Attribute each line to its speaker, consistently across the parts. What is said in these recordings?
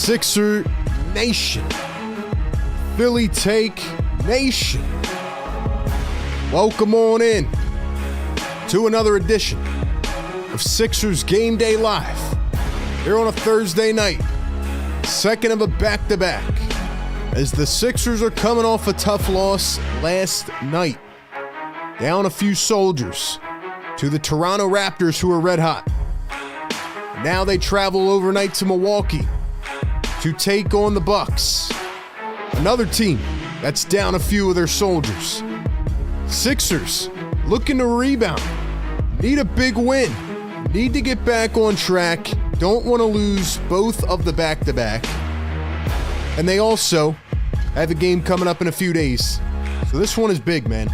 Speaker 1: Sixer Nation, Philly Take Nation, welcome on in to another edition of Sixers Game Day Live here on a Thursday night, second of a back-to-back, as the Sixers are coming off a tough loss last night, down a few soldiers to the Toronto Raptors, who are red hot. Now they travel overnight to Milwaukee to take on the Bucks, another team that's down a few of their soldiers. Sixers looking to rebound, need a big win, need to get back on track, don't want to lose both of the back-to-back, and they also have a game coming up in a few days. So this one is big, man.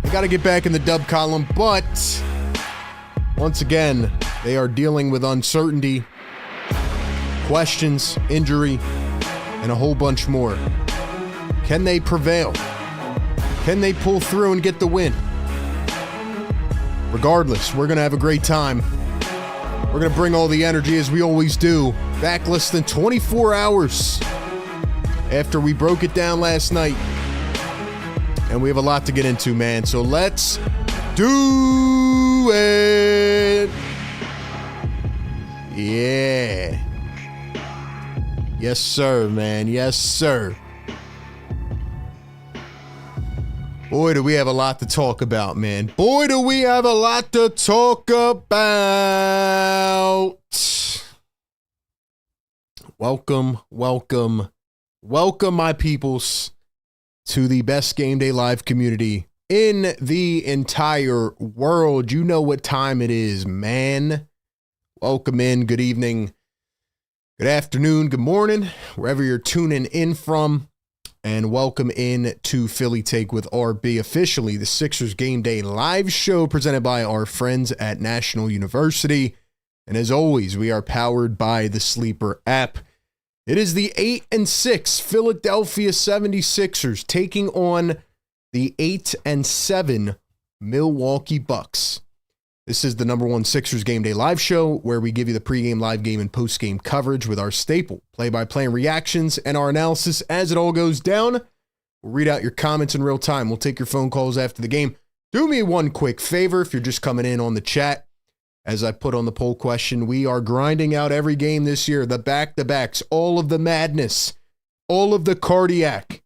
Speaker 1: They got to get back in the dub column, but once again, they are dealing with uncertainty, questions, injury, and a whole bunch more. Can they prevail? Can they pull through and get the win? Regardless, we're going to have a great time. We're going to bring all the energy as we always do. Back less than 24 hours after we broke it down last night. And we have a lot to get into, man. So let's do it. Yeah. Yes, sir, man. Yes, sir. Boy, do we have a lot to talk about, man. Boy, do we have a lot to talk about. Welcome, my peoples, to the best Game Day Live community in the entire world. You know what time it is, man. Welcome in. Good evening. Good afternoon, good morning, wherever you're tuning in from, and welcome in to Philly Take with RB, officially the Sixers Game Day Live show presented by our friends at National University. And as always, we are powered by the Sleeper app. It is the 8-6 Philadelphia 76ers taking on the 8-7 Milwaukee Bucks. This is the #1 Sixers Game Day Live show, where we give you the pregame, live game, and postgame coverage with our staple play-by-play reactions and our analysis as it all goes down. We'll read out your comments in real time. We'll take your phone calls after the game. Do me one quick favor if you're just coming in on the chat. As I put on the poll question, we are grinding out every game this year, the back-to-backs, all of the madness, all of the cardiac.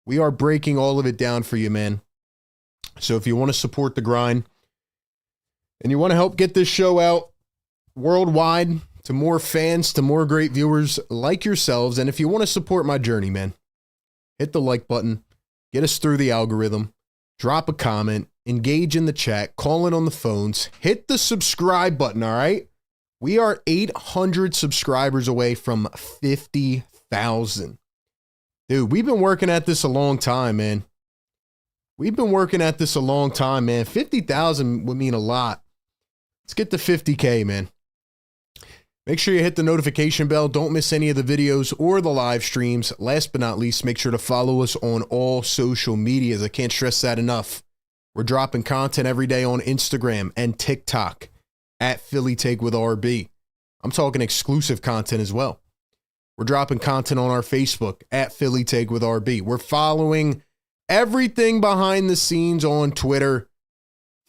Speaker 1: We are breaking all of it down for you, man. So if you want to support the grind, and you want to help get this show out worldwide to more fans, to more great viewers like yourselves, and if you want to support my journey, man, hit the like button, get us through the algorithm, drop a comment, engage in the chat, call in on the phones, hit the subscribe button, all right? We are 800 subscribers away from 50,000. Dude, we've been working at this a long time, man. 50,000 would mean a lot. Let's get to 50K, man. Make sure you hit the notification bell. Don't miss any of the videos or the live streams. Last but not least, make sure to follow us on all social medias. I can't stress that enough. We're dropping content every day on Instagram and TikTok at Philly Take with RB. I'm talking exclusive content as well. We're dropping content on our Facebook at Philly Take with RB. We're following everything behind the scenes on Twitter.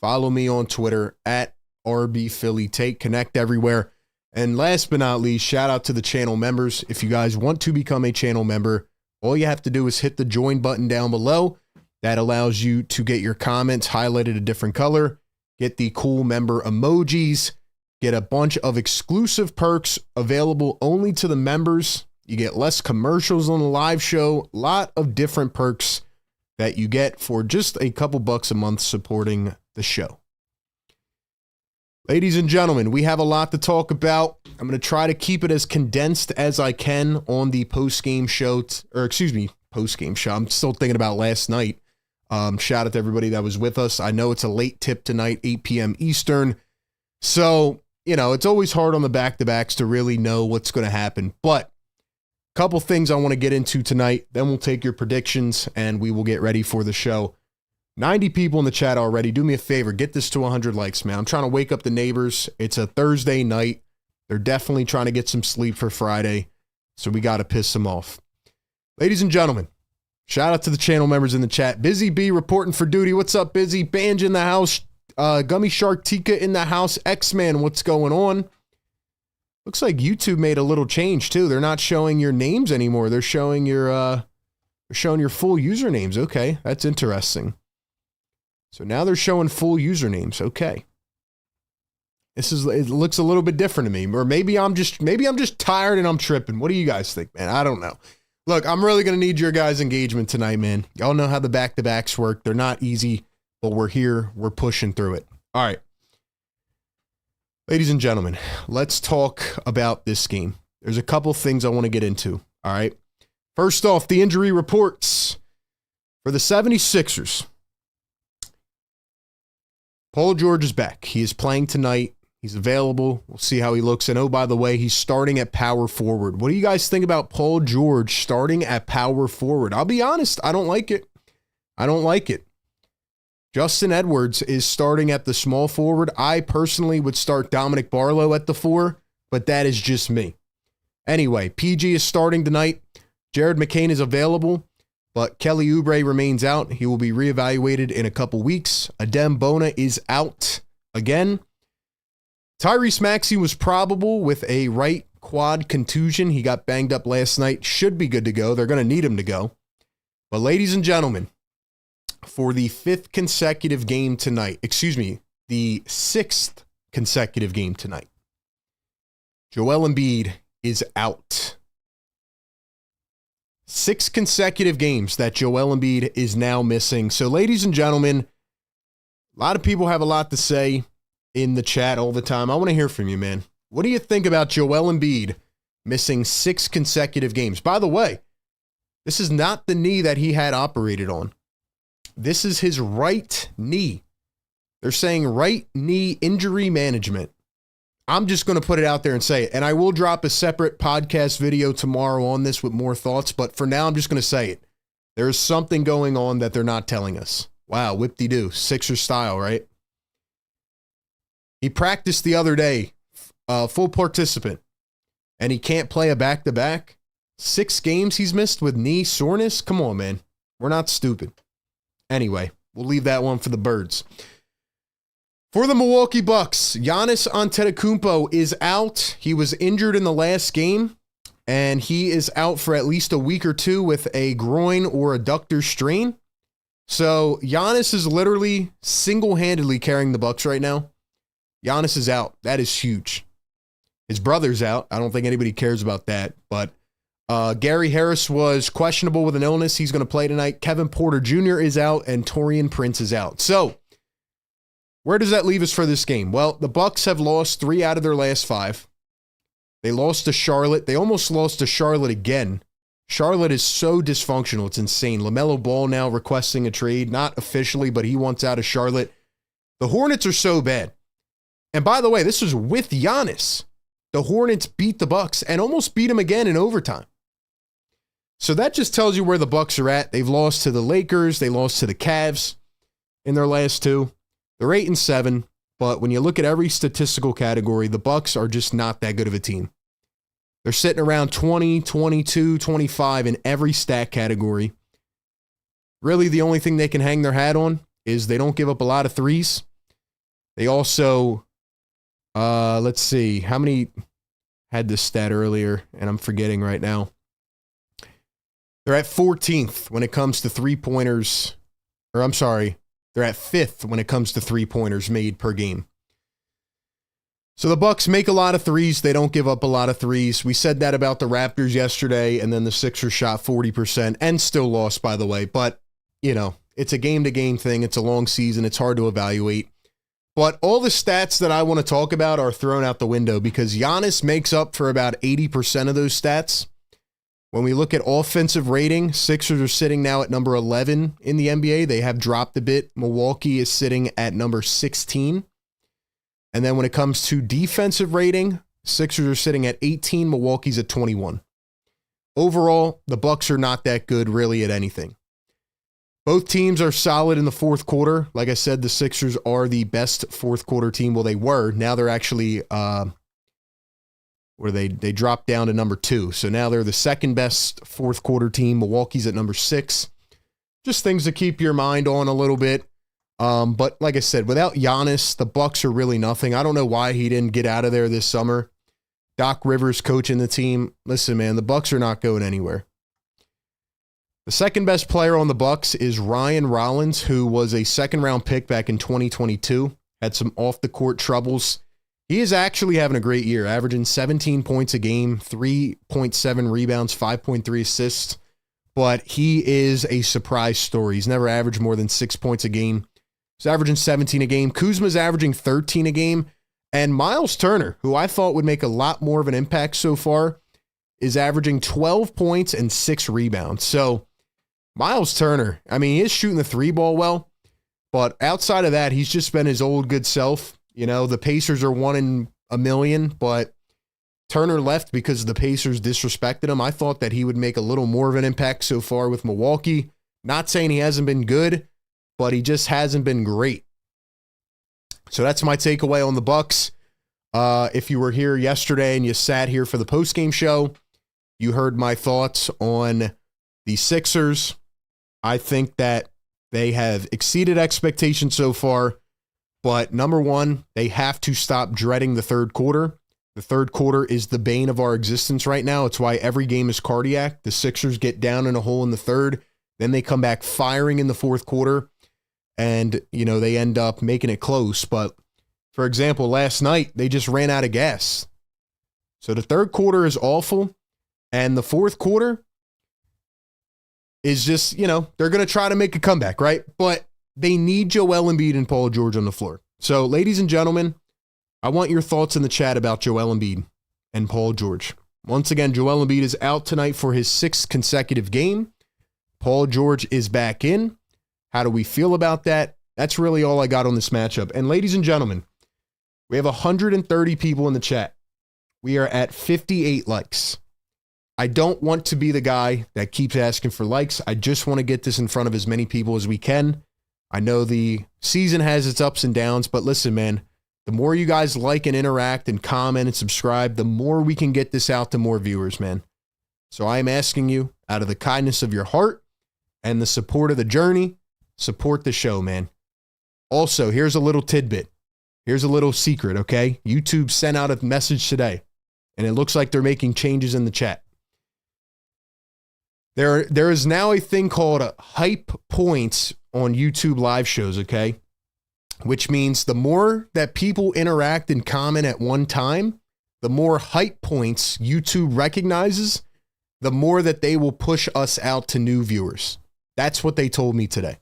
Speaker 1: Follow me on Twitter at RB Philly Take. Connect everywhere. And last but not least, shout out to the channel members. If you guys want to become a channel member, all you have to do is hit the join button down below. That allows you to get your comments highlighted a different color, get the cool member emojis, get a bunch of exclusive perks available only to the members. You get less commercials on the live show, a lot of different perks that you get for just a couple bucks a month supporting the show. Ladies and gentlemen, we have a lot to talk about. I'm going to try to keep it as condensed as I can on the postgame show, postgame show. I'm still thinking about last night. Shout out to everybody that was with us. I know it's a late tip tonight, 8 p.m. Eastern. So, you know, it's always hard on the back-to-backs to really know what's going to happen. But a couple things I want to get into tonight. Then we'll take your predictions and we will get ready for the show. 90 people in the chat already. Do me a favor. Get this to 100 likes, man. I'm trying to wake up the neighbors. It's a Thursday night. They're definitely trying to get some sleep for Friday, so we got to piss them off. Ladies and gentlemen, shout out to the channel members in the chat. Busy B reporting for duty. What's up, Busy? Banj in the house. Gummy Shark Tika in the house. X-Man, what's going on? Looks like YouTube made a little change too. They're not showing your names anymore. They're showing your full usernames. Okay, that's interesting. So now they're showing full usernames. Okay. It looks a little bit different to me. Or maybe I'm just tired and I'm tripping. What do you guys think, man? I don't know. Look, I'm really going to need your guys' engagement tonight, man. Y'all know how the back-to-backs work. They're not easy, but we're here. We're pushing through it. All right. Ladies and gentlemen, let's talk about this game. There's a couple things I want to get into. All right. First off, the injury reports for the 76ers. Paul George is back. He is playing tonight. He's available. We'll see how he looks. And oh, by the way, he's starting at power forward. What do you guys think about Paul George starting at power forward? I'll be honest. I don't like it. I don't like it. Justin Edwards is starting at the small forward. I personally would start Dominic Barlow at the 4, but that is just me. Anyway, PG is starting tonight. Jared McCain is available, but Kelly Oubre remains out. He will be reevaluated in a couple weeks. Adem Bona is out again. Tyrese Maxey was probable with a right quad contusion. He got banged up last night. Should be good to go. They're going to need him to go. But ladies and gentlemen, for the 5th consecutive game tonight, the 6th consecutive game tonight, Joel Embiid is out. 6 consecutive games that Joel Embiid is now missing. So ladies and gentlemen, a lot of people have a lot to say in the chat all the time. I want to hear from you, man. What do you think about Joel Embiid missing 6 consecutive games? By the way, this is not the knee that he had operated on. This is his right knee. They're saying right knee injury management. I'm just going to put it out there and say it. And I will drop a separate podcast video tomorrow on this with more thoughts. But for now, I'm just going to say it. There is something going on that they're not telling us. Wow, whip-de-doo. Sixers style, right? He practiced the other day, full participant, and he can't play a back-to-back. 6 games he's missed with knee soreness? Come on, man. We're not stupid. Anyway, we'll leave that one for the birds. For the Milwaukee Bucks, Giannis Antetokounmpo is out. He was injured in the last game, and he is out for at least a week or 2 with a groin or adductor strain. So Giannis is literally single-handedly carrying the Bucks right now. Giannis is out. That is huge. His brother's out. I don't think anybody cares about that. But Gary Harris was questionable with an illness. He's going to play tonight. Kevin Porter Jr. is out, and Taurean Prince is out. So where does that leave us for this game? Well, the Bucks have lost 3 out of their last 5. They lost to Charlotte. They almost lost to Charlotte again. Charlotte is so dysfunctional. It's insane. LaMelo Ball now requesting a trade. Not officially, but he wants out of Charlotte. The Hornets are so bad. And by the way, this was with Giannis. The Hornets beat the Bucks and almost beat them again in overtime. So that just tells you where the Bucks are at. They've lost to the Lakers. They lost to the Cavs in their last 2. They're 8-7. But when you look at every statistical category, the Bucks are just not that good of a team. They're sitting around 20, 22, 25 in every stat category. Really, the only thing they can hang their hat on is they don't give up a lot of threes. They also... let's see. How many had this stat earlier? And I'm forgetting right now. They're at 14th when it comes to three-pointers. Or I'm sorry. They're at 5th when it comes to three-pointers made per game. So the Bucks make a lot of threes. They don't give up a lot of threes. We said that about the Raptors yesterday, and then the Sixers shot 40% and still lost, by the way. But, you know, it's a game-to-game thing. It's a long season. It's hard to evaluate. But all the stats that I want to talk about are thrown out the window because Giannis makes up for about 80% of those stats. When we look at offensive rating, Sixers are sitting now at number 11 in the NBA. They have dropped a bit. Milwaukee is sitting at number 16. And then when it comes to defensive rating, Sixers are sitting at 18. Milwaukee's at 21. Overall, the Bucks are not that good really at anything. Both teams are solid in the fourth quarter. Like I said, the Sixers are the best fourth quarter team. Well, they were. Now they're actually where they dropped down to number 2. So now they're the second best fourth quarter team. Milwaukee's at number 6. Just things to keep your mind on a little bit. But like I said, without Giannis, the Bucks are really nothing. I don't know why he didn't get out of there this summer. Doc Rivers coaching the team. Listen, man, the Bucks are not going anywhere. The second best player on the Bucks is Ryan Rollins, who was a second-round pick back in 2022. Had some off-the-court troubles. He is actually having a great year, averaging 17 points a game, 3.7 rebounds, 5.3 assists. But he is a surprise story. He's never averaged more than 6 points a game. He's averaging 17 a game. Kuzma's averaging 13 a game. And Miles Turner, who I thought would make a lot more of an impact so far, is averaging 12 points and 6 rebounds. So Miles Turner, I mean, he is shooting the 3-ball well, but outside of that, he's just been his old good self. You know, the Pacers are 1 in a million, but Turner left because the Pacers disrespected him. I thought that he would make a little more of an impact so far with Milwaukee. Not saying he hasn't been good, but he just hasn't been great. So that's my takeaway on the Bucks. If you were here yesterday and you sat here for the postgame show, you heard my thoughts on the Sixers. I think that they have exceeded expectations so far, but number one, they have to stop dreading the third quarter. The third quarter is the bane of our existence right now. It's why every game is cardiac. The Sixers get down in a hole in the third, then they come back firing in the fourth quarter, and, you know, they end up making it close. But, for example, last night, they just ran out of gas. So the third quarter is awful, and the fourth quarter is just, you know, they're going to try to make a comeback, right? But they need Joel Embiid and Paul George on the floor. So, ladies and gentlemen, I want your thoughts in the chat about Joel Embiid and Paul George. Once again, Joel Embiid is out tonight for his 6th consecutive game. Paul George is back in. How do we feel about that? That's really all I got on this matchup. And ladies and gentlemen, we have 130 people in the chat. We are at 58 likes. I don't want to be the guy that keeps asking for likes. I just want to get this in front of as many people as we can. I know the season has its ups and downs, but listen, man, the more you guys like and interact and comment and subscribe, the more we can get this out to more viewers, man. So I am asking you, out of the kindness of your heart and the support of the journey, support the show, man. Also, here's a little tidbit. Here's a little secret, okay? YouTube sent out a message today, and it looks like they're making changes in the chat. There is now a thing called hype points on YouTube live shows, okay? Which means the more that people interact and comment at one time, the more hype points YouTube recognizes, the more that they will push us out to new viewers. That's what they told me today.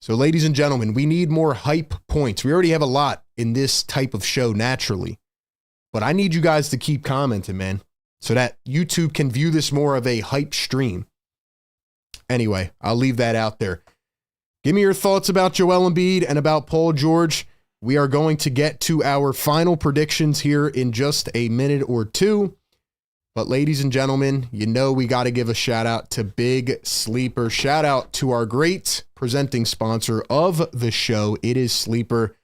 Speaker 1: So, ladies and gentlemen, we need more hype points. We already have a lot in this type of show naturally, but I need you guys to keep commenting, man, so that YouTube can view this more of a hype stream. Anyway, I'll leave that out there. Give me your thoughts about Joel Embiid and about Paul George. We are going to get to our final predictions here in just a minute or two. But ladies and gentlemen, you know we got to give a shout out to Big Sleeper. Shout out to our great presenting sponsor of the show. It is Sleeper.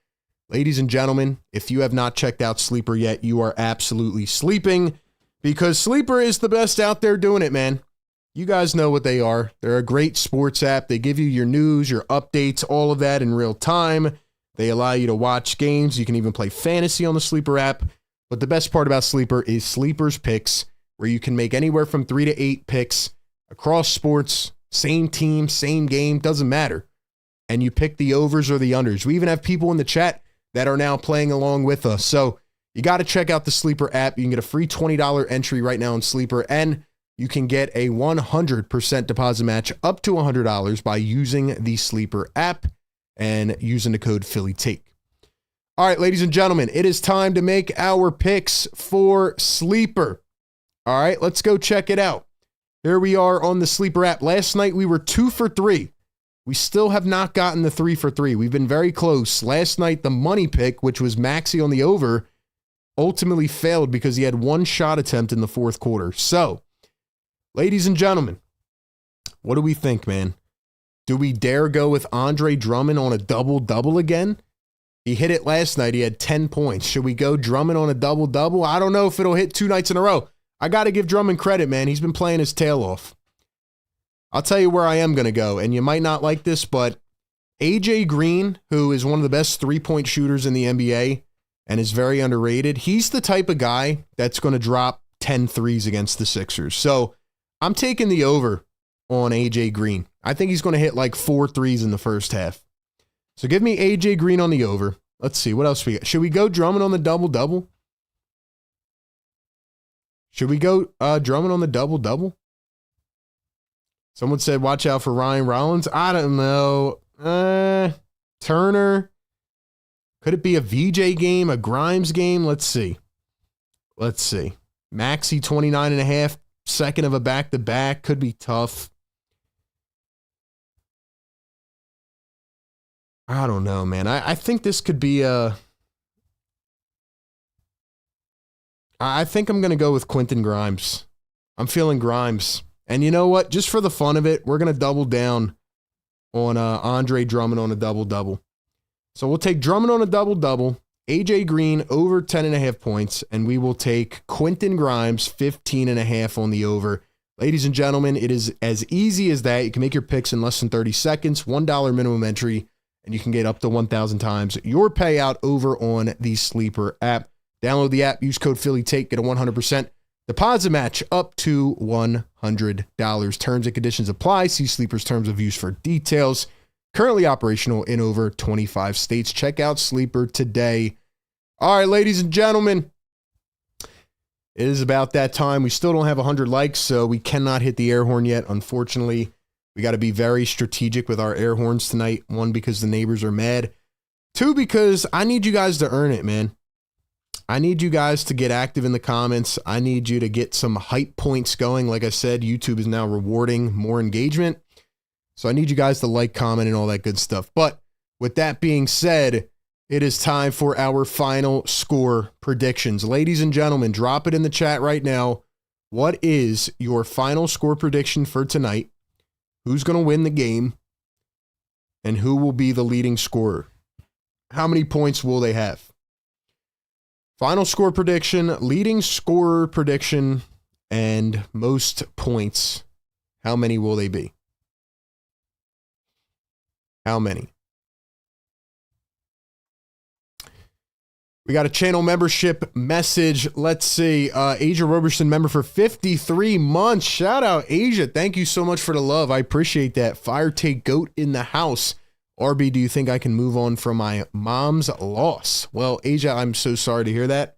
Speaker 1: Ladies and gentlemen, if you have not checked out Sleeper yet, you are absolutely sleeping, because Sleeper is the best out there doing it, man. You guys know what they are. They're a great sports app. They give you your news, your updates, all of that in real time. They allow you to watch games. You can even play fantasy on the Sleeper app. But the best part about Sleeper is Sleeper's picks, where you can make anywhere from 3 to 8 picks across sports, same team, same game, doesn't matter. And you pick the overs or the unders. We even have people in the chat that are now playing along with us. So you got to check out the Sleeper app. You can get a free $20 entry right now on Sleeper, and you can get a 100% deposit match up to $100 by using the Sleeper app and using the code PhillyTake. All right, ladies and gentlemen, it is time to make our picks for Sleeper. All right, let's go check it out. Here we are on the Sleeper app. Last night we were 2 for 3. We still have not gotten the 3 for 3. We've been very close. Last night, the money pick, which was Maxey on the over, ultimately failed because he had one shot attempt in the fourth quarter. So, ladies and gentlemen, what do we think, man? Do we dare go with Andre Drummond on a double-double again? He hit it last night. He had 10 points. Should we go Drummond on a double-double? I don't know if it'll hit 2 nights in a row. I got to give Drummond credit, man. He's been playing his tail off. I'll tell you where I am going to go, and you might not like this, but AJ Green, who is one of the best three-point shooters in the NBA and is very underrated, he's the type of guy that's going to drop 10 threes against the Sixers. So I'm taking the over on AJ Green. I think he's going to hit like 4 threes in the first half. So give me AJ Green on the over. Let's see. What else we got? Should we go Drummond on the double-double? Should we go Drummond on the double-double? Someone said, watch out for Ryan Rollins. I don't know. Turner. Could it be a VJ game, a Grimes game? Let's see. Maxey, 29.5. Second of a back-to-back. Could be tough. I don't know, man. I think this could be a... I think I'm going to go with Quentin Grimes. I'm feeling Grimes. And you know what? Just for the fun of it, we're going to double down on Andre Drummond on a double-double. So we'll take Drummond on a double-double, AJ Green over 10.5 points, and we will take Quentin Grimes 15.5 on the over. Ladies and gentlemen, it is as easy as that. You can make your picks in less than 30 seconds, $1 minimum entry, and you can get up to 1,000 times your payout over on the Sleeper app. Download the app, use code PhillyTake, get a 100% deposit match up to $100. Terms and conditions apply. See Sleeper's terms of use for details. Currently operational in over 25 states. Check out Sleeper today. All right, ladies and gentlemen, it is about that time. We still don't have 100 likes, so we cannot hit the air horn yet, unfortunately. We got to be very strategic with our air horns tonight. 1, because the neighbors are mad. 2, because I need you guys to earn it, man. I need you guys to get active in the comments. I need you to get some hype points going. Like I said, YouTube is now rewarding more engagement. So I need you guys to like, comment, and all that good stuff. But with that being said, it is time for our final score predictions. Ladies and gentlemen, drop it in the chat right now. What is your final score prediction for tonight? Who's going to win the game? And who will be the leading scorer? How many points will they have? Final score prediction, leading scorer prediction, and most points. How many will they be? How many? We got a channel membership message. Let's see. Asia Roberson member for 53 months. Shout out, Asia. Thank you so much for the love. I appreciate that. Fire Take Goat in the house. RB, do you think I can move on from my mom's loss? Well, Asia, I'm so sorry to hear that.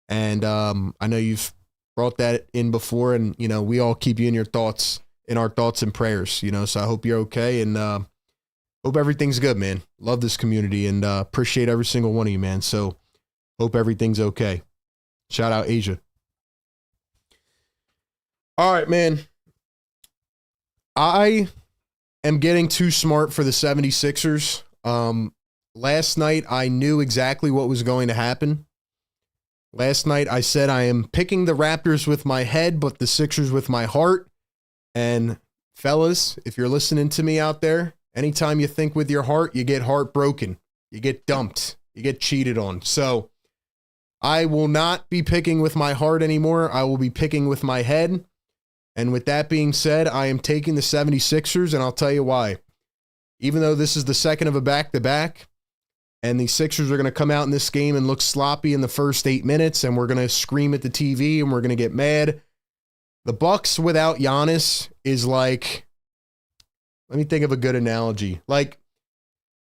Speaker 1: And I know you've brought that in before, and, you know, we all keep you in your thoughts, in our thoughts and prayers, you know, so I hope you're okay, and hope everything's good, man. Love this community, and appreciate every single one of you, man. So hope everything's okay. Shout out, Asia. All right, man. I am getting too smart for the 76ers. Last night, I knew exactly what was going to happen. Last night, I said I am picking the Raptors with my head, but the Sixers with my heart. And fellas, if you're listening to me out there, anytime you think with your heart, you get heartbroken. You get dumped. You get cheated on. So I will not be picking with my heart anymore. I will be picking with my head. And with that being said, I am taking the 76ers, and I'll tell you why. Even though this is the second of a back-to-back, and the Sixers are going to come out in this game and look sloppy in the first 8 minutes, and we're going to scream at the TV, and we're going to get mad. The Bucks without Giannis is like, let me think of a good analogy. Like,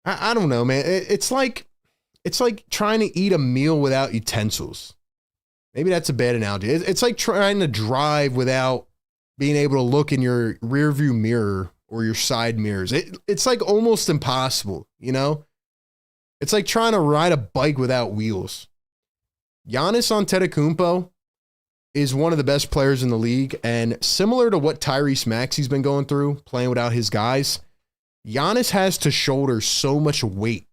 Speaker 1: I don't know, man. It's like trying to eat a meal without utensils. Maybe that's a bad analogy. It's like trying to drive without being able to look in your rearview mirror or your side mirrors. It's like almost impossible, you know? It's like trying to ride a bike without wheels. Giannis Antetokounmpo is one of the best players in the league, and similar to what Tyrese Maxey's been going through, playing without his guys, Giannis has to shoulder so much weight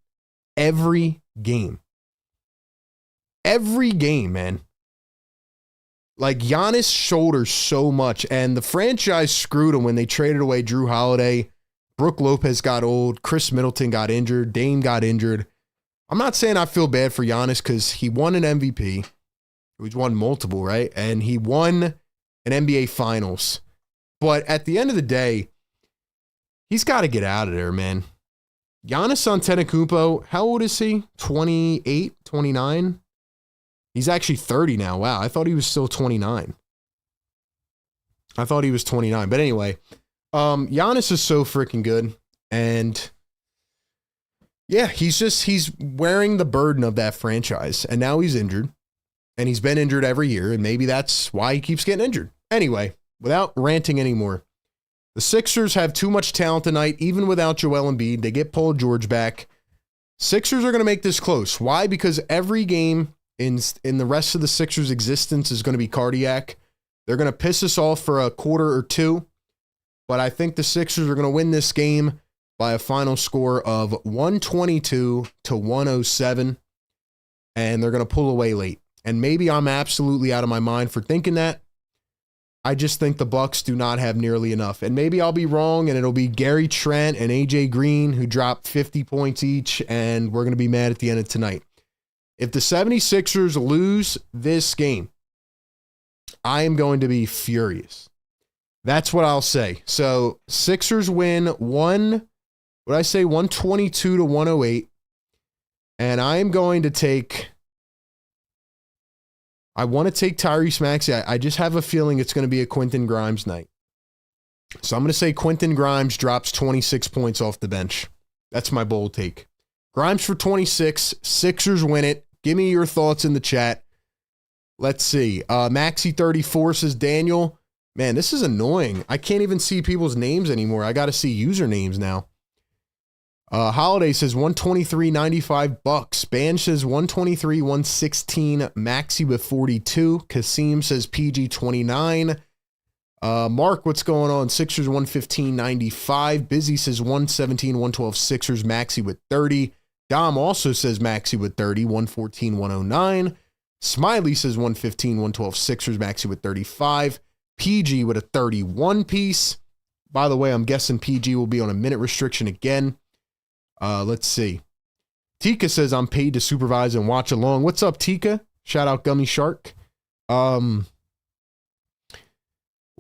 Speaker 1: every game. Every game, man. Like, Giannis shoulders so much, and the franchise screwed him when they traded away Drew Holiday. Brook Lopez got old. Chris Middleton got injured. Dame got injured. I'm not saying I feel bad for Giannis because he won an MVP. He's won multiple, right? And he won an NBA Finals. But at the end of the day, he's got to get out of there, man. Giannis Antetokounmpo, how old is he? 28, 29? He's actually 30 now. Wow, I thought he was still 29. I thought he was 29. But anyway, Giannis is so freaking good. And yeah, he's wearing the burden of that franchise. And now he's injured. And he's been injured every year. And maybe that's why he keeps getting injured. Anyway, without ranting anymore, the Sixers have too much talent tonight, even without Joel Embiid. They get Paul George back. Sixers are going to make this close. Why? Because every game in the rest of the Sixers' existence is going to be cardiac. They're going to piss us off for a quarter or two. But I think the Sixers are going to win this game by a final score of 122 to 107. And they're going to pull away late. And maybe I'm absolutely out of my mind for thinking that. I just think the Bucks do not have nearly enough. And maybe I'll be wrong and it'll be Gary Trent and AJ Green who drop 50 points each and we're going to be mad at the end of tonight. If the 76ers lose this game, I am going to be furious. That's what I'll say. So Sixers win 122 to 108. And I am going to take... I want to take Tyrese Maxey. I just have a feeling it's going to be a Quentin Grimes night. So I'm going to say Quentin Grimes drops 26 points off the bench. That's my bold take. Grimes for 26. Sixers win it. Give me your thoughts in the chat. Let's see. Maxey 34 says Daniel. Man, this is annoying. I can't even see people's names anymore. I got to see usernames now. Holiday says 123.95 Bucks. Ban says 123.116. Maxey with 42. Kasim says PG 29. Mark, what's going on? Sixers 115.95. Busy says 117.112 Sixers. Maxey with 30. Dom also says Maxey with 30. 114.109. Smiley says 115.112 Sixers. Maxey with 35. PG with a 31 piece. By the way, I'm guessing PG will be on a minute restriction again. Let's see. Tika says I'm paid to supervise and watch along. What's up, Tika? Shout out Gummy Shark. What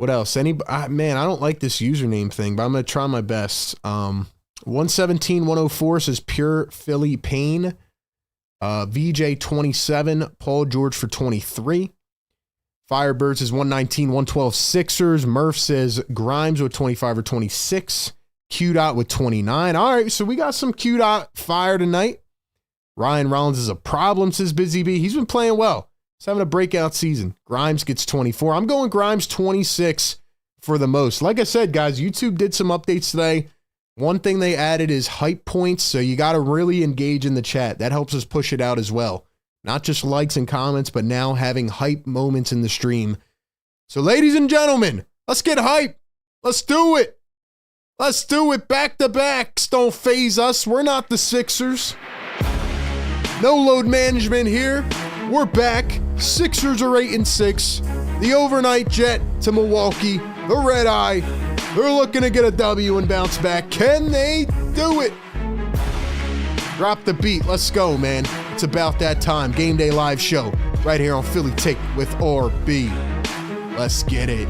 Speaker 1: else? Man, I don't like this username thing, but I'm going to try my best. 117-104 says Pure Philly Pain. VJ 27. Paul George for 23. Firebird says 119-112 Sixers. Murph says Grimes with 25 or 26. Q-Dot with 29. All right, so we got some Q-Dot fire tonight. Ryan Rollins is a problem, says Busy B. He's been playing well. He's having a breakout season. Grimes gets 24. I'm going Grimes 26 for the most. Like I said, guys, YouTube did some updates today. One thing they added is hype points, so you got to really engage in the chat. That helps us push it out as well. Not just likes and comments, but now having hype moments in the stream. So, ladies and gentlemen, let's get hype. Let's do it. Let's do it back to backs. Don't phase us. We're not the Sixers. No load management here. We're back. Sixers are 8-6. The overnight jet to Milwaukee. The red eye. They're looking to get a W and bounce back. Can they do it? Drop the beat. Let's go, man. It's about that time. Game Day Live show right here on Philly Take with RB. Let's get it.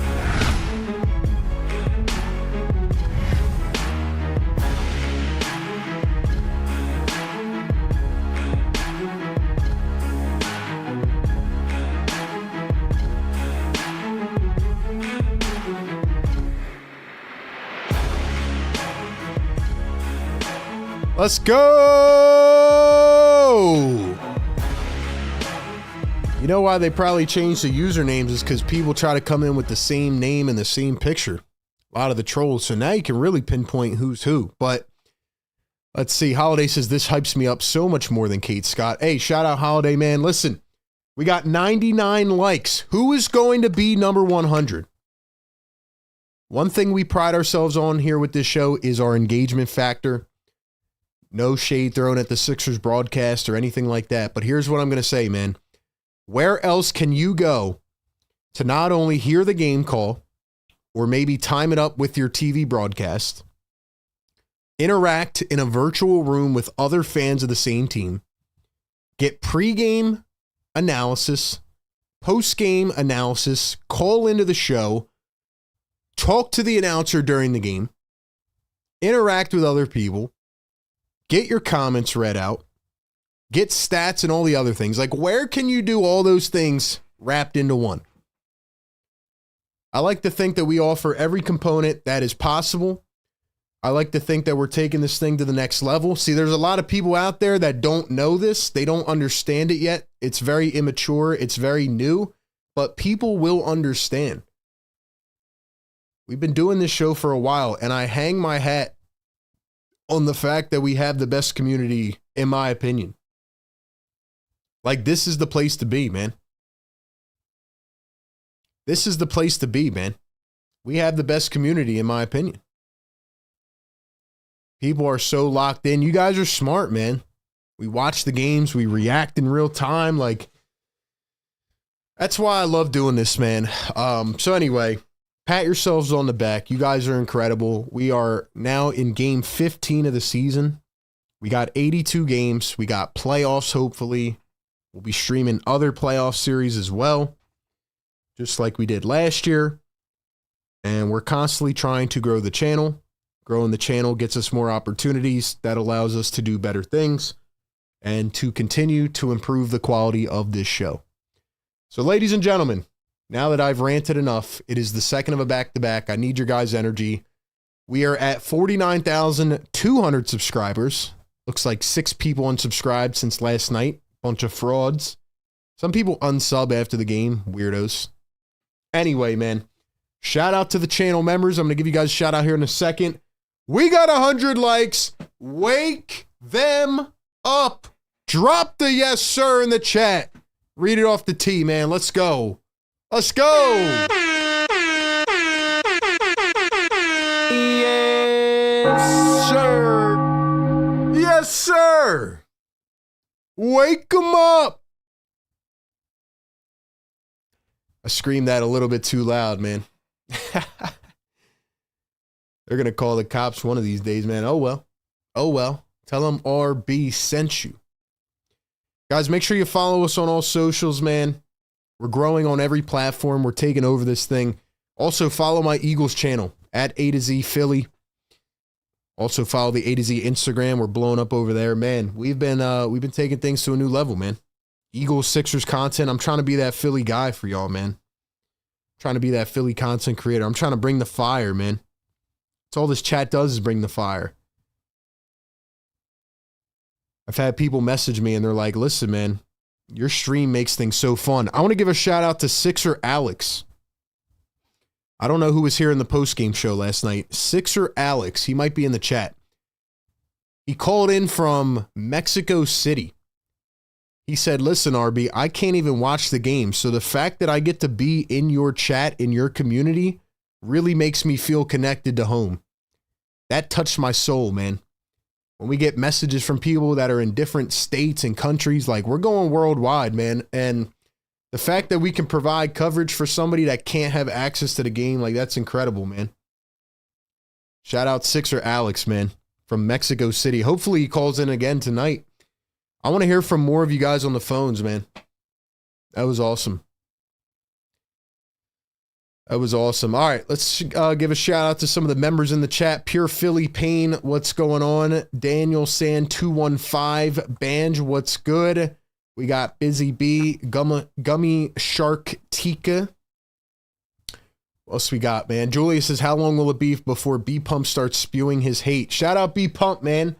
Speaker 1: Let's go! You know why they probably changed the usernames is because people try to come in with the same name and the same picture. A lot of the trolls. So now you can really pinpoint who's who. But let's see. Holiday says this hypes me up so much more than Kate Scott. Hey, shout out Holiday, man. Listen, we got 99 likes. Who is going to be number 100? One thing we pride ourselves on here with this show is our engagement factor. No shade thrown at the Sixers broadcast or anything like that. But here's what I'm going to say, man. Where else can you go to not only hear the game call or maybe time it up with your TV broadcast, interact in a virtual room with other fans of the same team, get pregame analysis, postgame analysis, call into the show, talk to the announcer during the game, interact with other people, get your comments read out, get stats and all the other things. Like, where can you do all those things wrapped into one? I like to think that we offer every component that is possible. I like to think that we're taking this thing to the next level. See, there's a lot of people out there that don't know this. They don't understand it yet. It's very immature. It's very new, but people will understand. We've been doing this show for a while, and I hang my hat on the fact that we have the best community, in my opinion. Like, this is the place to be, man. This is the place to be, man. We have the best community, in my opinion. People are so locked in. You guys are smart, man. We watch the games. We react in real time. Like, that's why I love doing this, man. So anyway, pat yourselves on the back. You guys are incredible. We are now in game 15 of the season. We got 82 games. We got playoffs, hopefully. We'll be streaming other playoff series as well, just like we did last year. And we're constantly trying to grow the channel. Growing the channel gets us more opportunities. That allows us to do better things and to continue to improve the quality of this show. So, ladies and gentlemen, now that I've ranted enough, it is the second of a back-to-back. I need your guys' energy. We are at 49,200 subscribers. Looks like 6 people unsubscribed since last night. Bunch of frauds. Some people unsub after the game. Weirdos. Anyway, man, shout out to the channel members. I'm going to give you guys a shout out here in a second. We got 100 likes. Wake them up. Drop the yes, sir, in the chat. Read it off the T, man. Let's go. Let's go. Yes, sir. Yes, sir. Wake them up. I screamed that a little bit too loud, man. They're going to call the cops one of these days, man. Oh, well. Oh, well. Tell them RB sent you. Guys, make sure you follow us on all socials, man. We're growing on every platform. We're taking over this thing. Also, follow my Eagles channel at A to Z Philly. Also, follow the A to Z Instagram. We're blowing up over there, man. We've been taking things to a new level, man. Eagles, Sixers content. I'm trying to be that Philly guy for y'all, man. I'm trying to be that Philly content creator. I'm trying to bring the fire, man. That's all this chat does is bring the fire. I've had people message me and they're like, listen, man, your stream makes things so fun. I want to give a shout out to Sixer Alex. I don't know who was here in the postgame show last night. Sixer Alex, he might be in the chat. He called in from Mexico City. He said, listen, RB, I can't even watch the game. So the fact that I get to be in your chat, in your community, really makes me feel connected to home. That touched my soul, man. When we get messages from people that are in different states and countries, like, we're going worldwide, man. And the fact that we can provide coverage for somebody that can't have access to the game, like, that's incredible, man. Shout out Sixer Alex, man, from Mexico City. Hopefully he calls in again tonight. I want to hear from more of you guys on the phones, man. That was awesome. That was awesome. All right, let's give a shout out to some of the members in the chat. Pure Philly Pain, what's going on? Daniel Sand 215, Banj, what's good? We got Busy B, Gummy Shark Tika. What else we got, man? Julia says, how long will it be before B Pump starts spewing his hate? Shout out B Pump, man.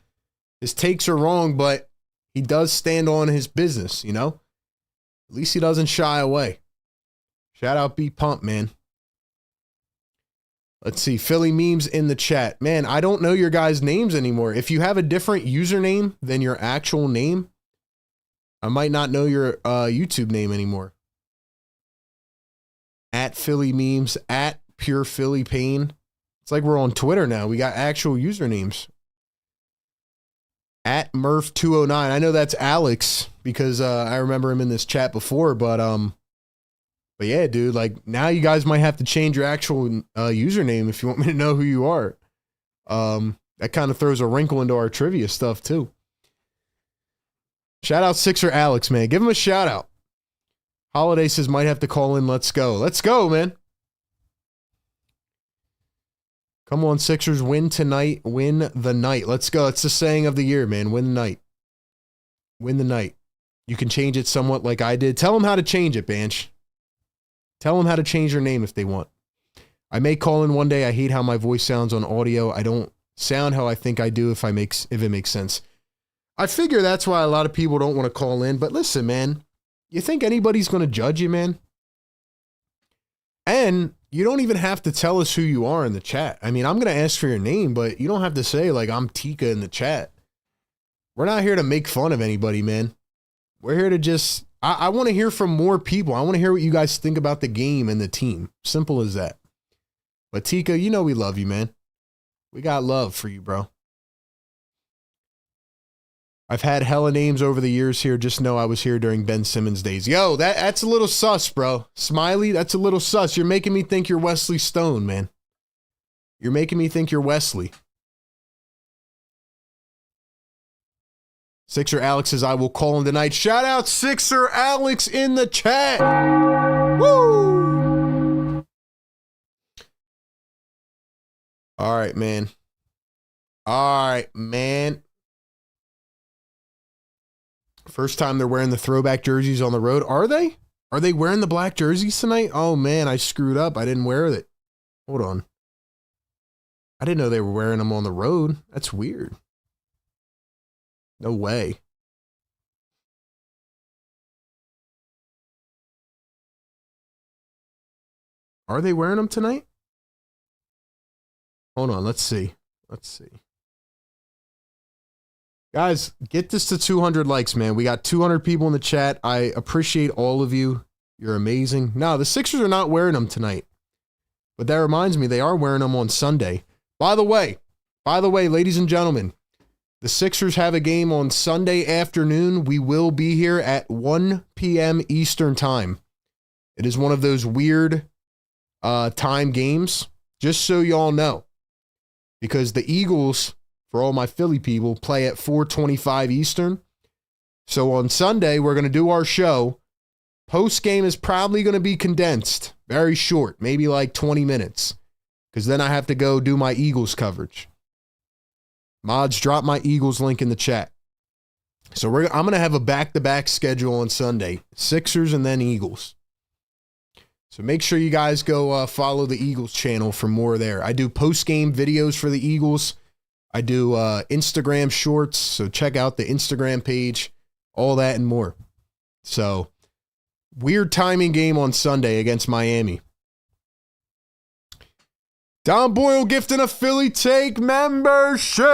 Speaker 1: His takes are wrong, but he does stand on his business, you know? At least he doesn't shy away. Shout out B Pump, man. Let's see. Philly Memes in the chat. Man, I don't know your guys' names anymore. If you have a different username than your actual name, I might not know your YouTube name anymore. At Philly Memes, at Pure Philly Pain. It's like we're on Twitter now. We got actual usernames. At Murph209. I know that's Alex because I remember him in this chat before, but yeah, dude, like, now you guys might have to change your actual username if you want me to know who you are. That kind of throws a wrinkle into our trivia stuff too. Shout out Sixer Alex, man. Give him a shout out. Holiday says might have to call in. Let's go. Let's go, man. Come on, Sixers. Win tonight. Win the night. Let's go. It's the saying of the year, man. Win the night. Win the night. You can change it somewhat like I did. Tell them how to change it, Banch. Tell them how to change their name if they want. I may call in one day. I hate how my voice sounds on audio. I don't sound how I think I do if it makes sense. I figure that's why a lot of people don't want to call in. But listen, man, you think anybody's going to judge you, man? And you don't even have to tell us who you are in the chat. I mean, I'm going to ask for your name, but you don't have to say, like, I'm Tika in the chat. We're not here to make fun of anybody, man. We're here to just, I want to hear from more people. I want to hear what you guys think about the game and the team. Simple as that. But Tika, you know we love you, man. We got love for you, bro. I've had hella names over the years here. Just know I was here during Ben Simmons days. Yo, that's a little sus, bro. Smiley, that's a little sus. You're making me think you're Wesley Stone, man. You're making me think you're Wesley. Sixer Alex says, I will call him tonight. Shout out Sixer Alex in the chat. Woo! All right, man. All right, man. First time they're wearing the throwback jerseys on the road. Are they? Are they wearing the black jerseys tonight? Oh, man, I screwed up. I didn't wear it. Hold on. I didn't know they were wearing them on the road. That's weird. No way. Are they wearing them tonight? Hold on, let's see. Let's see. Guys, get this to 200 likes, man. We got 200 people in the chat. I appreciate all of you. You're amazing. No, the Sixers are not wearing them tonight. But that reminds me, they are wearing them on Sunday. By the way, ladies and gentlemen, the Sixers have a game on Sunday afternoon. We will be here at 1 p.m. Eastern time. It is one of those weird time games, just so y'all know. Because the Eagles, for all my Philly people, play at 4:25 Eastern. So on Sunday, we're going to do our show. Postgame is probably going to be condensed, very short, maybe like 20 minutes. Because then I have to go do my Eagles coverage. Mods, drop my Eagles link in the chat. So I'm going to have a back-to-back schedule on Sunday. Sixers and then Eagles. So make sure you guys go follow the Eagles channel for more there. I do post-game videos for the Eagles. I do Instagram shorts, so check out the Instagram page, all that and more. So, weird timing game on Sunday against Miami. Don Boyle gifting a Philly Take membership!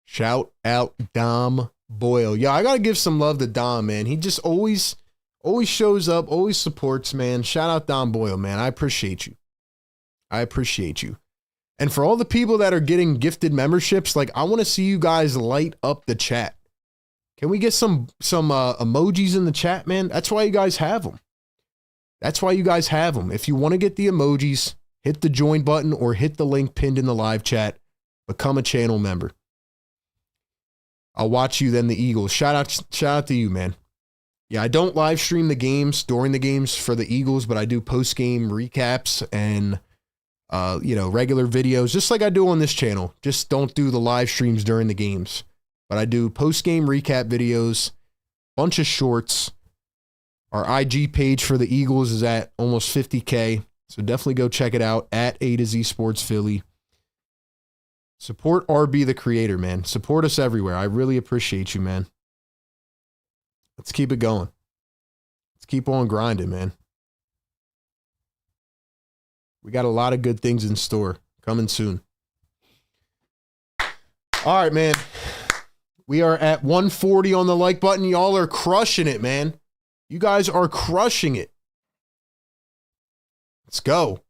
Speaker 1: Shout out Dom Boyle. Yeah, I got to give some love to Dom, man. He just always shows up, always supports, man. Shout out Dom Boyle, man. I appreciate you. I appreciate you. And for all the people that are getting gifted memberships, like, I want to see you guys light up the chat. Can we get some emojis in the chat, man? That's why you guys have them. That's why you guys have them. If you want to get the emojis, hit the join button or hit the link pinned in the live chat. Become a channel member. I'll watch you then the Eagles. Shout out to you, man. Yeah, I don't live stream the games during the games for the Eagles, but I do post-game recaps and, regular videos, just like I do on this channel. Just don't do the live streams during the games. But I do post-game recap videos, bunch of shorts. Our IG page for the Eagles is at almost 50K, so definitely go check it out at A to Z Sports Philly. Support RB the creator, man. Support us everywhere. I really appreciate you, man. Let's keep it going. Let's keep on grinding, man. We got a lot of good things in store coming soon. All right, man. We are at 140 on the like button. Y'all are crushing it, man. You guys are crushing it. Let's go.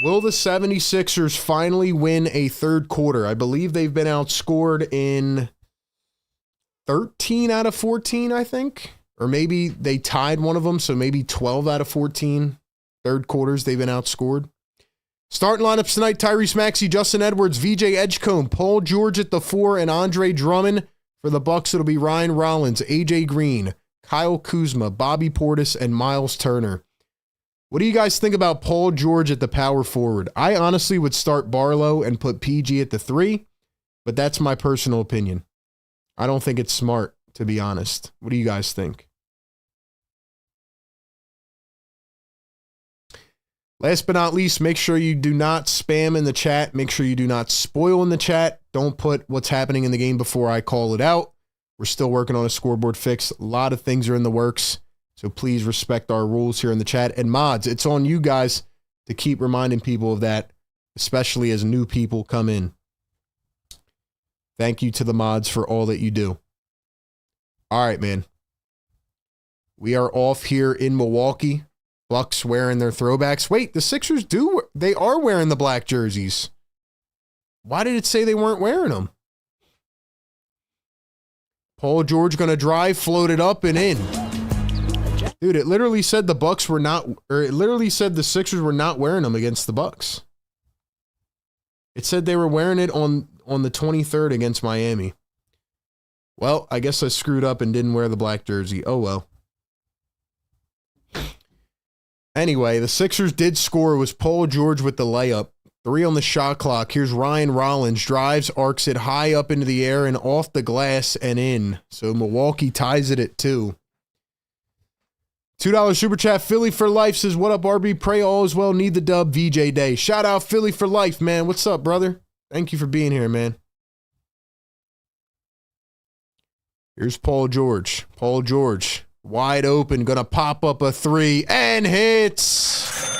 Speaker 1: Will the 76ers finally win a third quarter? I believe they've been outscored in 13 out of 14, I think. Or maybe they tied one of them, so maybe 12 out of 14 third quarters they've been outscored. Starting lineups tonight: Tyrese Maxey, Justin Edwards, VJ Edgecombe, Paul George at the 4, and Andre Drummond. For the Bucks, it'll be Ryan Rollins, AJ Green, Kyle Kuzma, Bobby Portis, and Miles Turner. What do you guys think about Paul George at the power forward? I honestly would start Barlow and put PG at the 3, but that's my personal opinion. I don't think it's smart, to be honest. What do you guys think? Last but not least, make sure you do not spam in the chat. Make sure you do not spoil in the chat. Don't put what's happening in the game before I call it out. We're still working on a scoreboard fix. A lot of things are in the works, so please respect our rules here in the chat. And mods, it's on you guys to keep reminding people of that, especially as new people come in. Thank you to the mods for all that you do. All right, man. We are off here in Milwaukee. Bucks wearing their throwbacks. Wait, the Sixers they are wearing the black jerseys. Why did it say they weren't wearing them? Paul George going to drive, float it up and in. Dude, it literally said the Bucks were not, or it literally said the Sixers were not wearing them against the Bucks. It said they were wearing it on the 23rd against Miami. Well, I guess I screwed up and didn't wear the black jersey. Oh, well. Anyway, the Sixers did score. It was Paul George with the layup. 3 on the shot clock. Here's Ryan Rollins. Drives, arcs it high up into the air and off the glass and in. So Milwaukee ties it at 2. $2 super chat. Philly for life says, what up, RB? Pray all is well. Need the dub. VJ Day. Shout out Philly for life, man. What's up, brother? Thank you for being here, man. Here's Paul George. Paul George. Wide open, gonna pop up a 3 and hits.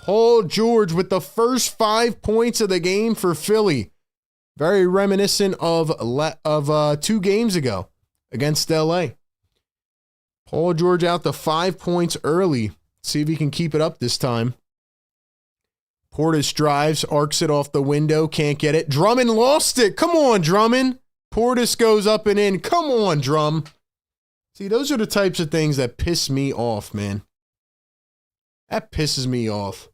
Speaker 1: Paul George with the first 5 points of the game for Philly. Very reminiscent of 2 games ago against LA. Paul George out to 5 points early. See if he can keep it up this time. Portis drives, arcs it off the window, can't get it. Drummond lost it. Come on, Drummond. Portis goes up and in. Come on, Drum. See, those are the types of things that piss me off, man. That pisses me off.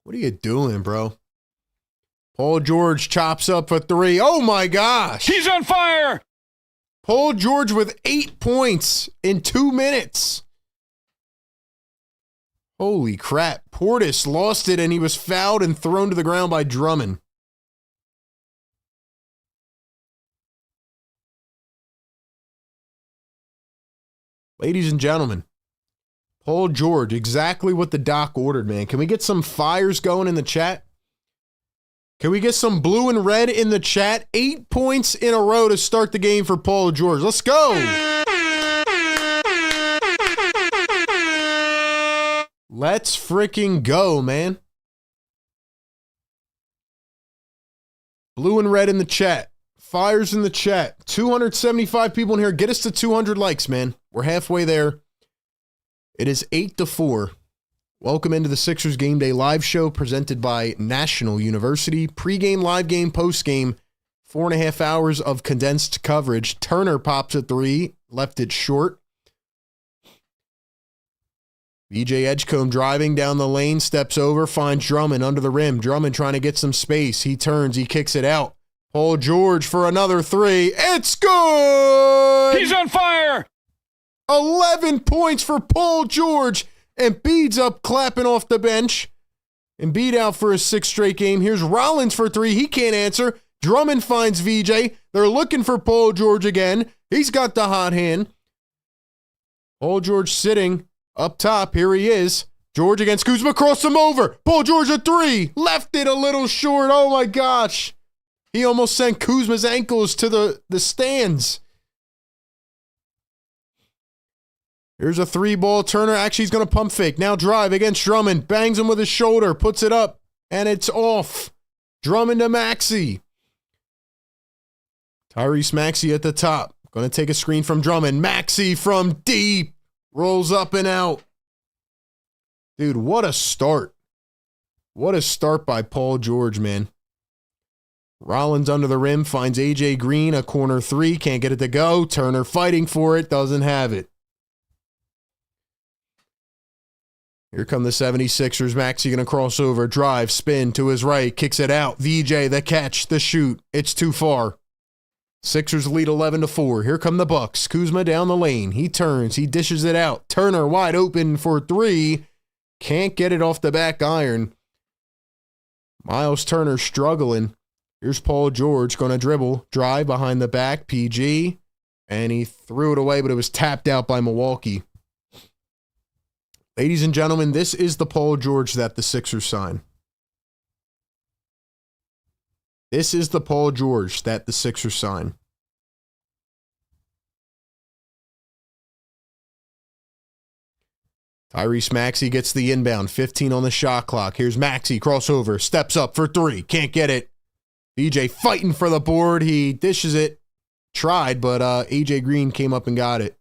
Speaker 1: What are you doing, bro? Paul George chops up for 3. Oh, my gosh.
Speaker 2: He's on fire.
Speaker 1: Paul George with 8 points in 2 minutes. Holy crap. Portis lost it, and he was fouled and thrown to the ground by Drummond. Ladies and gentlemen, Paul George, exactly what the doc ordered, man. Can we get some fires going in the chat? Can we get some blue and red in the chat? 8 points in a row to start the game for Paul George. Let's go. Let's freaking go, man. Blue and red in the chat. Fires in the chat. 275 people in here. Get us to 200 likes, man. We're halfway there. It is 8-4. Welcome into the Sixers Game Day Live Show presented by National University. Pre-game, live game, post-game. 4.5 hours of condensed coverage. Turner pops a 3. Left it short. VJ Edgecombe driving down the lane. Steps over. Finds Drummond under the rim. Drummond trying to get some space. He turns. He kicks it out. Paul George for another 3. It's good!
Speaker 2: He's on fire!
Speaker 1: 11 points for Paul George. Embiid's up clapping off the bench. Embiid out for his 6th straight game. Here's Rollins for 3. He can't answer. Drummond finds VJ. They're looking for Paul George again. He's got the hot hand. Paul George sitting up top. Here he is. George against Kuzma. Cross him over. Paul George a 3. Left it a little short. Oh, my gosh. He almost sent Kuzma's ankles to the stands. Here's a 3-ball. Turner actually is going to pump fake. Now drive against Drummond. Bangs him with his shoulder. Puts it up. And it's off. Drummond to Maxey. Tyrese Maxey at the top. Going to take a screen from Drummond. Maxey from deep. Rolls up and out. Dude, what a start. What a start by Paul George, man. Rollins under the rim, finds AJ Green, a corner three, can't get it to go. Turner fighting for it, doesn't have it. Here come the 76ers. Maxey going to cross over, drive, spin to his right, kicks it out. VJ, the catch, the shoot. It's too far. Sixers lead 11-4. Here come the Bucks. Kuzma down the lane. He turns, he dishes it out. Turner wide open for three. Can't get it off the back iron. Miles Turner struggling. Here's Paul George going to dribble, drive behind the back, PG, and he threw it away, but it was tapped out by Milwaukee. Ladies and gentlemen, this is the Paul George that the Sixers sign. This is the Paul George that the Sixers sign. Tyrese Maxey gets the inbound, 15 on the shot clock. Here's Maxey, crossover, steps up for three, can't get it. BJ fighting for the board. He dishes it. Tried, but AJ Green came up and got it.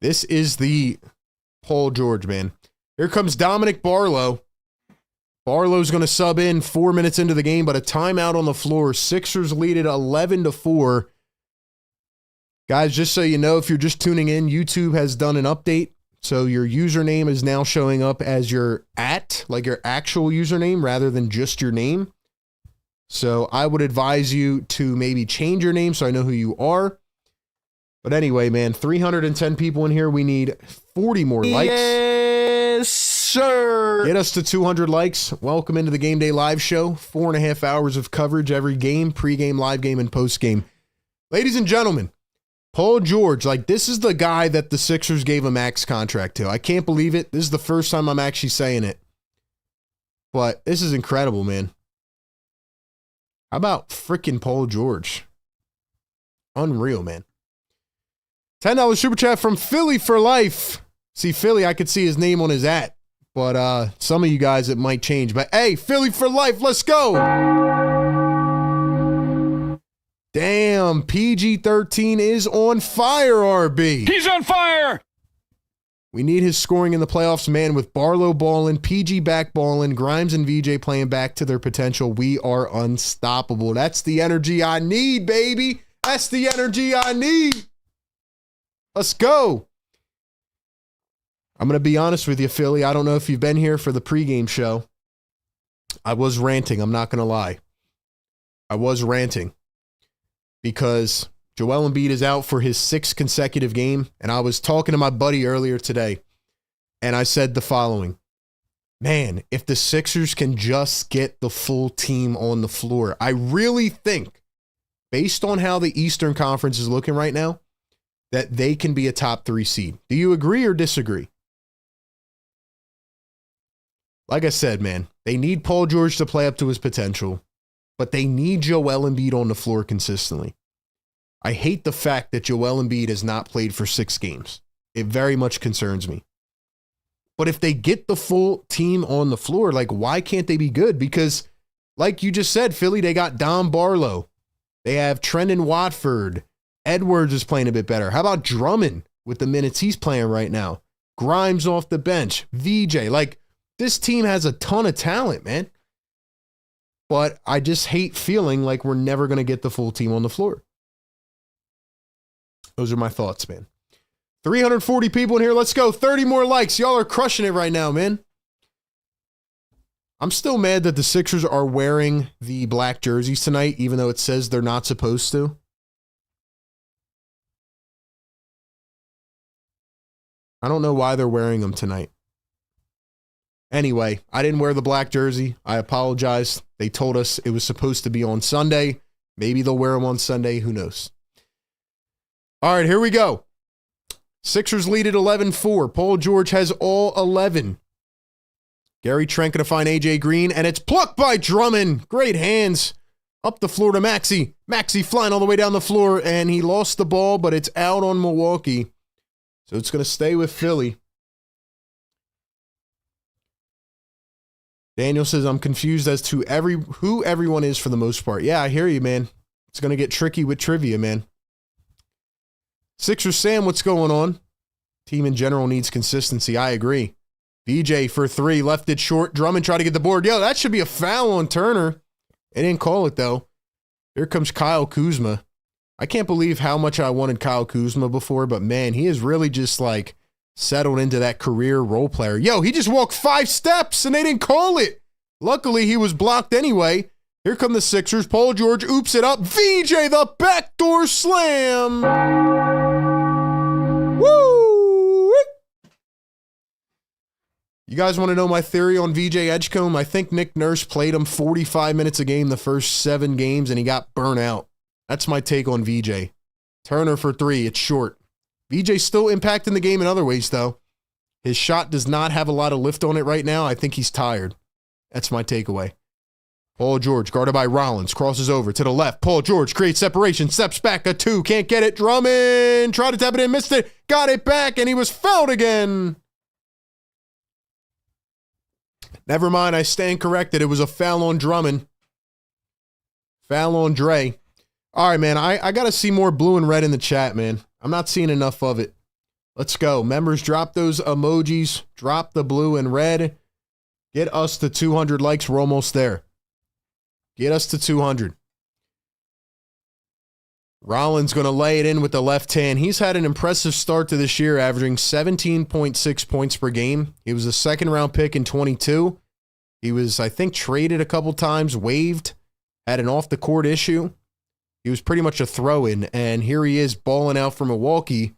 Speaker 1: This is the Paul George, man. Here comes Dominic Barlow. Barlow's going to sub in 4 minutes into the game, but a timeout on the floor. Sixers lead it 11-4. Guys, just so you know, if you're just tuning in, YouTube has done an update. So your username is now showing up as your like your actual username rather than just your name. So I would advise you to maybe change your name so I know who you are. But anyway, man, 310 people in here. We need 40 more likes.
Speaker 2: Yes, sir.
Speaker 1: Get us to 200 likes. Welcome into the Game Day Live Show. 4.5 hours of coverage every game, pregame, live game, and postgame. Ladies and gentlemen, Paul George, like this is the guy that the Sixers gave a max contract to. I can't believe it. This is the first time I'm actually saying it. But this is incredible, man. How about freaking Paul George? Unreal, man. $10 super chat from Philly for life. See, Philly, I could see his name on his @ but some of you guys, it might change. But hey, Philly for life, let's go. Damn, PG-13 is on fire, RB.
Speaker 2: He's on fire.
Speaker 1: We need his scoring in the playoffs, man, with Barlow balling, PG back balling, Grimes and VJ playing back to their potential. We are unstoppable. That's the energy I need, baby. That's the energy I need. Let's go. I'm going to be honest with you, Philly. I don't know if you've been here for the pregame show. I was ranting. I'm not going to lie. I was ranting because Joel Embiid is out for his 6th consecutive game. And I was talking to my buddy earlier today, and I said the following. Man, if the Sixers can just get the full team on the floor, I really think, based on how the Eastern Conference is looking right now, that they can be a top 3 seed. Do you agree or disagree? Like I said, man, they need Paul George to play up to his potential, but they need Joel Embiid on the floor consistently. I hate the fact that Joel Embiid has not played for 6 games. It very much concerns me. But if they get the full team on the floor, like, why can't they be good? Because, like you just said, Philly, they got Dom Barlow. They have Trendon Watford. Edwards is playing a bit better. How about Drummond with the minutes he's playing right now? Grimes off the bench. VJ. Like, this team has a ton of talent, man. But I just hate feeling like we're never going to get the full team on the floor. Those are my thoughts, man. 340 people in here. Let's go. 30 more likes. Y'all are crushing it right now, man. I'm still mad that the Sixers are wearing the black jerseys tonight, even though it says they're not supposed to. I don't know why they're wearing them tonight. Anyway, I didn't wear the black jersey. I apologize. They told us it was supposed to be on Sunday. Maybe they'll wear them on Sunday. Who knows? All right, here we go. Sixers lead at 11-4. Paul George has all 11. Gary Trent going to find AJ Green, and it's plucked by Drummond. Great hands. Up the floor to Maxey. Maxey flying all the way down the floor, and he lost the ball, but it's out on Milwaukee. So it's going to stay with Philly. Daniel says, I'm confused as to who everyone is for the most part. Yeah, I hear you, man. It's going to get tricky with trivia, man. Sixers Sam, what's going on? Team in general needs consistency. I agree. VJ for 3, left it short. Drummond tried to get the board. Yo, that should be a foul on Turner. They didn't call it, though. Here comes Kyle Kuzma. I can't believe how much I wanted Kyle Kuzma before, but man, he is really just like settled into that career role player. Yo, he just walked 5 steps and they didn't call it. Luckily, he was blocked anyway. Here come the Sixers. Paul George oops it up. VJ, the backdoor slam. Woo! You guys want to know my theory on VJ Edgecombe? I think Nick Nurse played him 45 minutes a game the first 7 games, and he got burnt out. That's my take on VJ. Turner for 3. It's short. VJ's still impacting the game in other ways, though. His shot does not have a lot of lift on it right now. I think he's tired. That's my takeaway. Paul George, guarded by Rollins, crosses over to the left. Paul George creates separation, steps back, a 2, can't get it. Drummond, tried to tap it in, missed it, got it back, and he was fouled again. Never mind, I stand corrected. It was a foul on Drummond. Foul on Dre. All right, man, I got to see more blue and red in the chat, man. I'm not seeing enough of it. Let's go. Members, drop those emojis. Drop the blue and red. Get us to 200 likes. We're almost there. Get us to 200. Rollins going to lay it in with the left hand. He's had an impressive start to this year, averaging 17.6 points per game. He was a second-round pick in 22. He was, I think, traded a couple times, waived, had an off-the-court issue. He was pretty much a throw-in, and here he is balling out for Milwaukee.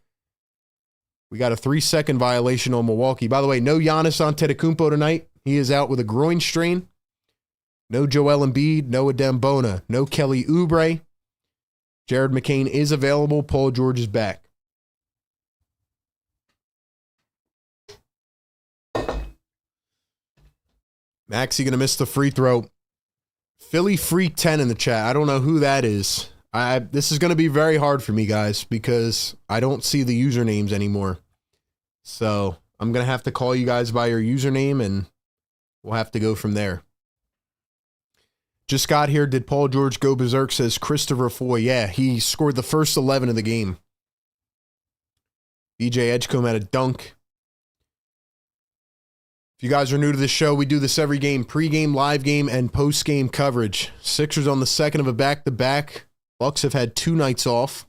Speaker 1: We got a 3-second violation on Milwaukee. By the way, no Giannis Antetokounmpo tonight. He is out with a groin strain. No Joel Embiid, no Adem Bona, no Kelly Oubre. Jared McCain is available. Paul George is back. Maxey going to miss the free throw. Philly Freak 10 in the chat. I don't know who that is. This is going to be very hard for me, guys, because I don't see the usernames anymore. So I'm going to have to call you guys by your username, and we'll have to go from there. Just got here. Did Paul George go berserk? Says Christopher Foy. Yeah, he scored the first 11 of the game. VJ Edgecombe had a dunk. If you guys are new to the show, we do this every game. Pre-game, live game, and post-game coverage. Sixers on the second of a back-to-back. Bucks have had 2 nights off.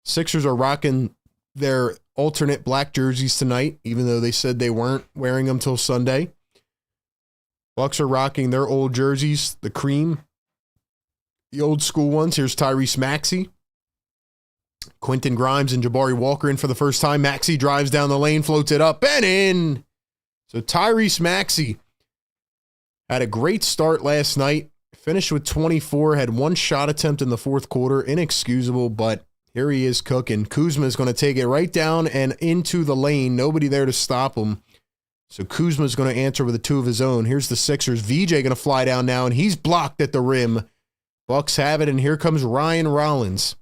Speaker 1: Sixers are rocking their alternate black jerseys tonight, even though they said they weren't wearing them till Sunday. Bucks are rocking their old jerseys, the cream, the old school ones. Here's Tyrese Maxey. Quentin Grimes and Jabari Walker in for the first time. Maxey drives down the lane, floats it up, and in. So Tyrese Maxey had a great start last night. Finished with 24, had 1 shot attempt in the fourth quarter. Inexcusable, but here he is cooking. Kuzma is going to take it right down and into the lane. Nobody there to stop him. So Kuzma's going to answer with a 2 of his own. Here's the Sixers. VJ going to fly down now, and he's blocked at the rim. Bucks have it, and here comes Ryan Rollins.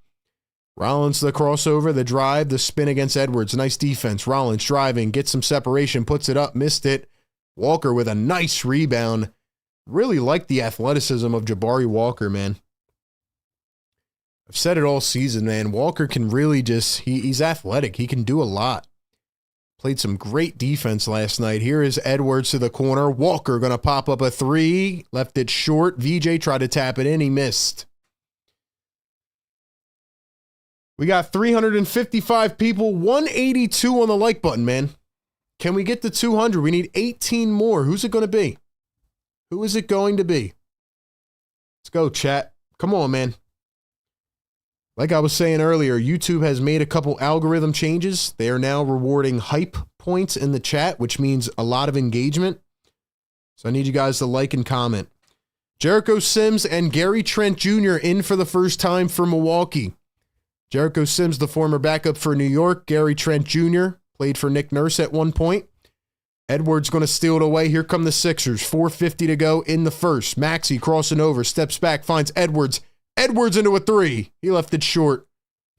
Speaker 1: Rollins, the crossover, the drive, the spin against Edwards. Nice defense. Rollins driving, gets some separation, puts it up, missed it. Walker with a nice rebound. Really like the athleticism of Jabari Walker, man. I've said it all season, man. Walker can really just, he's athletic. He can do a lot. Played some great defense last night. Here is Edwards to the corner. Walker going to pop up a 3. Left it short. VJ tried to tap it in. He missed. We got 355 people. 182 on the like button, man. Can we get to 200? We need 18 more. Who's it going to be? Who is it going to be? Let's go, chat. Come on, man. Like I was saying earlier, YouTube has made a couple algorithm changes. They are now rewarding hype points in the chat, which means a lot of engagement. So I need you guys to like and comment. Jericho Sims and Gary Trent Jr. in for the first time for Milwaukee. Jericho Sims, the former backup for New York. Gary Trent Jr. played for Nick Nurse at one point. Edwards going to steal it away. Here come the Sixers. 4:50 to go in the first. Maxey crossing over, steps back, finds Edwards. Edwards into a 3. He left it short.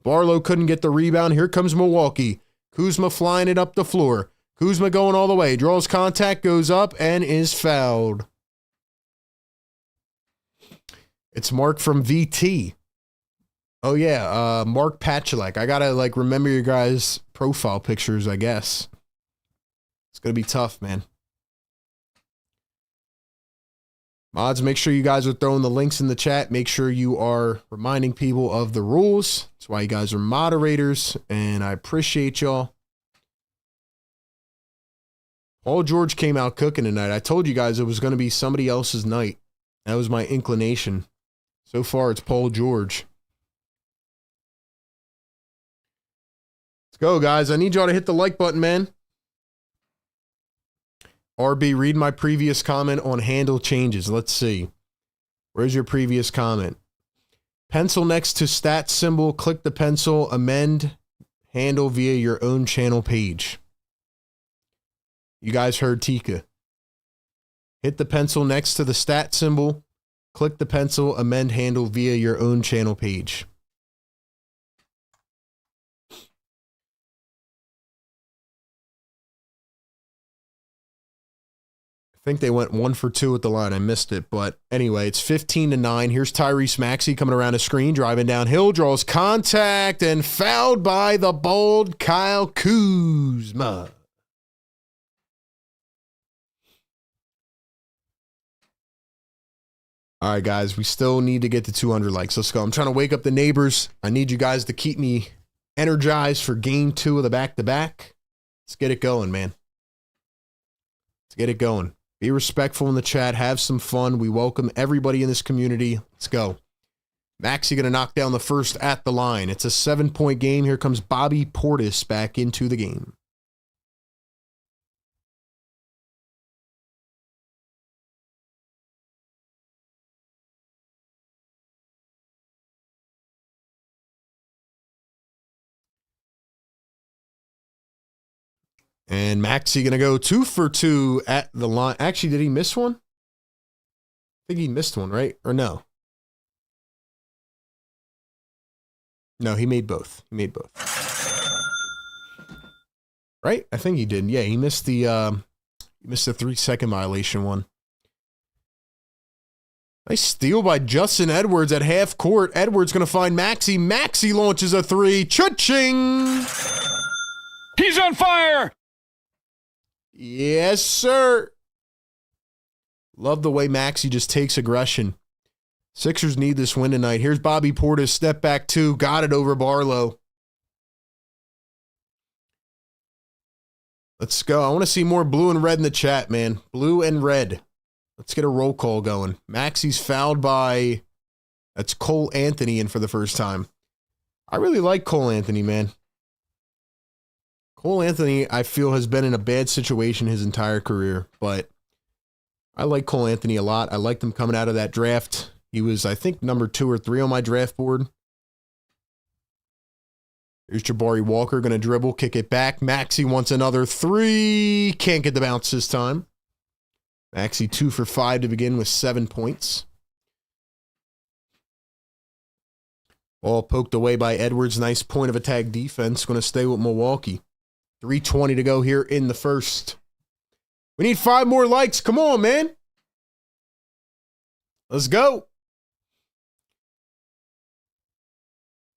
Speaker 1: Barlow couldn't get the rebound. Here comes Milwaukee. Kuzma flying it up the floor. Kuzma going all the way. Draws contact, goes up, and is fouled. It's marked from VT. Oh yeah, Mark Patchelek. I gotta like remember your guys' profile pictures, I guess. It's gonna be tough, man. Mods, make sure you guys are throwing the links in the chat. Make sure you are reminding people of the rules. That's why you guys are moderators, and I appreciate y'all. Paul George came out cooking tonight. I told you guys it was going to be somebody else's night. That was my inclination. So far, it's Paul George. Let's go, guys. I need y'all to hit the like button, man. RB, read my previous comment on handle changes. Let's see. Where's your previous comment? Pencil next to stat symbol. Click the pencil. Amend handle via your own channel page. You guys heard Tika. Hit the pencil next to the stat symbol. Click the pencil. Amend handle via your own channel page. I think they went 1 for 2 at the line. I missed it. But anyway, it's 15-9. Here's Tyrese Maxey coming around a screen, driving downhill, draws contact, and fouled by the bold Kyle Kuzma. All right, guys, we still need to get to 200 likes. Let's go. I'm trying to wake up the neighbors. I need you guys to keep me energized for game 2 of the back-to-back. Let's get it going, man. Let's get it going. Be respectful in the chat. Have some fun. We welcome everybody in this community. Let's go. Maxey going to knock down the first at the line. It's a 7-point game. Here comes Bobby Portis back into the game. And Maxey going to go 2 for 2 at the line. Actually, did he miss one? I think he missed one, right? Or no? No, he made both. He made both. Right? I think he did. Yeah, he missed the 3-second violation one. Nice steal by Justin Edwards at half court. Edwards going to find Maxey. Maxey launches a 3. Cha-ching!
Speaker 2: He's on fire!
Speaker 1: Yes, sir. Love the way Maxey just takes aggression. Sixers need this win tonight. Here's Bobby Portis. Step back 2. Got it over Barlow. Let's go. I want to see more blue and red in the chat, man. Blue and red. Let's get a roll call going. Maxey's fouled by... That's Cole Anthony in for the first time. I really like Cole Anthony, man. Cole Anthony, I feel, has been in a bad situation his entire career, but I like Cole Anthony a lot. I liked him coming out of that draft. He was, I think, number 2 or 3 on my draft board. Here's Jabari Walker, going to dribble, kick it back. Maxey wants another 3. Can't get the bounce this time. Maxey 2 for 5 to begin with 7 points. Ball poked away by Edwards. Nice point of attack defense. Going to stay with Milwaukee. 3:20 to go here in the first. We need 5 more likes. Come on, man. Let's go.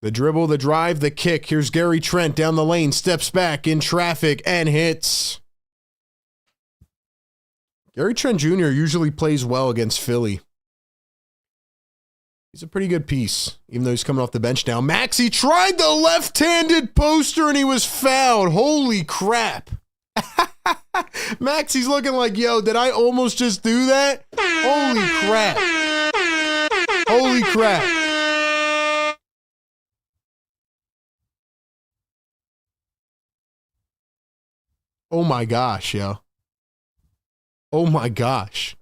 Speaker 1: The dribble, the drive, the kick. Here's Gary Trent down the lane. Steps back in traffic and hits. Gary Trent Jr. usually plays well against Philly. He's a pretty good piece, even though he's coming off the bench now. Maxey tried the left-handed poster, and he was fouled. Holy crap. Maxey's looking like, yo, did I almost just do that? Holy crap. Holy crap. Oh, my gosh, yo. Oh, my gosh.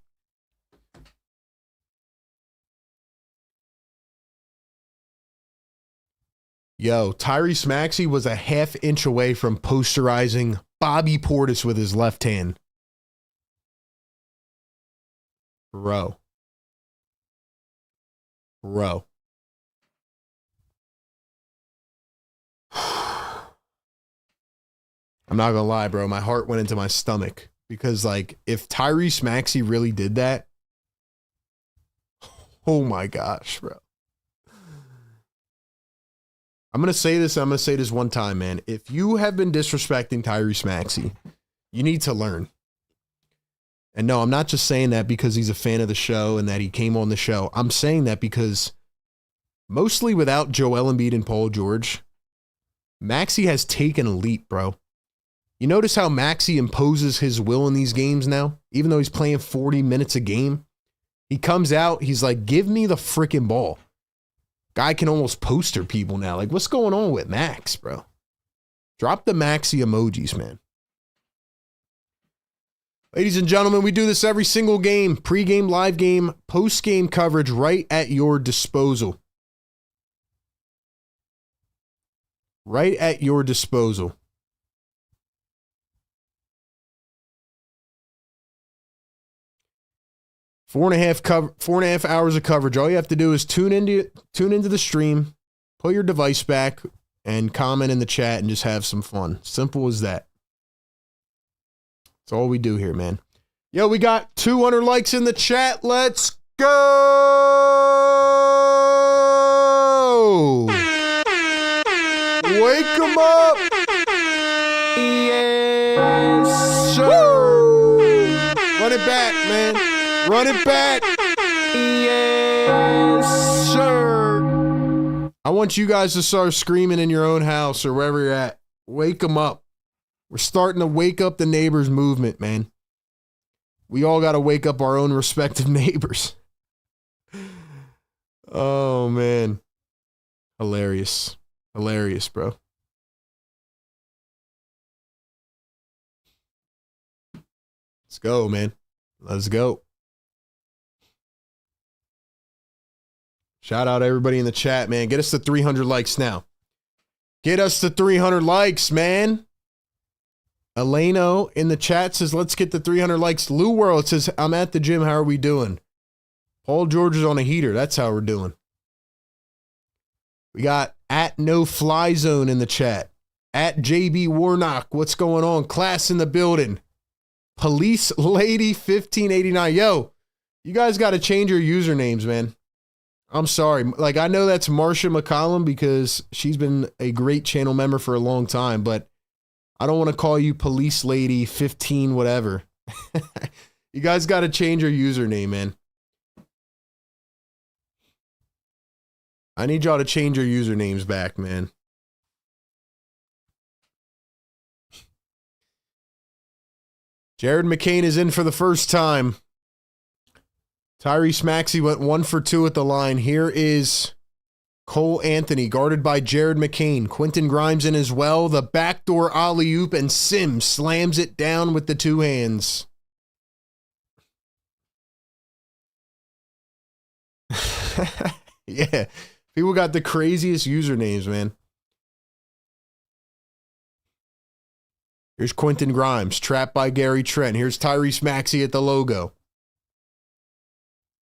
Speaker 1: Yo, Tyrese Maxey was a half-inch away from posterizing Bobby Portis with his left hand. Bro. I'm not gonna lie, bro. My heart went into my stomach. Because, like, if Tyrese Maxey really did that, oh my gosh, bro. I'm going to say this. I'm going to say this one time, man. If you have been disrespecting Tyrese Maxey, you need to learn. And no, I'm not just saying that because he's a fan of the show and that he came on the show. I'm saying that because mostly without Joel Embiid and Paul George, Maxey has taken a leap, bro. You notice how Maxey imposes his will in these games now? Even though he's playing 40 minutes a game, he comes out, he's like, give me the freaking ball. Guy can almost poster people now. Like, what's going on with Max, bro? Drop the Maxey emojis, man. Ladies and gentlemen, we do this every single game. Pre-game, live game, post-game coverage right at your disposal. Right at your disposal. 4.5 hours of coverage. All you have to do is tune into the stream, put your device back, and comment in the chat and just have some fun. Simple as that. That's all we do here, man. Yo, we got 200 likes in the chat. Let's go! Wake them up! Yes, sir! Run it back, man. Run it back. Yes, sir. I want you guys to start screaming in your own house or wherever you're at. Wake them up. We're starting to wake up the neighbors movement, man. We all got to wake up our own respective neighbors. Oh, man. Hilarious. Hilarious, bro. Let's go, man. Let's go. Shout out everybody in the chat, man. Get us to 300 likes now. Get us to 300 likes, man. Eleno in the chat says, let's get to 300 likes. Lou World says, I'm at the gym. How are we doing? Paul George is on a heater. That's how we're doing. We got at No Fly Zone in the chat. At JB Warnock. What's going on? Class in the building. Police Lady 1589. Yo, you guys got to change your usernames, man. I'm sorry. Like, I know that's Marsha McCollum because she's been a great channel member for a long time, but I don't want to call you Police Lady 15 whatever. You guys got to change your username, man. I need y'all to change your usernames back, man. Jared McCain is in for the first time. Tyrese Maxey went 1 for 2 at the line. Here is Cole Anthony, guarded by Jared McCain. Quentin Grimes in as well. The backdoor alley-oop, and Sims slams it down with the two hands. Yeah, people got the craziest usernames, man. Here's Quentin Grimes, trapped by Gary Trent. Here's Tyrese Maxey at the logo.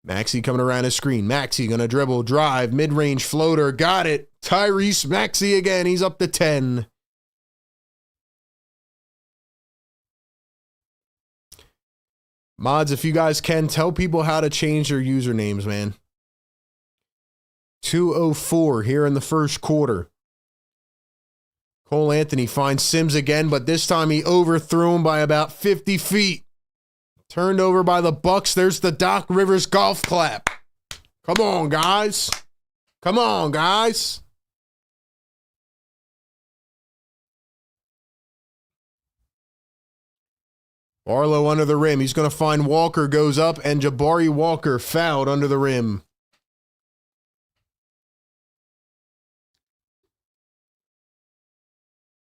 Speaker 1: Maxey coming around his screen. Maxey gonna dribble, drive, mid-range floater. Got it. Tyrese Maxey again. He's up to 10. Mods, if you guys can, tell people how to change their usernames, man. 2:04 here in the first quarter. Cole Anthony finds Sims again, but this time he overthrew him by about 50 feet. Turned over by the Bucks. There's the Doc Rivers golf clap. Come on, guys. Come on, guys. Barlow under the rim. He's going to find Walker, goes up, and Jabari Walker fouled under the rim.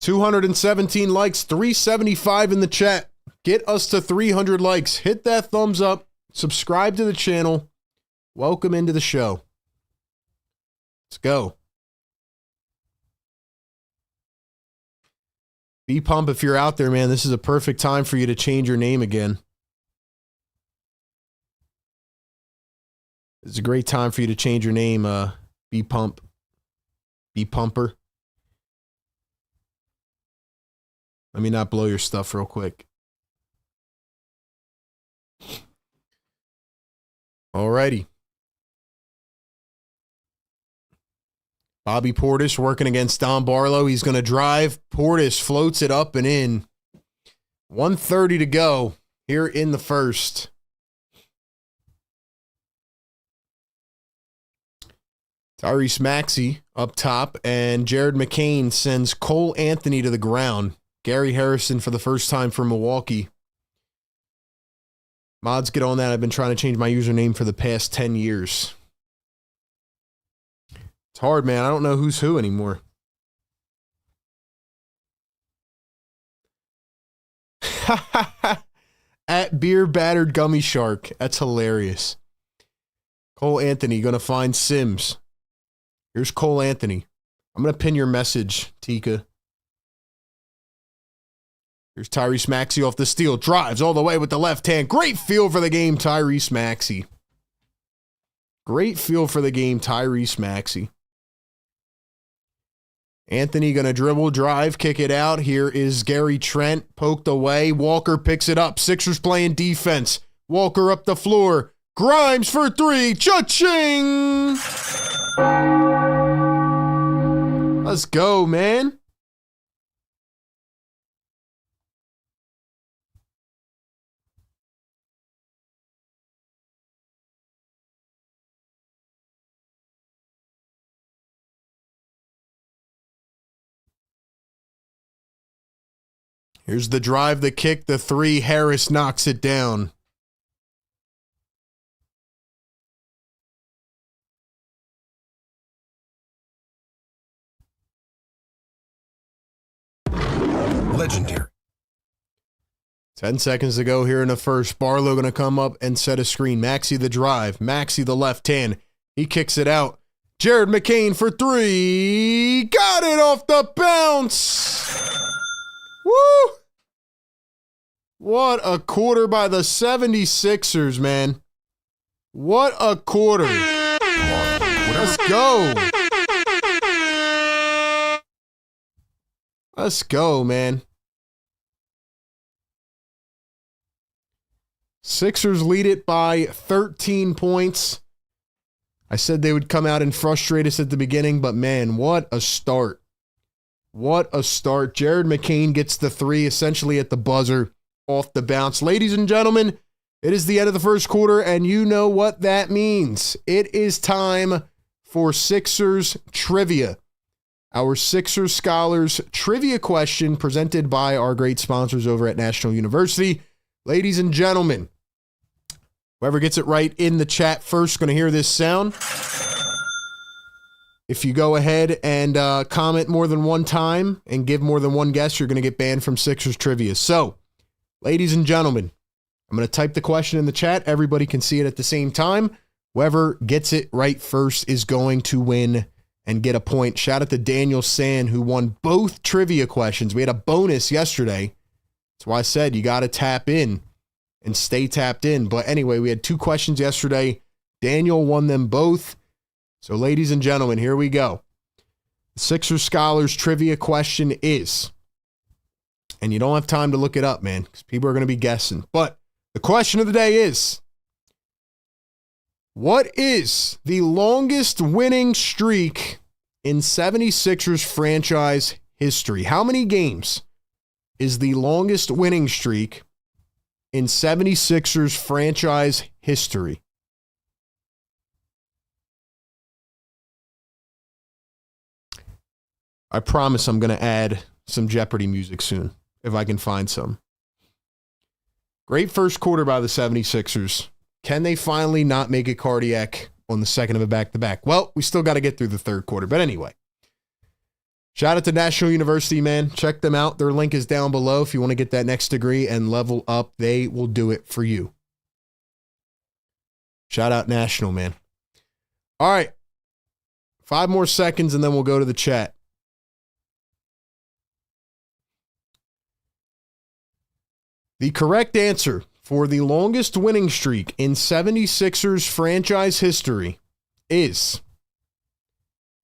Speaker 1: $217 likes, 375 in the chat. Get us to 300 likes. Hit that thumbs up. Subscribe to the channel. Welcome into the show. Let's go. B-Pump, if you're out there, man, this is a perfect time for you to change your name again. It's a great time for you to change your name, B-Pump. B-Pumper. Let me not blow your stuff real quick. Alrighty. Bobby Portis working against Don Barlow. He's going to drive. Portis floats it up and in. 1:30 to go here in the first. Tyrese Maxey up top, and Jared McCain sends Cole Anthony to the ground. Gary Harrison for the first time for Milwaukee. Mods, get on that. I've been trying to change my username for the past 10 years. It's hard, man. I don't know who's who anymore. At Beer Battered Gummy Shark. That's hilarious. Cole Anthony going to find Sims. Here's Cole Anthony. I'm going to pin your message, Tika. Here's Tyrese Maxey off the steal. Drives all the way with the left hand. Great feel for the game, Tyrese Maxey. Great feel for the game, Tyrese Maxey. Anthony going to dribble, drive, kick it out. Here is Gary Trent, poked away. Walker picks it up. Sixers playing defense. Walker up the floor. Grimes for three. Cha-ching! Let's go, man. Here's the drive, the kick, the three. Harris knocks it down.
Speaker 3: Legendary.
Speaker 1: 10 seconds to go here in the first. Barlow going to come up and set a screen. Maxey the drive. Maxey the left hand. He kicks it out. Jared McCain for three. Got it off the bounce. Woo! What a quarter by the 76ers, man. What a quarter. Let's go. Let's go, man. Sixers lead it by 13 points. I said they would come out and frustrate us at the beginning, but man, what a start. What a start. Jared McCain gets the three essentially at the buzzer off the bounce. Ladies and gentlemen, it is the end of the first quarter, and you know what that means. It is time for Sixers trivia. Our Sixers Scholars trivia question presented by our great sponsors over at National University. Ladies and gentlemen, whoever gets it right in the chat first is going to hear this sound. If you go ahead and comment more than one time and give more than one guess, you're going to get banned from Sixers trivia. So, ladies and gentlemen, I'm going to type the question in the chat. Everybody can see it at the same time. Whoever gets it right first is going to win and get a point. Shout out to Daniel Sand, who won both trivia questions. We had a bonus yesterday. That's why I said you got to tap in and stay tapped in. But anyway, we had two questions yesterday. Daniel won them both. So, ladies and gentlemen, here we go. The Sixers Scholars trivia question is, and you don't have time to look it up, man, because people are going to be guessing. But the question of the day is, what is the longest winning streak in 76ers franchise history? How many games is the longest winning streak in 76ers franchise history? I promise I'm going to add some Jeopardy music soon, if I can find some. Great first quarter by the 76ers. Can they finally not make it cardiac on the second of a back-to-back? Well, we still got to get through the third quarter. But anyway, shout out to National University, man. Check them out. Their link is down below. If you want to get that next degree and level up, they will do it for you. Shout out National, man. All right. 5 more seconds, and then we'll go to the chat. The correct answer for the longest winning streak in 76ers franchise history is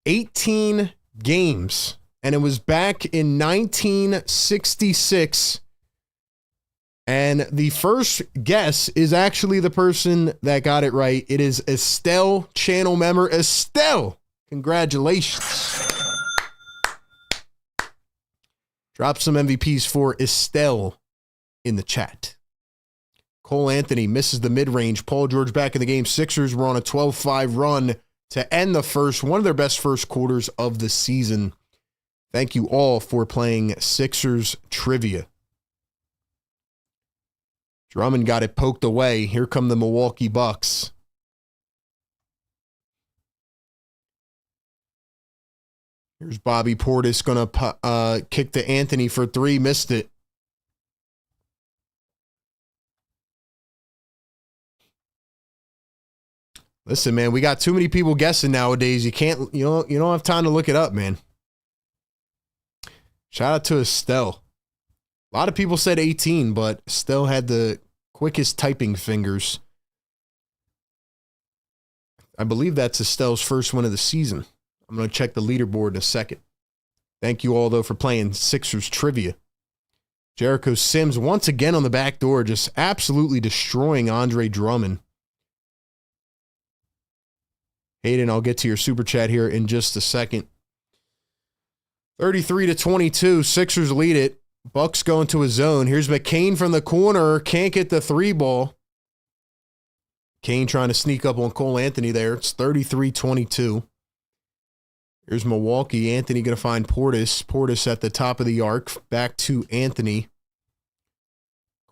Speaker 1: 18 games. And it was back in 1966. And the first guess is actually the person that got it right. It is Estelle, channel member. Estelle, Congratulations. Drop some MVPs for Estelle in the chat. Cole Anthony misses the mid-range. Paul George back in the game. Sixers were on a 12-5 run to end the first, one of their best first quarters of the season. Thank you all for playing Sixers trivia. Drummond got it poked away. Here come the Milwaukee Bucks. Here's Bobby Portis going to kick to Anthony for three. Missed it. Listen, man, we got too many people guessing nowadays. You don't have time to look it up, man. Shout out to Estelle. A lot of people said 18, but Estelle had the quickest typing fingers. I believe that's Estelle's first win of the season. I'm going to check the leaderboard in a second. Thank you all, though, for playing Sixers trivia. Jericho Sims once again on the back door, just absolutely destroying Andre Drummond. Hayden, I'll get to your super chat here in just a second. 33-22, Sixers lead it. Bucks go into a zone. Here's McCain from the corner. Can't get the three ball. Kane trying to sneak up on Cole Anthony there. It's 33-22. Here's Milwaukee. Anthony going to find Portis. Portis at the top of the arc. Back to Anthony.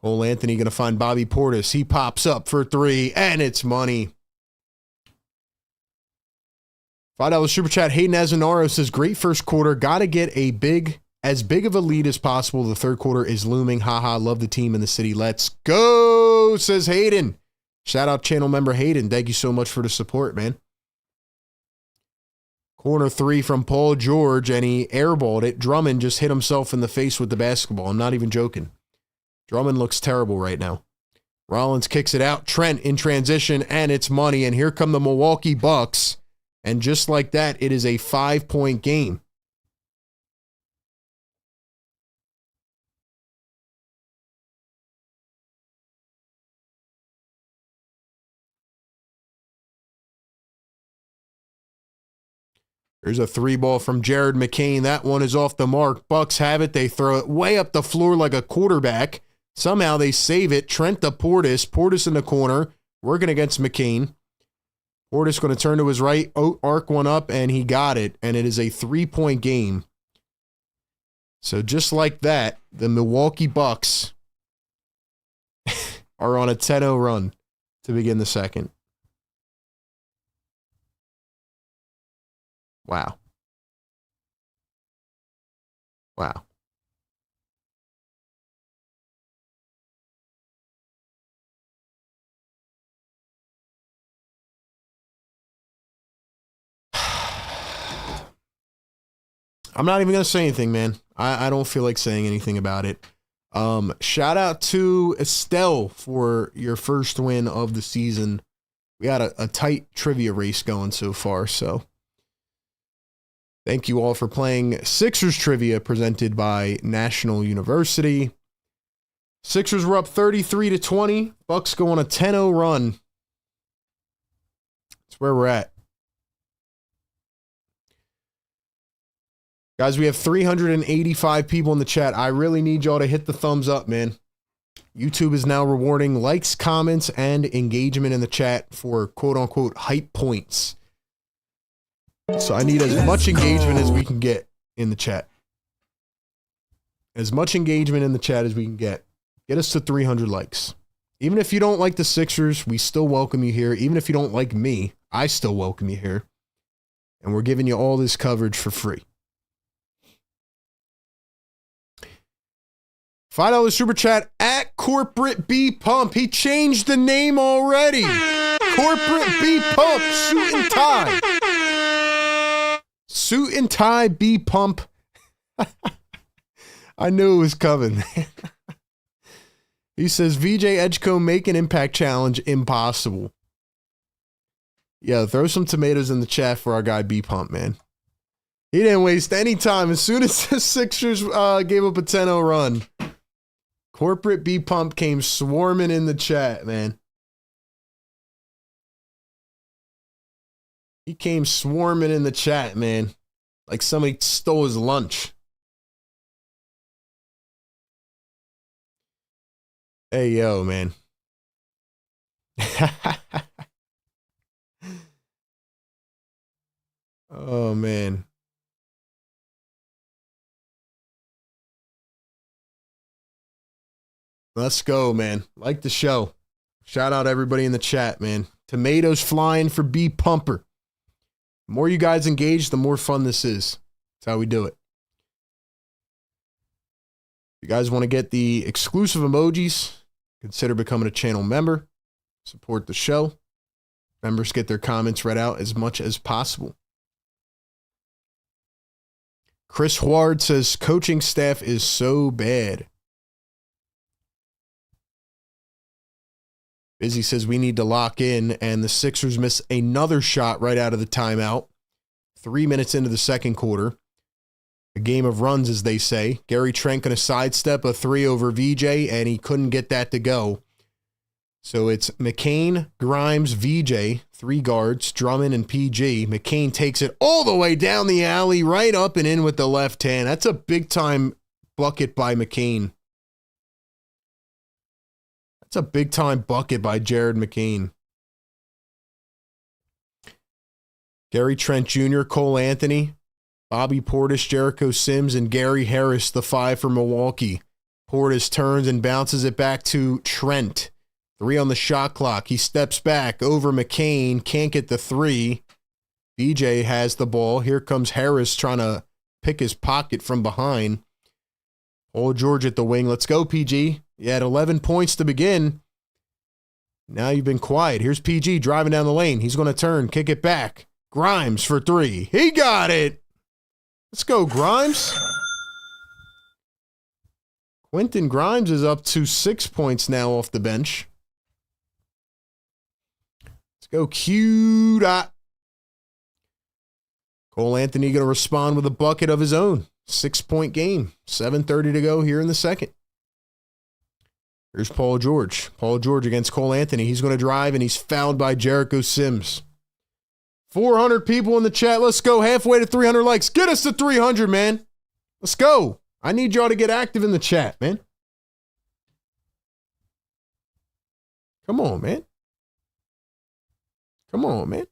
Speaker 1: Cole Anthony going to find Bobby Portis. He pops up for three, and it's money. $5 super chat. Hayden Azanaro says, great first quarter. Got to get as big of a lead as possible. The third quarter is looming. Haha, love the team in the city. Let's go, says Hayden. Shout out channel member Hayden. Thank you so much for the support, man. Corner three from Paul George, and he airballed it. Drummond just hit himself in the face with the basketball. I'm not even joking. Drummond looks terrible right now. Rollins kicks it out. Trent in transition, and it's money. And here come the Milwaukee Bucks. And just like that, it is a 5-point game. There's a three ball from Jared McCain. That one is off the mark. Bucks have it. They throw it way up the floor like a quarterback. Somehow they save it. Trent to Portis. Portis in the corner, working against McCain. Portis going to turn to his right, arc one up, and he got it. And it is a 3-point game. So just like that, the Milwaukee Bucks are on a 10-0 run to begin the second. Wow. Wow. I'm not even going to say anything, man. I don't feel like saying anything about it. Shout out to Estelle for your first win of the season. We had a tight trivia race going so far, so thank you all for playing Sixers trivia presented by National University. Sixers were up 33-20. Bucks go on a 10-0 run. That's where we're at. Guys, we have 385 people in the chat. I really need y'all to hit the thumbs up, man. YouTube is now rewarding likes, comments, and engagement in the chat for quote-unquote hype points. So I need as much engagement as we can get in the chat. As much engagement in the chat as we can get. Get us to 300 likes. Even if you don't like the Sixers, we still welcome you here. Even if you don't like me, I still welcome you here. And we're giving you all this coverage for free. $5 super chat at Corporate B Pump. He changed the name already. Corporate B Pump. Suit and tie. Suit and tie B Pump. I knew it was coming. He says, VJ Edgecombe make an impact challenge impossible. Yeah, throw some tomatoes in the chat for our guy B Pump, man. He didn't waste any time. As soon as the Sixers gave up a 10-0 run, Corporate B Pump came swarming in the chat, man. He came swarming in the chat, man. Like somebody stole his lunch. Hey, yo, man. Oh, man. Let's go, man. Like the show. Shout out everybody in the chat, man. Tomatoes flying for B Pumper. The more you guys engage, the more fun this is. That's how we do it. If you guys want to get the exclusive emojis, consider becoming a channel member. Support the show. Members get their comments read out as much as possible. Chris Huard says, coaching staff is so bad. Busy says we need to lock in, and the Sixers miss another shot right out of the timeout. 3 minutes into the second quarter. A game of runs, as they say. Gary Trent going to sidestep a three over VJ, and he couldn't get that to go. So it's McCain, Grimes, VJ, three guards, Drummond, and PG. McCain takes it all the way down the alley, right up and in with the left hand. That's a big-time bucket by McCain. That's a big-time bucket by Jared McCain. Gary Trent Jr., Cole Anthony, Bobby Portis, Jericho Sims, and Gary Harris, the five for Milwaukee. Portis turns and bounces it back to Trent. 3 on the shot clock. He steps back over McCain. Can't get the 3. DJ has the ball. Here comes Harris trying to pick his pocket from behind. Paul George at the wing. Let's go, PG. You had 11 points to begin. Now you've been quiet. Here's PG driving down the lane. He's going to turn, kick it back. Grimes for 3. He got it. Let's go, Grimes. Quentin Grimes is up to 6 points now off the bench. Let's go, Q. Cole Anthony going to respond with a bucket of his own. 6-point game. 7:30 to go here in the second. Here's Paul George. Paul George against Cole Anthony. He's going to drive, and he's fouled by Jericho Sims. 400 people in the chat. Let's go. Halfway to 300 likes. Get us to 300, man. Let's go. I need y'all to get active in the chat, man. Come on, man. Come on, man.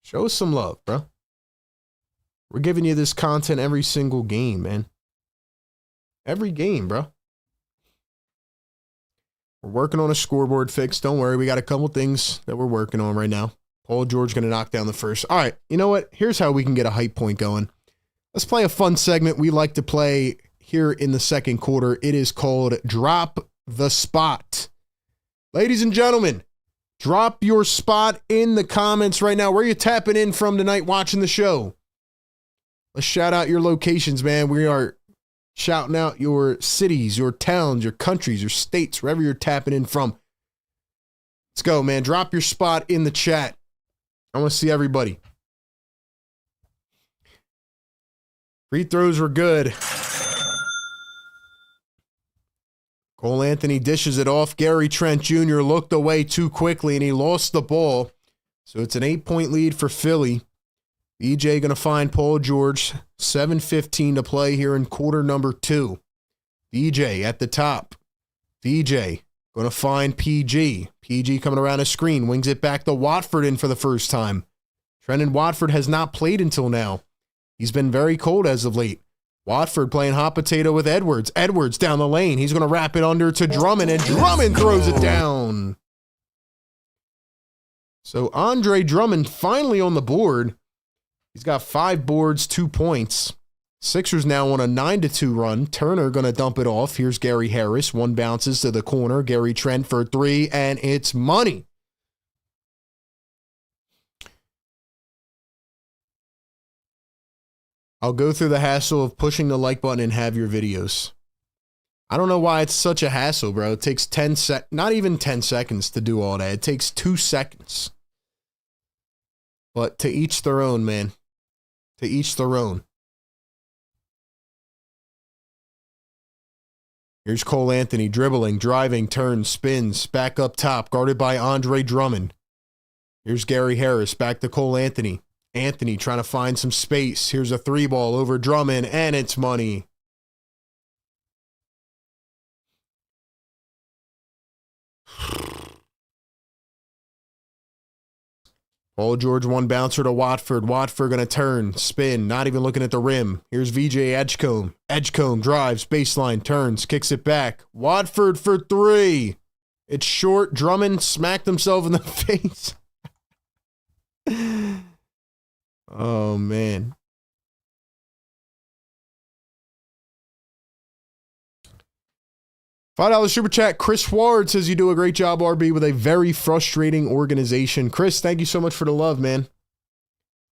Speaker 1: Show us some love, bro. We're giving you this content every single game, man. Every game, bro. We're working on a scoreboard fix. Don't worry. We got a couple things that we're working on right now. Paul George going to knock down the first. All right. You know what? Here's how we can get a hype point going. Let's play a fun segment we like to play here in the second quarter. It is called Drop the Spot. Ladies and gentlemen, drop your spot in the comments right now. Where are you tapping in from tonight watching the show? Let's shout out your locations, man. We are shouting out your cities, your towns, your countries, your states, wherever you're tapping in from. Let's go, man. Drop your spot in the chat. I want to see everybody. Free throws were good. Cole Anthony dishes it off. Gary Trent Jr. looked away too quickly, and he lost the ball. So it's an 8-point lead for Philly. EJ going to find Paul George. 7:15 to play here in quarter number 2. DJ at the top. DJ going to find PG. PG coming around a screen. Wings it back to Watford in for the first time. Trendon Watford has not played until now. He's been very cold as of late. Watford playing hot potato with Edwards. Edwards down the lane. He's going to wrap it under to Drummond, and Drummond throws it down. So Andre Drummond finally on the board. He's got 5 boards, 2 points. Sixers now on a 9-2 run. Turner going to dump it off. Here's Gary Harris. One bounces to the corner. Gary Trent for 3, and it's money. I'll go through the hassle of pushing the like button and have your videos. I don't know why it's such a hassle, bro. It takes not even 10 seconds to do all that. It takes 2 seconds. But to each their own, man. To each their own. Here's Cole Anthony dribbling, driving, turns, spins, back up top, guarded by Andre Drummond. Here's Gary Harris back to Cole Anthony. Anthony trying to find some space. Here's a 3-ball over Drummond, and it's money. Paul George, one bouncer to Watford. Watford going to turn, spin, not even looking at the rim. Here's VJ Edgecombe. Edgecombe drives, baseline, turns, kicks it back. Watford for 3. It's short. Drummond smacked himself in the face. Oh, man. $5 super chat. Chris Ward says you do a great job, RB, with a very frustrating organization. Chris, thank you so much for the love, man.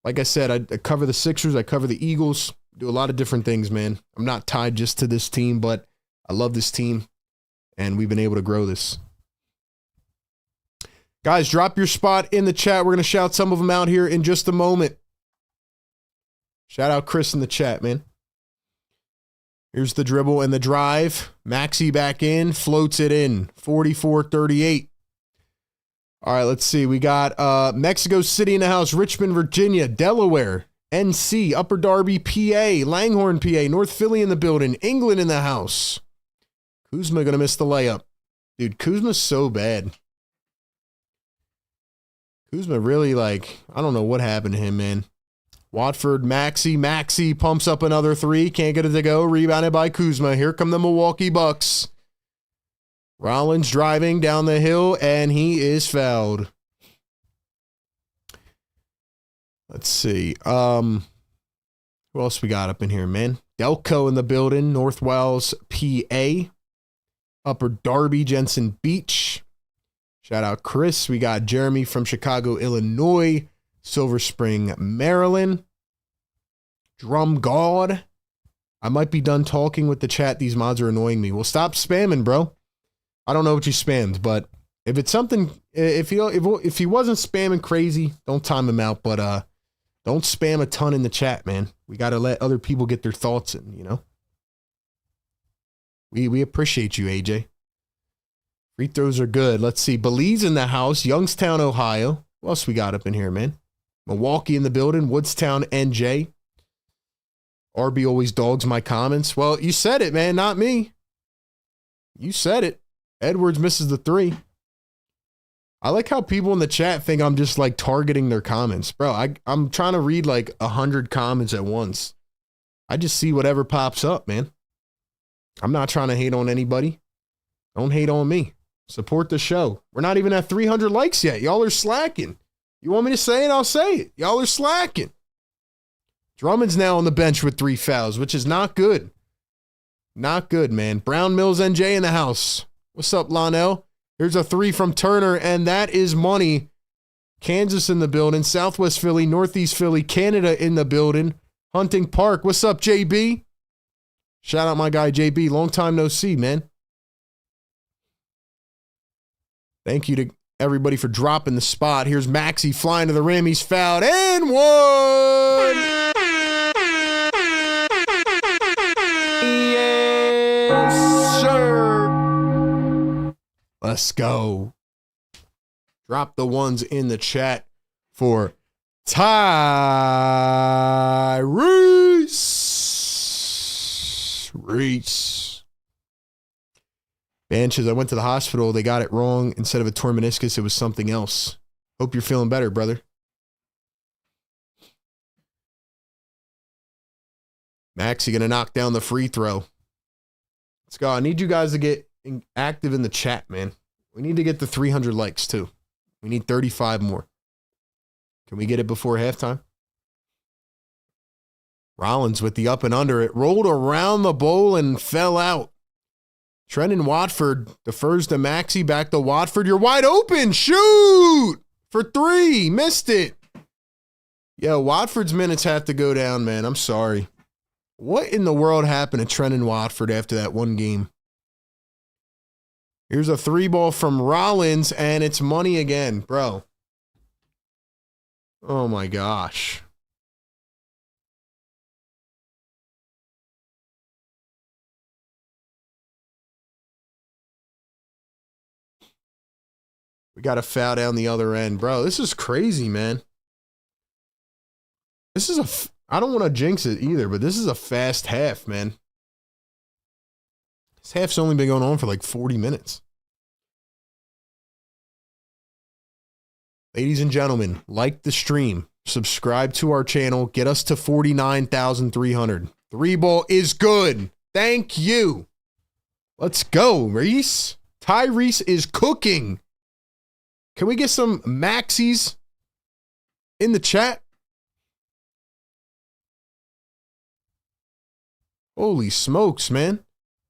Speaker 1: Like I said, I cover the Sixers. I cover the Eagles. Do a lot of different things, man. I'm not tied just to this team, but I love this team, and we've been able to grow this. Guys, drop your spot in the chat. We're going to shout some of them out here in just a moment. Shout out Chris in the chat, man. Here's the dribble and the drive. Maxey back in, floats it in. 44-38. All right, let's see. We got Mexico City in the house, Richmond, Virginia, Delaware, NC, Upper Darby, PA, Langhorne, PA, North Philly in the building, England in the house. Kuzma going to miss the layup. Dude, Kuzma's so bad. Kuzma really, I don't know what happened to him, man. Watford, Maxey pumps up another 3. Can't get it to go. Rebounded by Kuzma. Here come the Milwaukee Bucks. Rollins driving down the hill, and he is fouled. Let's see. Who else we got up in here, man? Delco in the building. North Wales, PA. Upper Darby, Jensen Beach. Shout out Chris. We got Jeremy from Chicago, Illinois. Silver Spring, Maryland. Drum God. I might be done talking with the chat. These mods are annoying me. Well, stop spamming, bro. I don't know what you spammed, but if it's something, if he wasn't spamming crazy, don't time him out. But don't spam a ton in the chat, man. We got to let other people get their thoughts in, you know. We appreciate you, AJ. Free throws are good. Let's see. Belize in the house. Youngstown, Ohio. What else we got up in here, man? Milwaukee in the building. Woodstown, NJ. RB always dogs my comments. Well, you said it, man, not me. You said it. Edwards misses the 3. I like how people in the chat think I'm just targeting their comments. Bro, I'm trying to read 100 comments at once. I just see whatever pops up, man. I'm not trying to hate on anybody. Don't hate on me. Support the show. We're not even at 300 likes yet. Y'all are slacking. You want me to say it? I'll say it. Y'all are slacking. Drummond's now on the bench with 3 fouls, which is not good. Not good, man. Brown Mills NJ in the house. What's up, Lonell? Here's a 3 from Turner, and that is money. Kansas in the building. Southwest Philly, Northeast Philly, Canada in the building. Hunting Park. What's up, JB? Shout out my guy, JB. Long time no see, man. Thank you to everybody for dropping the spot. Here's Maxey flying to the rim. He's fouled and one. Yes, sir. Let's go. Drop the ones in the chat for Tyrese Reese. Banches, I went to the hospital. They got it wrong. Instead of a torn meniscus, it was something else. Hope you're feeling better, brother. Maxey going to knock down the free throw. Let's go. I need you guys to get active in the chat, man. We need to get the 300 likes, too. We need 35 more. Can we get it before halftime? Rollins with the up and under. It rolled around the bowl and fell out. Trenton Watford defers to Maxey, back to Watford. You're wide open. Shoot! For 3. Missed it. Yo, Watford's minutes have to go down, man. I'm sorry. What in the world happened to Trenton Watford after that one game? Here's a 3-ball from Rollins, and it's money again, bro. Oh, my gosh. We got a foul down the other end. Bro, this is crazy, man. This is I don't want to jinx it either, but this is a fast half, man. This half's only been going on for like 40 minutes. Ladies and gentlemen, like the stream, subscribe to our channel, get us to 49,300. Three ball is good. Thank you. Let's go, Reese. Tyrese is cooking. Can we get some Maxies in the chat? Holy smokes, man.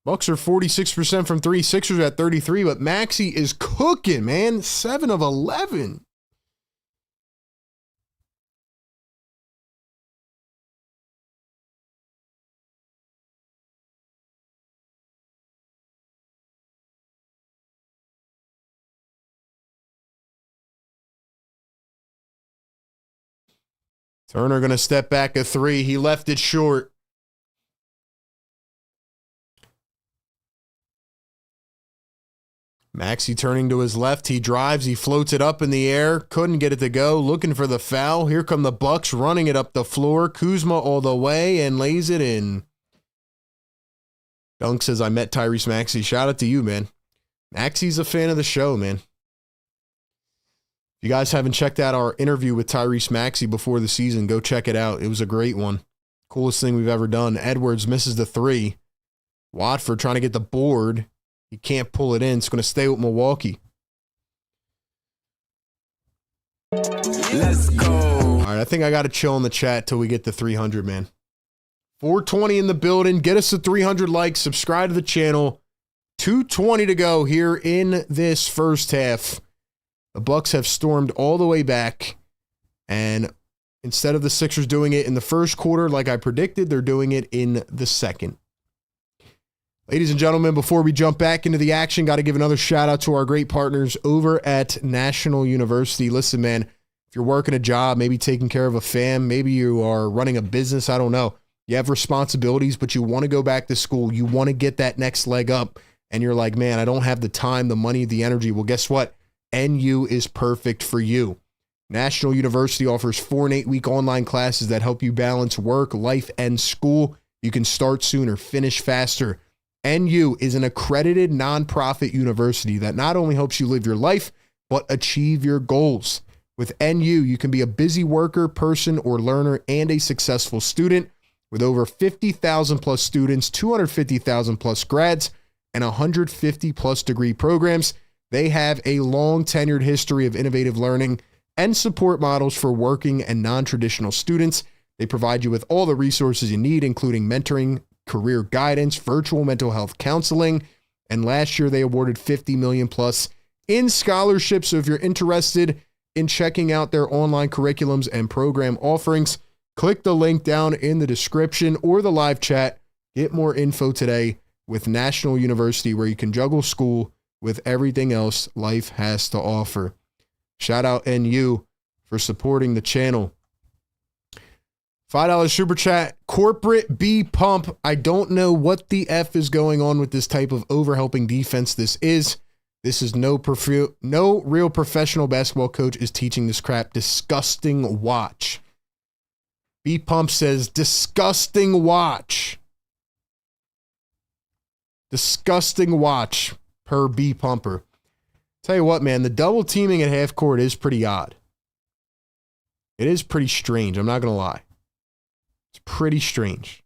Speaker 1: Bucks are 46% from three, Sixers at 33, but Maxey is cooking, man. 7 of 11. Turner going to step back a three. He left it short. Maxey turning to his left. He drives. He floats it up in the air. Couldn't get it to go. Looking for the foul. Here come the Bucks running it up the floor. Kuzma all the way and lays it in. Dunk says, I met Tyrese Maxey. Shout out to you, man. Maxey's a fan of the show, man. If you guys haven't checked out our interview with Tyrese Maxey before the season, go check it out. It was a great one. Coolest thing we've ever done. Edwards misses the three. Watford trying to get the board. He can't pull it in. It's going to stay with Milwaukee.
Speaker 3: Let's go.
Speaker 1: All right, I think I got to chill in the chat till we get to 300, man. 420 in the building. Get us to 300 likes. Subscribe to the channel. 2:20 to go here in this first half. The Bucks have stormed all the way back, and instead of the Sixers doing it in the first quarter like I predicted, they're doing it in the second. Ladies and gentlemen, before we jump back into the action, got to give another shout out to our great partners over at National University. Listen, man, if you're working a job, maybe taking care of a fam, maybe you are running a business, I don't know. You have responsibilities, but you want to go back to school. You want to get that next leg up, and you're like, man, I don't have the time, the money, the energy. Well, guess what? NU is perfect for you. National University offers 4 and 8 week online classes that help you balance work, life, and school. You can start sooner, finish faster. NU is an accredited nonprofit university that not only helps you live your life, but achieve your goals. With NU, you can be a busy worker, person, or learner, and a successful student. With over 50,000 plus students, 250,000 plus grads, and 150 plus degree programs, they have a long tenured history of innovative learning and support models for working and non-traditional students. They provide you with all the resources you need, including mentoring, career guidance, virtual mental health counseling, and last year they awarded $50 million plus in scholarships. So if you're interested in checking out their online curriculums and program offerings, click the link down in the description or the live chat. Get more info today with National University, where you can juggle school with everything else life has to offer. Shout out NU for supporting the channel. $5 super chat. Corporate B pump. I don't know what the F is going on with this type of overhelping defense. This is no real professional basketball coach is teaching this crap. Disgusting watch. B pump says disgusting watch. Disgusting watch per B pumper. Tell you what, man, the double teaming at half court is pretty odd. It is pretty strange. I'm not going to lie. It's pretty strange.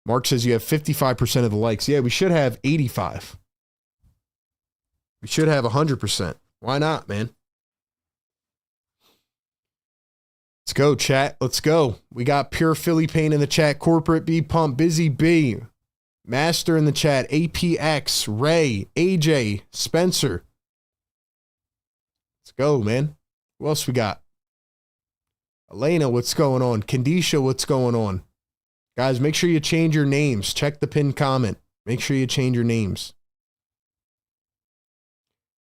Speaker 1: Mark says you have 55% of the likes. Yeah, we should have 85. We should have 100%. Why not, man? Let's go, chat. Let's go. We got Pure Philly Pain in the chat. Corporate B Pump. Busy B. Master in the chat. APX. Ray. AJ. Spencer. Let's go, man. Who else we got? Elena, what's going on? Kandisha, what's going on? Guys, make sure you change your names. Check the pinned comment. Make sure you change your names.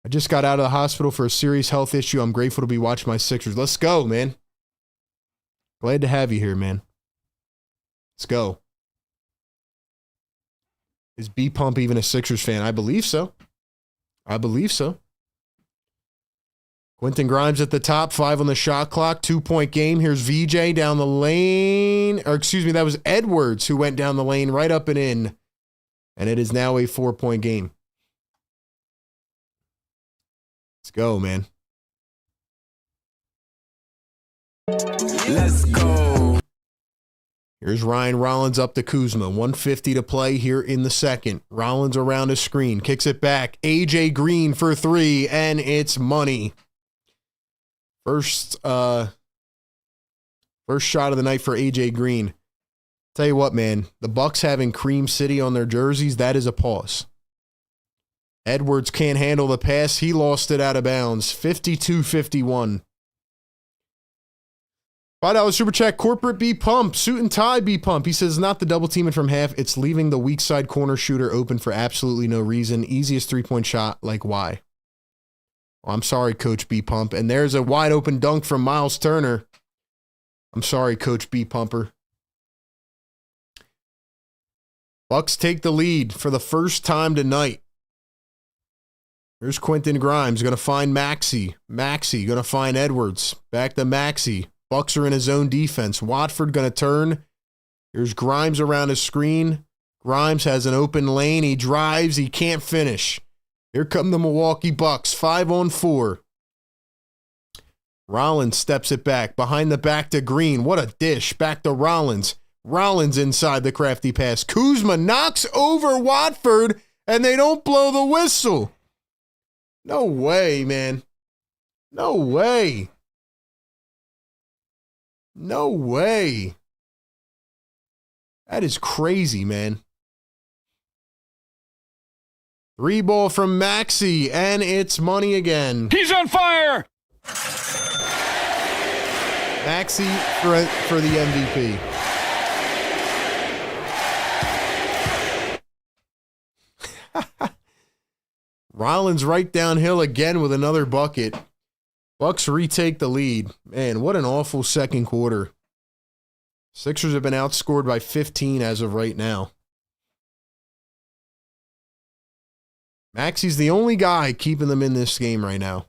Speaker 1: I just got out of the hospital for a serious health issue. I'm grateful to be watching my Sixers. Let's go, man. Glad to have you here, man. Let's go. Is B Pump even a Sixers fan? I believe so. I believe so. Quentin Grimes at the top, 5 on the shot clock, 2-point game. Here's VJ down the lane. Or excuse me, that was Edwards who went down the lane right up and in. And it is now a 4-point game. Let's go, man.
Speaker 3: Let's go.
Speaker 1: Here's Ryan Rollins up to Kuzma. 150 to play here in the second. Rollins around his screen. Kicks it back. AJ Green for 3, and it's money. First shot of the night for AJ Green. Tell you what, man. The Bucks having Cream City on their jerseys, that is a pause. Edwards can't handle the pass. He lost it out of bounds. 52-51. $5 super chat. Corporate B Pump. Suit and tie B Pump. He says, not the double teaming from half. It's leaving the weak side corner shooter open for absolutely no reason. Easiest 3-point shot. Like, why? Well, I'm sorry, Coach B Pump. And there's a wide open dunk from Miles Turner. I'm sorry, Coach B Pumper. Bucks take the lead for the first time tonight. Here's Quentin Grimes. Going to find Maxey. Maxey going to find Edwards. Back to Maxey. Bucks are in his own defense. Watford going to turn. Here's Grimes around his screen. Grimes has an open lane. He drives. He can't finish. Here come the Milwaukee Bucks. 5-on-4. Rollins steps it back. Behind the back to Green. What a dish. Back to Rollins. Rollins inside the crafty pass. Kuzma knocks over Watford, and they don't blow the whistle. No way, man. No way. No way. That is crazy, man. 3-ball from Maxey, and it's money again.
Speaker 2: He's on fire!
Speaker 1: Maxey for the MVP. Rollins right downhill again with another bucket. Bucks retake the lead. Man, what an awful second quarter. Sixers have been outscored by 15 as of right now. Maxey's the only guy keeping them in this game right now.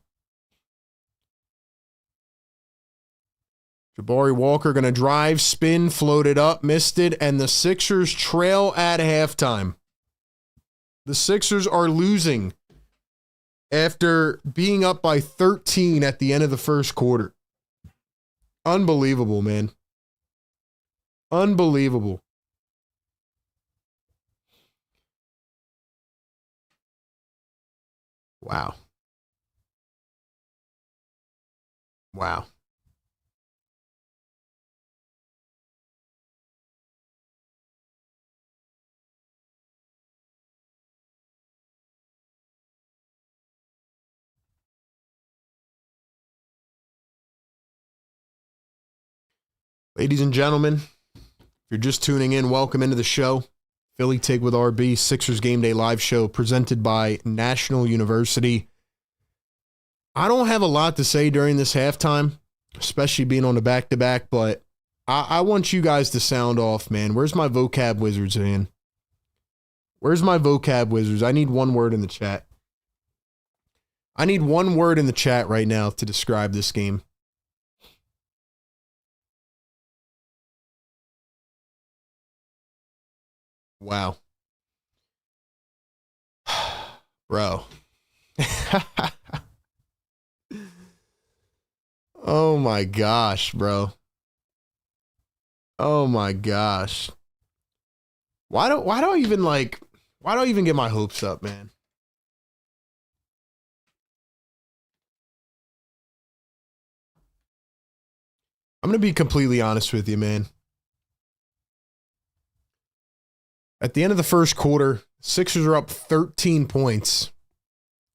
Speaker 1: Jabari Walker going to drive, spin, float it up, missed it, and the Sixers trail at halftime. The Sixers are losing after being up by 13 at the end of the first quarter. Unbelievable, man. Unbelievable. Wow. Wow. Ladies and gentlemen, if you're just tuning in, welcome into the show. Philly Take with RB, Sixers Game Day live show presented by National University. I don't have a lot to say during this halftime, especially being on the back-to-back, but I want you guys to sound off, man. Where's my vocab wizards, man? Where's my vocab wizards? I need one word in the chat. I need one word in the chat right now to describe this game. Wow. Bro. Oh my gosh, bro. Oh my gosh. Why don't I even get my hopes up, man? I'm going to be completely honest with you, man. At the end of the first quarter, Sixers are up 13 points.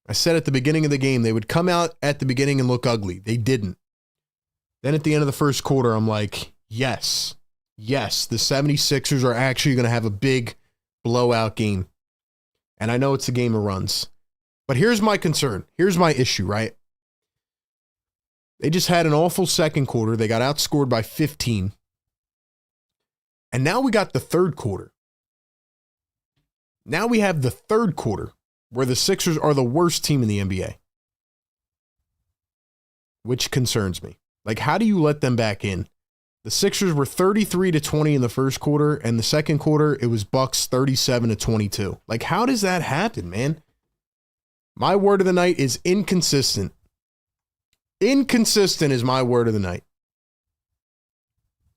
Speaker 1: I said at the beginning of the game, they would come out at the beginning and look ugly. They didn't. Then at the end of the first quarter, I'm like, yes, the 76ers are actually going to have a big blowout game. And I know it's a game of runs. But here's my concern. Here's my issue, right? They just had an awful second quarter. They got outscored by 15. And now we got the third quarter. Now we have the third quarter, where the Sixers are the worst team in the NBA, which concerns me. Like, how do you let them back in? The Sixers were 33-20 in the first quarter, and the second quarter, it was Bucks 37-22. Like, how does that happen, man? My word of the night is inconsistent. Inconsistent is my word of the night.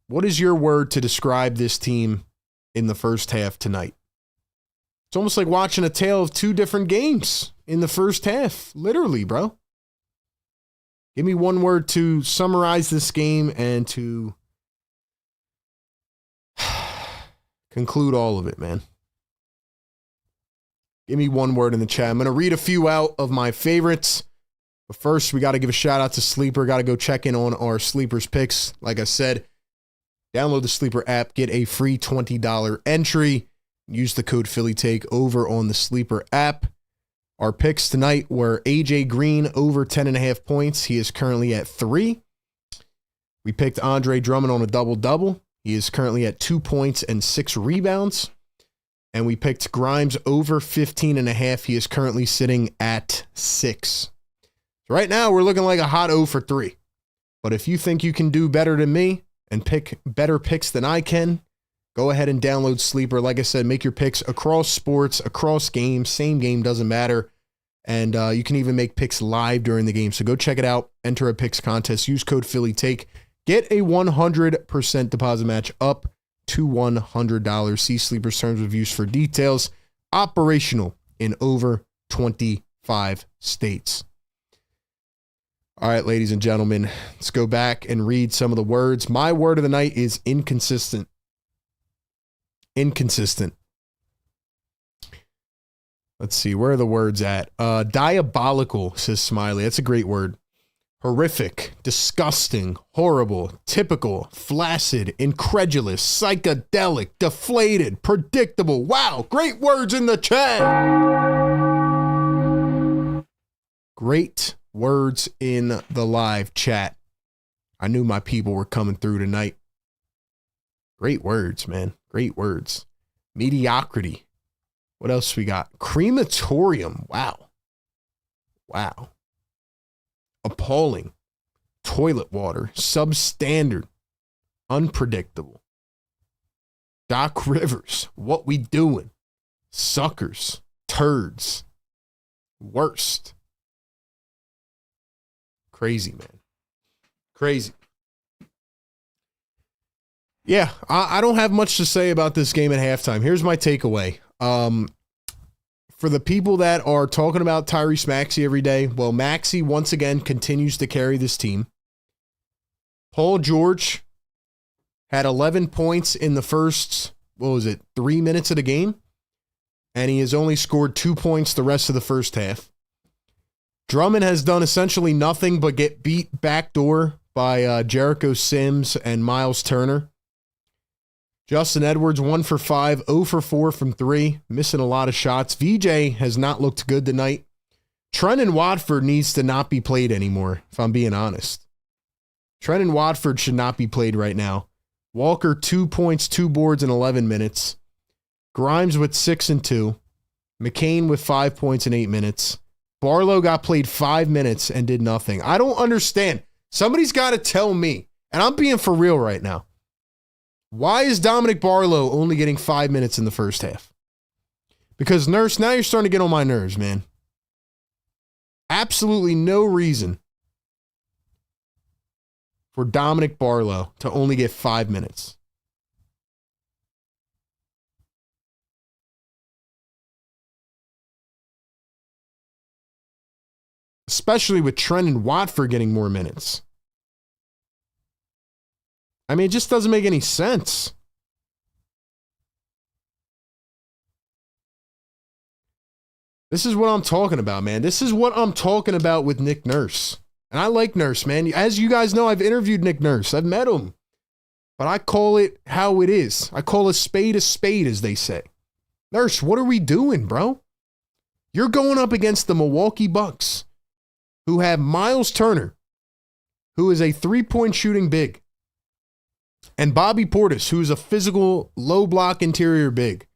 Speaker 1: What is your word to describe this team in the first half tonight? It's almost like watching a tale of two different games in the first half. Literally, bro. Give me one word to summarize this game and to conclude all of it, man. Give me one word in the chat. I'm going to read a few out of my favorites. But first, we got to give a shout out to Sleeper. Got to go check in on our Sleepers picks. Like I said, download the Sleeper app. Get a free $20 entry. Use the code PhillyTake over on the Sleeper app. Our picks tonight were AJ Green over 10.5 points. He is currently at 3. We picked Andre Drummond on a double-double. He is currently at 2 points and 6 rebounds. And we picked Grimes over 15.5. He is currently sitting at 6. So right now, we're looking like a hot 0 for 3. But if you think you can do better than me and pick better picks than I can, go ahead and download Sleeper. Like I said, make your picks across sports, across games, same game, doesn't matter. And you can even make picks live during the game. So go check it out. Enter a picks contest. Use code PhillyTake. Get a 100% deposit match up to $100. See Sleeper's terms of use for details. Operational in over 25 states. All right, ladies and gentlemen, let's go back and read some of the words. My word of the night is inconsistent. Inconsistent. Let's see, where are the words at? Diabolical, says Smiley. That's a great word. Horrific, disgusting, horrible, typical, flaccid, incredulous, psychedelic, deflated, predictable. Wow, great words in the chat. Great words in the live chat. I knew my people were coming through tonight. Great words, man. Great words. Mediocrity. What else we got? Crematorium. Wow. Wow. Appalling. Toilet water. Substandard. Unpredictable. Doc Rivers. What we doing? Suckers. Turds. Worst. Crazy, man. Crazy. Yeah, I don't have much to say about this game at halftime. Here's my takeaway. For the people that are talking about Tyrese Maxey every day, well, Maxey once again continues to carry this team. Paul George had 11 points in the first, 3 minutes of the game? And he has only scored 2 points the rest of the first half. Drummond has done essentially nothing but get beat backdoor by Jericho Sims and Miles Turner. Justin Edwards, 1 for 5, 0 for 4 from 3, missing a lot of shots. VJ has not looked good tonight. Trenton Watford needs to not be played anymore, if I'm being honest. Trenton Watford should not be played right now. Walker, 2 points, 2 boards in 11 minutes. Grimes with 6 and 2. McCain with 5 points in 8 minutes. Barlow got played 5 minutes and did nothing. I don't understand. Somebody's got to tell me, and I'm being for real right now. Why is Dominic Barlow only getting 5 minutes in the first half? Because Nurse, now you're starting to get on my nerves, man. Absolutely no reason for Dominic Barlow to only get 5 minutes. Especially with Trenton Watford getting more minutes. I mean, it just doesn't make any sense. This is what I'm talking about, man. This is what I'm talking about with Nick Nurse. And I like Nurse, man. As you guys know, I've interviewed Nick Nurse. I've met him. But I call it how it is. I call a spade, as they say. Nurse, what are we doing, bro? You're going up against the Milwaukee Bucks, who have Miles Turner, who is a three-point shooting big, and Bobby Portis, who is a physical low block interior big.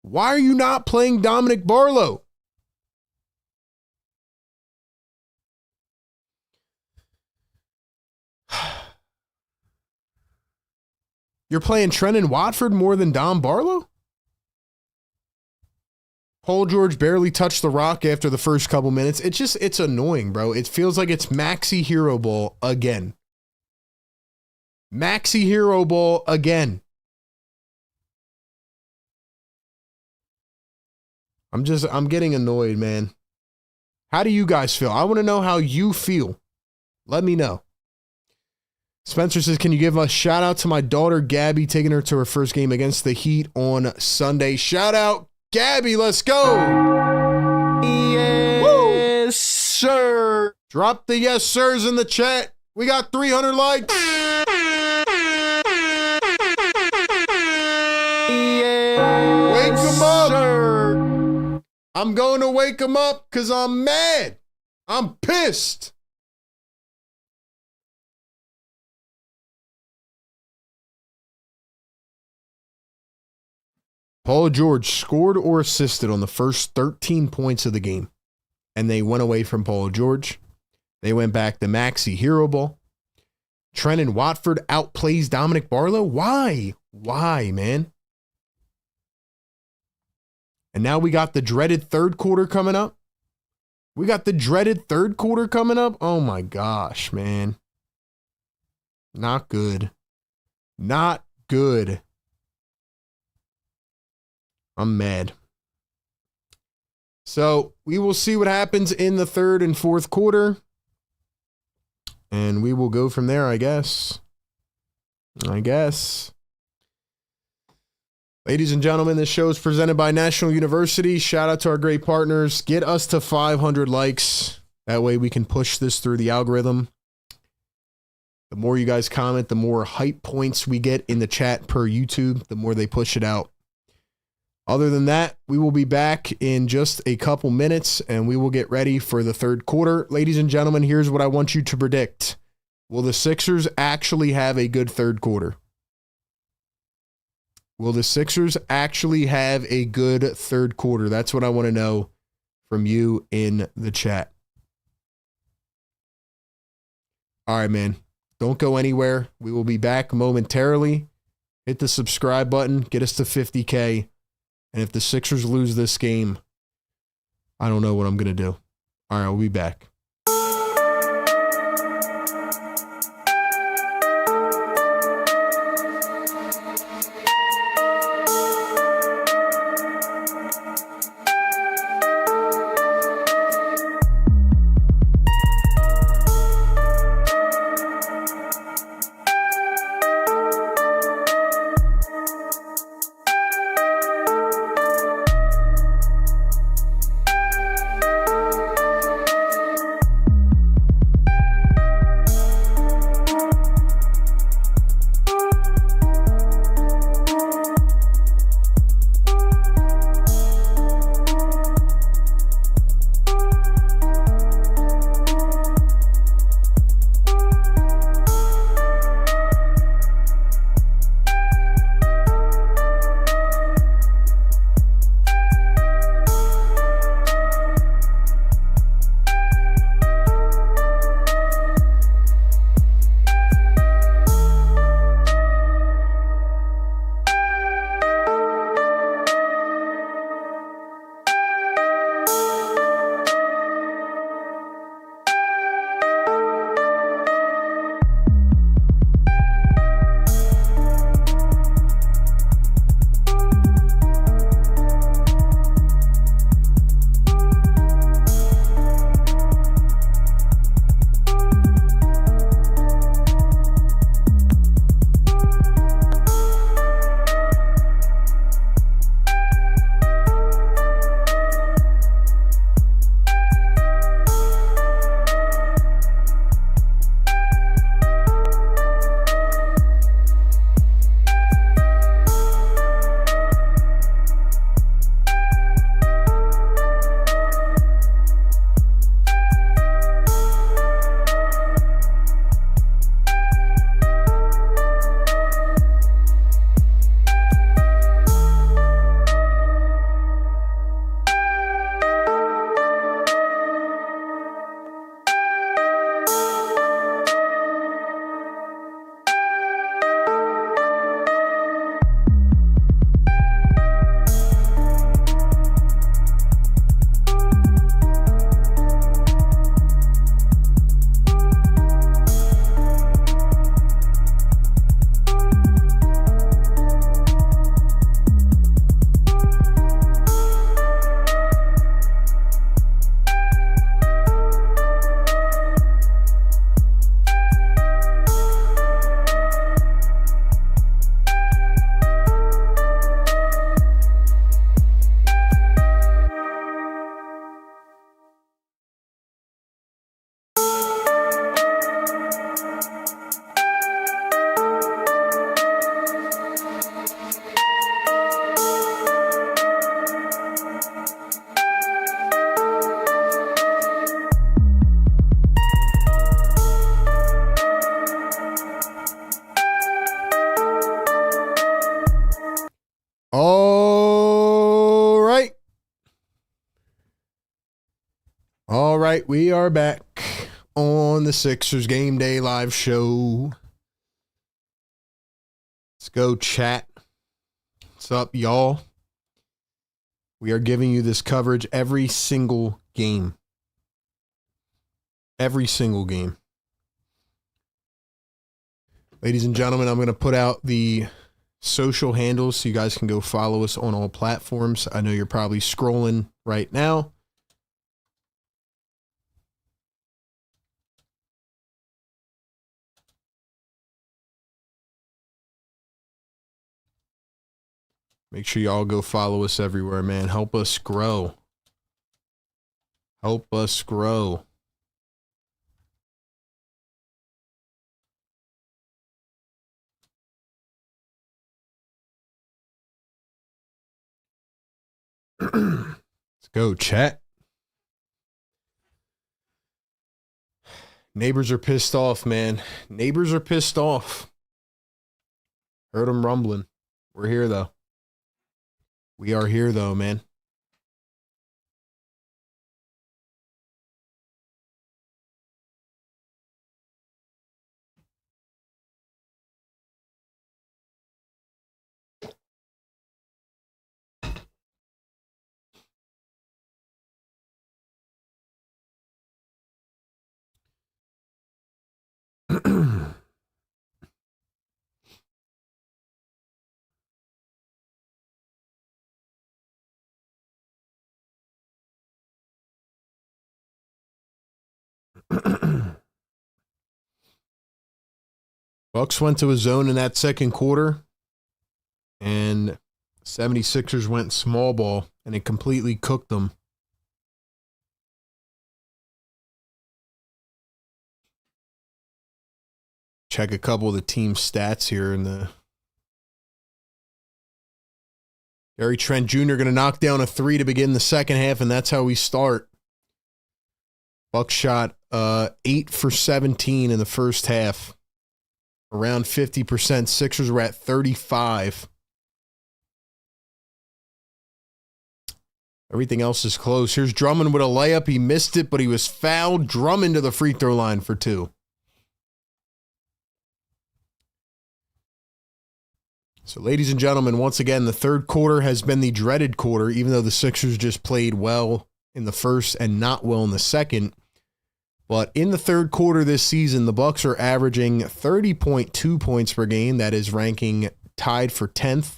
Speaker 1: Why are you not playing Dominic Barlow? You're playing Trenton Watford more than Dom Barlow? Paul George barely touched the rock after the first couple minutes. It's annoying, bro. It feels like it's Maxi Hero Ball again. Maxi Hero Ball again. I'm getting annoyed, man. How do you guys feel? I want to know how you feel. Let me know. Spencer says, can you give a shout out to my daughter, Gabby, taking her to her first game against the Heat on Sunday? Shout out, Gabby. Let's go.
Speaker 4: Yes, sir.
Speaker 1: Drop the yes, sirs in the chat. We got 300 likes.
Speaker 4: Yes,
Speaker 1: Wake 'em up.
Speaker 4: sir.
Speaker 1: I'm going to wake him up because I'm mad. I'm pissed. Paul George scored or assisted on the first 13 points of the game, and they went away from Paul George. They went back to Maxi Hero Ball. Trenton Watford outplays Dominic Barlow. Why? Why, man? And now we got the dreaded third quarter coming up. Oh my gosh, man. Not good. Not good. I'm mad. So we will see what happens in the third and fourth quarter. And we will go from there, I guess. Ladies and gentlemen, this show is presented by National University. Shout out to our great partners. Get us to 500 likes. That way we can push this through the algorithm. The more you guys comment, the more hype points we get in the chat per YouTube, the more they push it out. Other than that, we will be back in just a couple minutes and we will get ready for the third quarter. Ladies and gentlemen, here's what I want you to predict. Will the Sixers actually have a good third quarter? Will the Sixers actually have a good third quarter? That's what I want to know from you in the chat. All right, man. Don't go anywhere. We will be back momentarily. Hit the subscribe button. Get us to 50K. And if the Sixers lose this game, I don't know what I'm going to do. All right, we'll be back. All right, we are back on the Sixers Game Day Live Show. Let's go, chat. What's up, y'all? We are giving you this coverage every single game. Every single game. Ladies and gentlemen, I'm going to put out the social handles so you guys can go follow us on all platforms. I know you're probably scrolling right now. Make sure y'all go follow us everywhere, man. Help us grow. Help us grow. Let's go, chat. Neighbors are pissed off, man. Neighbors are pissed off. Heard them rumbling. We're here, though. We are here, though, man. Bucks went to a zone in that second quarter, and 76ers went small ball, and it completely cooked them. Check a couple of the team stats here in the Gary Trent Jr. going to knock down a three to begin the second half, and that's how we start. Bucks shot 8 for 17 in the first half. Around 50%. Sixers were at 35. Everything else is close. Here's Drummond with a layup. He missed it, but he was fouled. Drummond to the free throw line for 2. So, ladies and gentlemen, once again, the third quarter has been the dreaded quarter, even though the Sixers just played well in the first and not well in the second. But in the third quarter this season, the Bucks are averaging 30.2 points per game. That is ranking tied for 10th.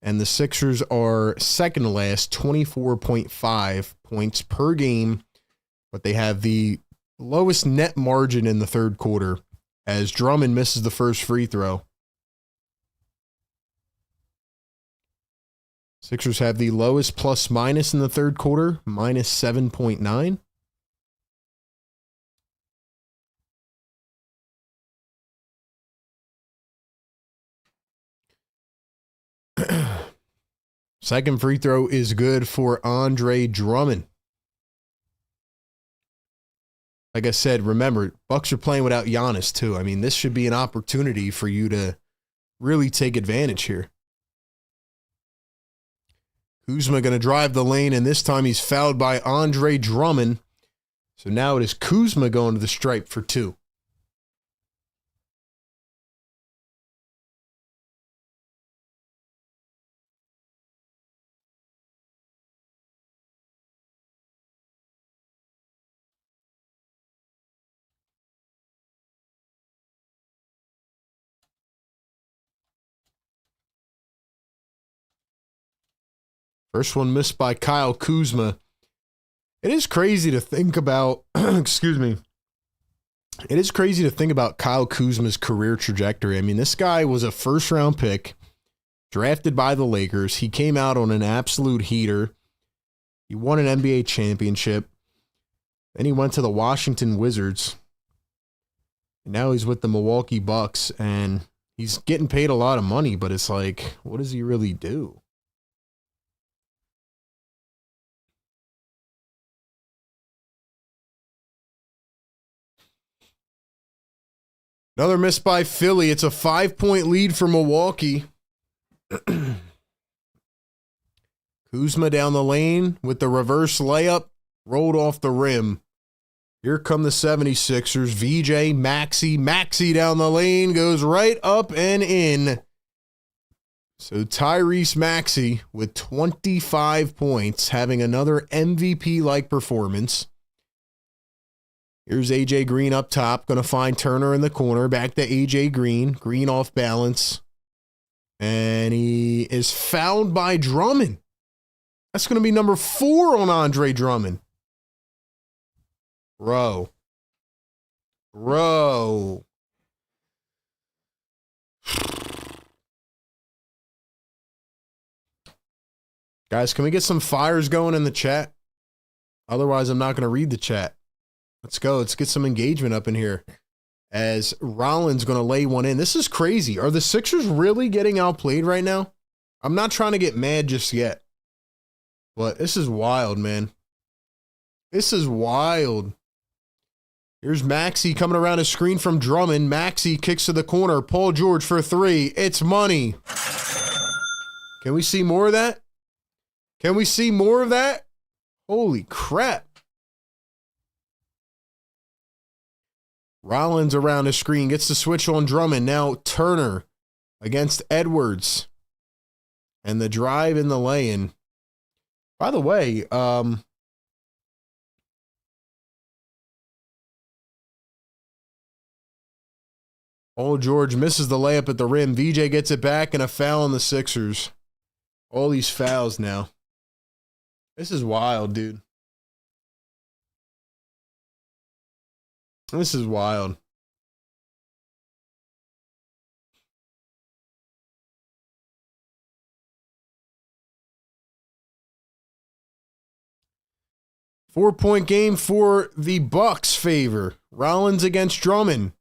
Speaker 1: And the Sixers are second to last, 24.5 points per game. But they have the lowest net margin in the third quarter as Drummond misses the first free throw. Sixers have the lowest plus minus in the third quarter, minus 7.9. Second free throw is good for Andre Drummond. Like I said, remember, Bucks are playing without Giannis too. I mean, this should be an opportunity for you to really take advantage here. Kuzma going to drive the lane, and this time he's fouled by Andre Drummond. So now it is Kuzma going to the stripe for 2. First one missed by Kyle Kuzma. It is crazy to think about, excuse me. It is crazy to think about Kyle Kuzma's career trajectory. I mean, this guy was a first-round pick, drafted by the Lakers. He came out on an absolute heater. He won an NBA championship. Then he went to the Washington Wizards. And now he's with the Milwaukee Bucks, and he's getting paid a lot of money, but it's like, what does he really do? Another miss by Philly. It's a 5-point lead for Milwaukee. Kuzma down the lane with the reverse layup. rolled off the rim. Here come the 76ers. VJ, Maxey down the lane, goes right up and in. So Tyrese Maxey with 25 points, having another MVP-like performance. Here's AJ Green up top, going to find Turner in the corner. Back to AJ Green. Green off balance. And he is fouled by Drummond. That's going to be number 4 on Andre Drummond. Bro. Guys, can we get some fires going in the chat? Otherwise, I'm not going to read the chat. Let's go. Let's get some engagement up in here. As Rollins going to lay one in. This is crazy. Are the Sixers really getting outplayed right now? I'm not trying to get mad just yet. But this is wild, man. This is wild. Here's Maxey coming around a screen from Drummond. Maxey kicks to the corner. Paul George for 3. It's money. Can we see more of that? Can we see more of that? Holy crap. Rollins around the screen. Gets the switch on Drummond. Now Turner against Edwards. And the drive in the lay-in. By the way, Old George misses the layup at the rim. VJ gets it back and a foul on the Sixers. All these fouls now. This is wild, dude. This is wild. Four-point game for the Bucks' favor. Rollins against Drummond.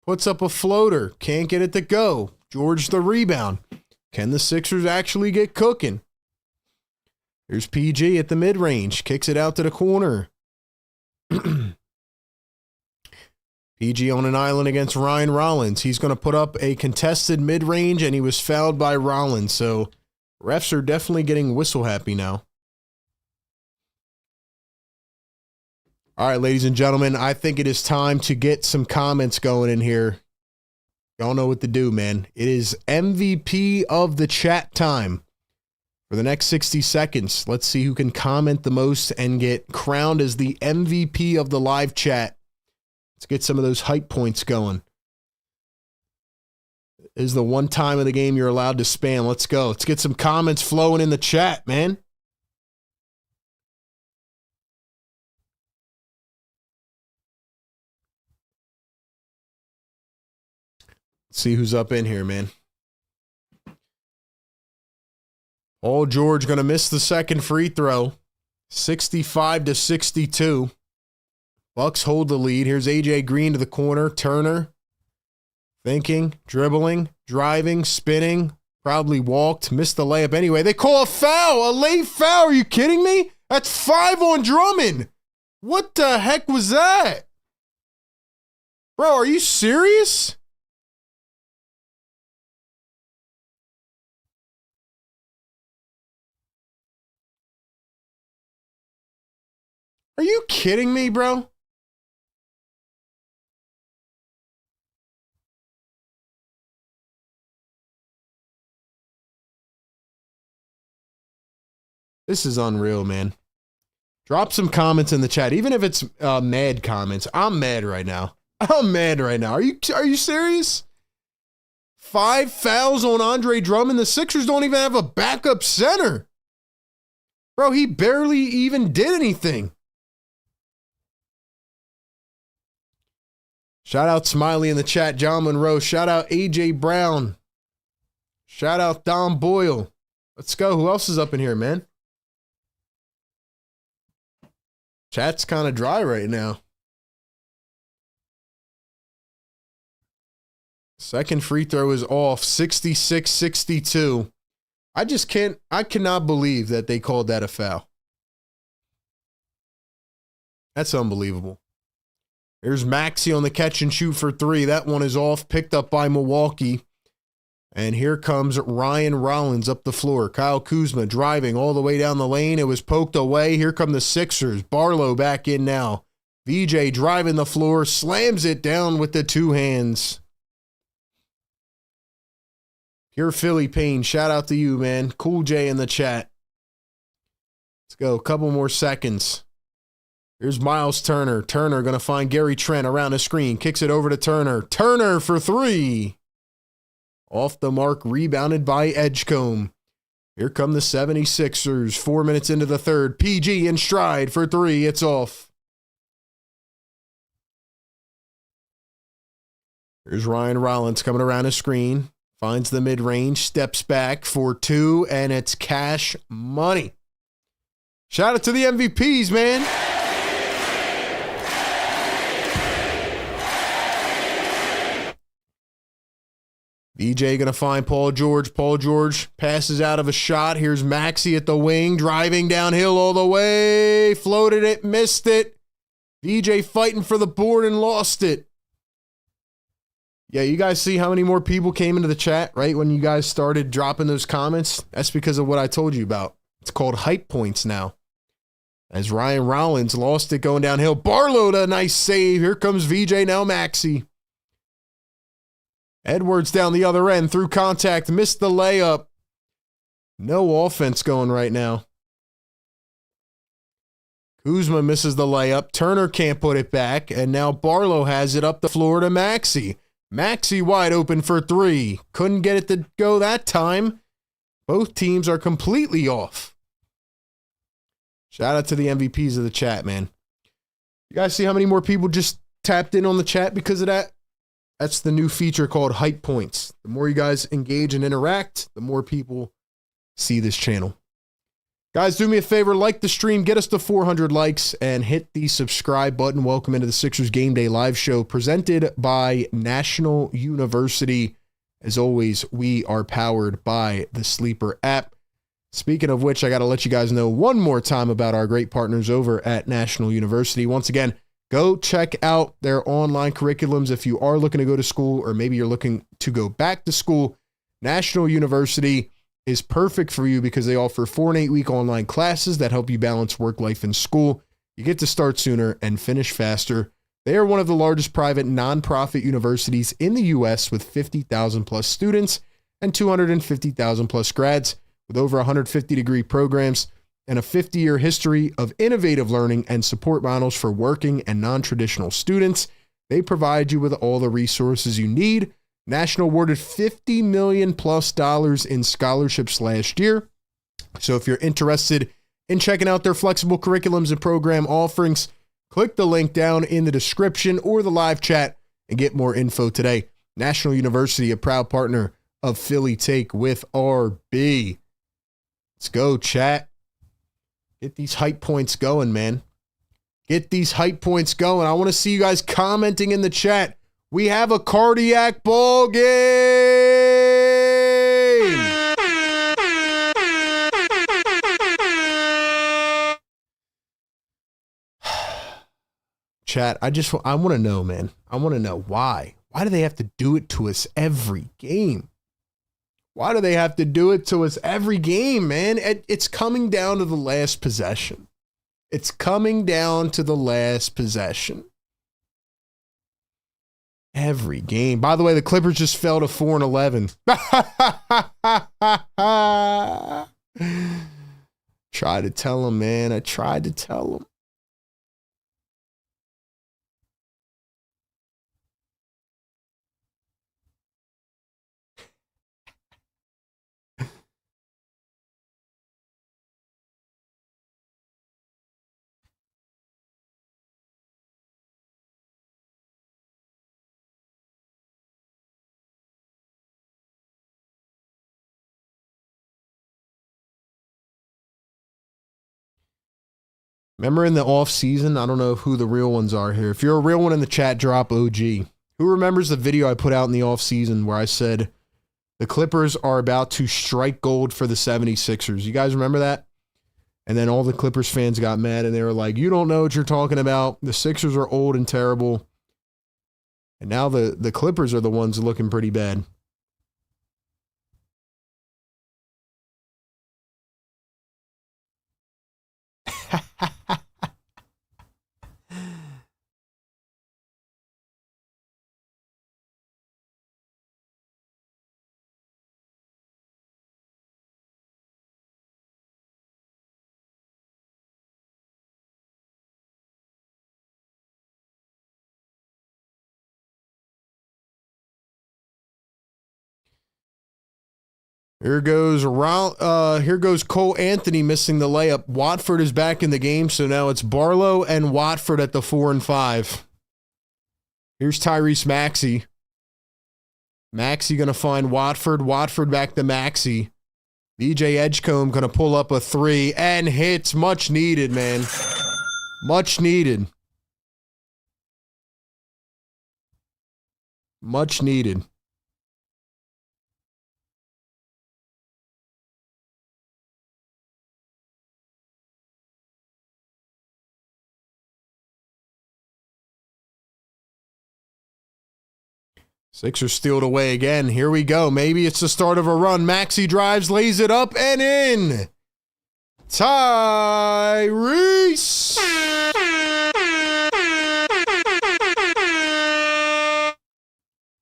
Speaker 1: Puts up a floater. Can't get it to go. George the rebound. Can the Sixers actually get cooking? Here's PG at the mid-range. Kicks it out to the corner. PG on an island against Ryan Rollins. He's going to put up a contested mid-range, and he was fouled by Rollins. So refs are definitely getting whistle happy now. All right, ladies and gentlemen, I think it is time to get some comments going in here. Y'all know what to do, man. It is MVP of the chat time. For the next 60 seconds, let's see who can comment the most and get crowned as the MVP of the live chat. Let's get some of those hype points going. This is the one time of the game you're allowed to spam. Let's go. Let's get some comments flowing in the chat, man. Let's see who's up in here, man. Paul George going to miss the second free throw. 65-62. Bucks hold the lead. Here's AJ Green to the corner. Turner. Thinking, dribbling, driving, spinning. Probably walked. Missed the layup anyway. They call a foul. A late foul. Are you kidding me? That's 5 on Drummond. What the heck was that? Bro, are you serious? Are you kidding me, bro? This is unreal, man. Drop some comments in the chat, even if it's mad comments. I'm mad right now. I'm mad right now. Are you serious? 5 fouls on Andre Drummond. The Sixers don't even have a backup center. Bro, he barely even did anything. Shout out Smiley in the chat, John Monroe. Shout out AJ Brown. Shout out Dom Boyle. Let's go. Who else is up in here, man? Chat's kind of dry right now. Second free throw is off. 66-62. I cannot believe that they called that a foul. That's unbelievable. Here's Maxey on the catch and shoot for 3. That one is off, picked up by Milwaukee. And here comes Ryan Rollins up the floor. Kyle Kuzma driving all the way down the lane. It was poked away. Here come the Sixers. Barlow back in now. VJ driving the floor, slams it down with the two hands. Pure Philly Pain. Shout out to you, man. Cool J in the chat. Let's go. A couple more seconds. Here's Miles Turner. Turner going to find Gary Trent around the screen. Kicks it over to Turner. Turner for three. Off the mark, rebounded by Edgecombe. Here come the 76ers. 4 minutes into the third. PG in stride for three. It's off. Here's Ryan Rollins coming around the screen. Finds the mid-range. Steps back for two, and it's cash money. Shout out to the MVPs, man. VJ going to find Paul George. Paul George passes out of a shot. Here's Maxey at the wing, driving downhill all the way. Floated it, missed it. VJ fighting for the board and lost it. Yeah, you guys see how many more people came into the chat, right? When you guys started dropping those comments? That's because of what I told you about. It's called hype points now. As Ryan Rollins lost it going downhill. Barlow, a nice save. Here comes VJ, now Maxey. Edwards down the other end through contact, missed the layup. No offense going right now. Kuzma misses the layup. Turner can't put it back, and now Barlow has it up the floor to Maxey. Maxey wide open for three. Couldn't get it to go that time. Both teams are completely off. Shout out to the MVPs of the chat, man. You guys see how many more people just tapped in on the chat because of that? That's the new feature called Hype Points. The more you guys engage and interact, the more people see this channel. Guys, do me a favor, like the stream, get us to 400 likes, and hit the subscribe button. Welcome into the Sixers Game Day Live Show presented by National University. As always, we are powered by the Sleeper app. Speaking of which, I got to let you guys know one more time about our great partners over at National University. Once again, go check out their online curriculums if you are looking to go to school or maybe you're looking to go back to school. National University is perfect for you because they offer 4 and 8 week online classes that help you balance work life and school. You get to start sooner and finish faster. They are one of the largest private nonprofit universities in the U.S. with 50,000 plus students and 250,000 plus grads with over 150 degree programs and a 50-year history of innovative learning and support models for working and non-traditional students. They provide you with all the resources you need. National awarded $50 million plus in scholarships last year. So if you're interested in checking out their flexible curriculums and program offerings, click the link down in the description or the live chat and get more info today. National University, a proud partner of Philly Take with RB. Let's go, chat. Get these hype points going, man. Get these hype points going. I want to see you guys commenting in the chat. We have a cardiac ball game. Chat, I want to know, man. I want to know why. Why do they have to do it to us every game? Why do they have to do it to us every game, man? It's coming down to the last possession. It's coming down to the last possession. Every game. By the way, the Clippers just fell to 4-11. Tried to tell them, man. I tried to tell them. Remember in the off season, I don't know who the real ones are here. If you're a real one in the chat, drop OG. Who remembers the video I put out in the off season where I said the Clippers are about to strike gold for the 76ers? You guys remember that? And then all the Clippers fans got mad and they were like, you don't know what you're talking about. The Sixers are old and terrible. And now the Clippers are the ones looking pretty bad. Here goes Cole Anthony missing the layup. Watford is back in the game, so now it's Barlow and Watford at the 4 and 5. Here's Tyrese Maxey. Maxey going to find Watford. Watford back to Maxey. VJ Edgecombe going to pull up a 3 and hits. Much needed, man. Much needed. Much needed. Sixers steal it away again. Here we go. Maybe it's the start of a run. Maxey drives, lays it up, and in. Tyrese.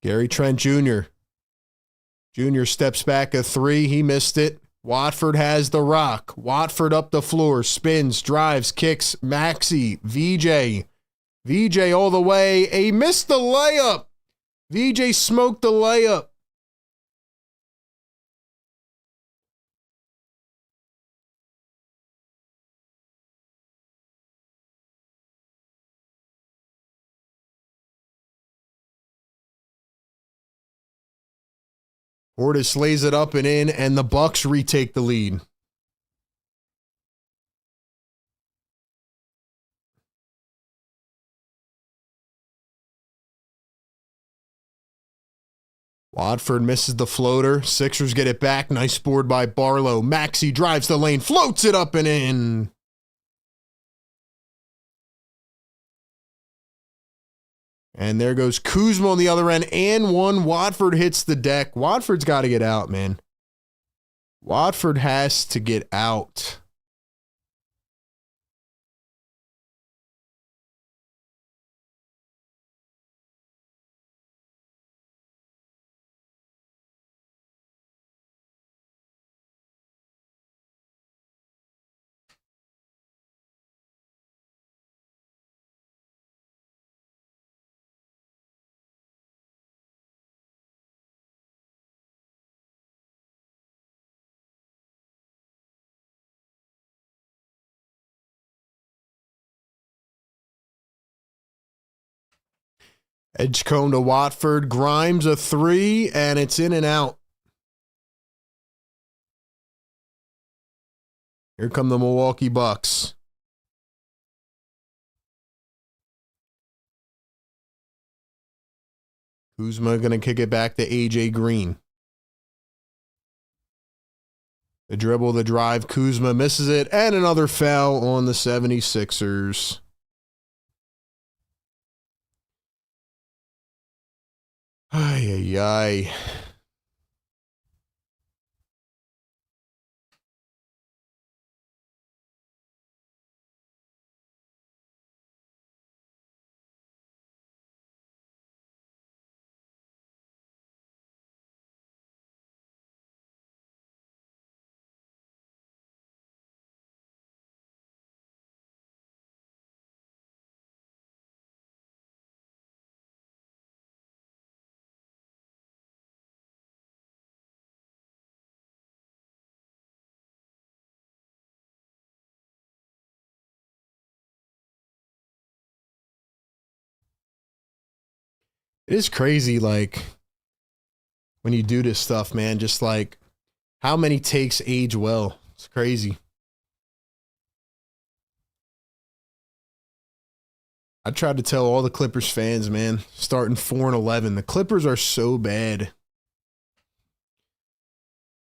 Speaker 1: Gary Trent Jr. Jr. steps back a 3. He missed it. Watford has the rock. Watford up the floor. Spins, drives, kicks. Maxey. VJ all the way. He missed the layup. VJ smoked the layup. Portis lays it up and in, and the Bucks retake the lead. Watford misses the floater. Sixers get it back. Nice board by Barlow. Maxey drives the lane, floats it up and in. And there goes Kuzma on the other end and one. Watford hits the deck. Watford's got to get out, man. Watford has to get out. Edgecombe to Watford. Grimes a 3, and it's in and out. Here come the Milwaukee Bucks. Kuzma going to kick it back to AJ Green. The dribble, the drive. Kuzma misses it, and another foul on the 76ers. Ay, ay, ay. It is crazy, like, when you do this stuff, man, just like how many takes age well. It's crazy. I tried to tell all the Clippers fans, man, starting 4-11. The Clippers are so bad.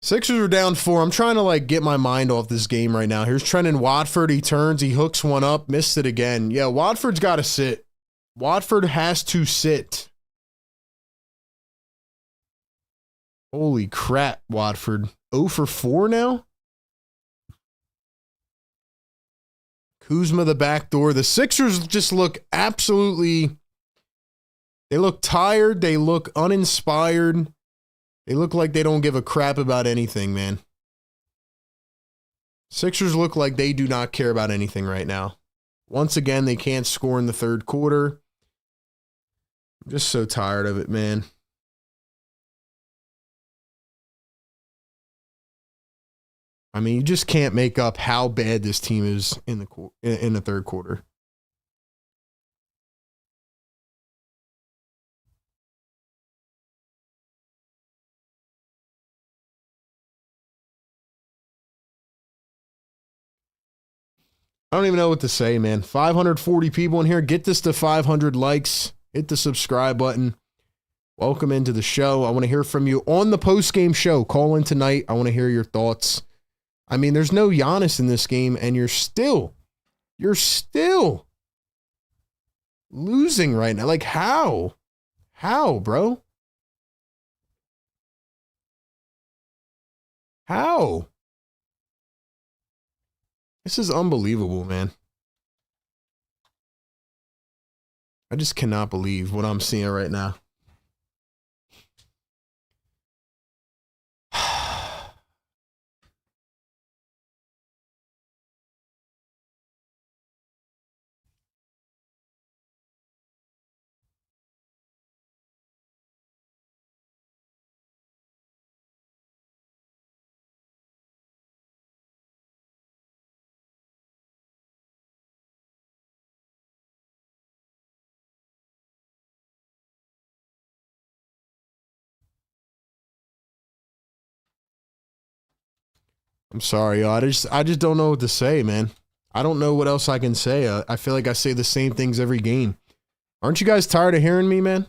Speaker 1: Sixers are down 4. I'm trying to, like, get my mind off this game right now. Here's Trenton Watford. He turns. He hooks one up. Missed it again. Yeah, Watford's got to sit. Watford has to sit. Holy crap, Watford. 0 for 4 now? Kuzma the back door. The Sixers just look absolutely, they look tired. They look uninspired. They look like they don't give a crap about anything, man. Sixers look like they do not care about anything right now. Once again, they can't score in the third quarter. I'm just so tired of it, man. I mean, you just can't make up how bad this team is in the third quarter. I don't even know what to say, man. 540 people in here. Get this to 500 likes. Hit the subscribe button. Welcome into the show. I want to hear from you on the post-game show. Call in tonight. I want to hear your thoughts. I mean, there's no Giannis in this game, and you're still losing right now. Like, how? How, bro? How? This is unbelievable, man. I just cannot believe what I'm seeing right now. I'm sorry, yo. I just don't know what to say, man. I don't know what else I can say. I feel like I say the same things every game. Aren't you guys tired of hearing me, man?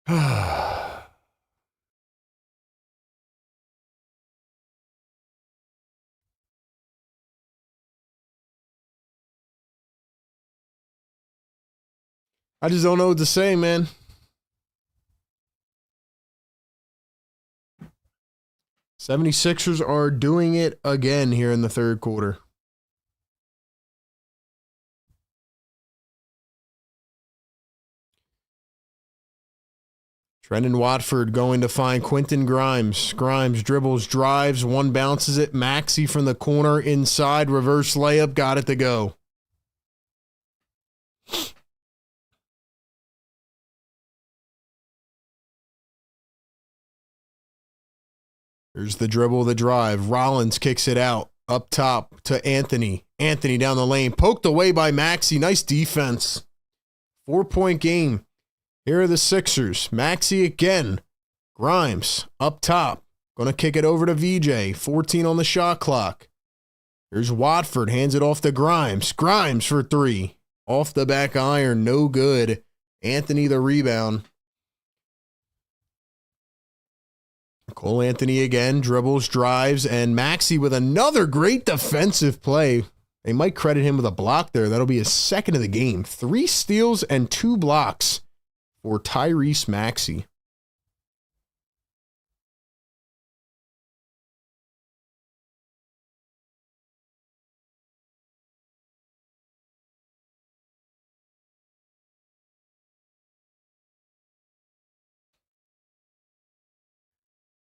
Speaker 1: I just don't know what to say, man. '76ers are doing it again here in the third quarter. Trendon Watford going to find Quentin Grimes. Grimes dribbles, drives, one bounces it. Maxey from the corner inside, reverse layup, got it to go. Here's the dribble, the drive. Rollins kicks it out up top to Anthony. Anthony down the lane, poked away by Maxey. Nice defense. 4-point game. Here are the Sixers. Maxey again. Grimes up top. Going to kick it over to VJ. 14 on the shot clock. Here's Watford. Hands it off to Grimes. Grimes for three. Off the back iron. No good. Anthony the rebound. Cole Anthony again. Dribbles, drives, and Maxey with another great defensive play. They might credit him with a block there. That'll be his second of the game. 3 steals and 2 blocks for Tyrese Maxey.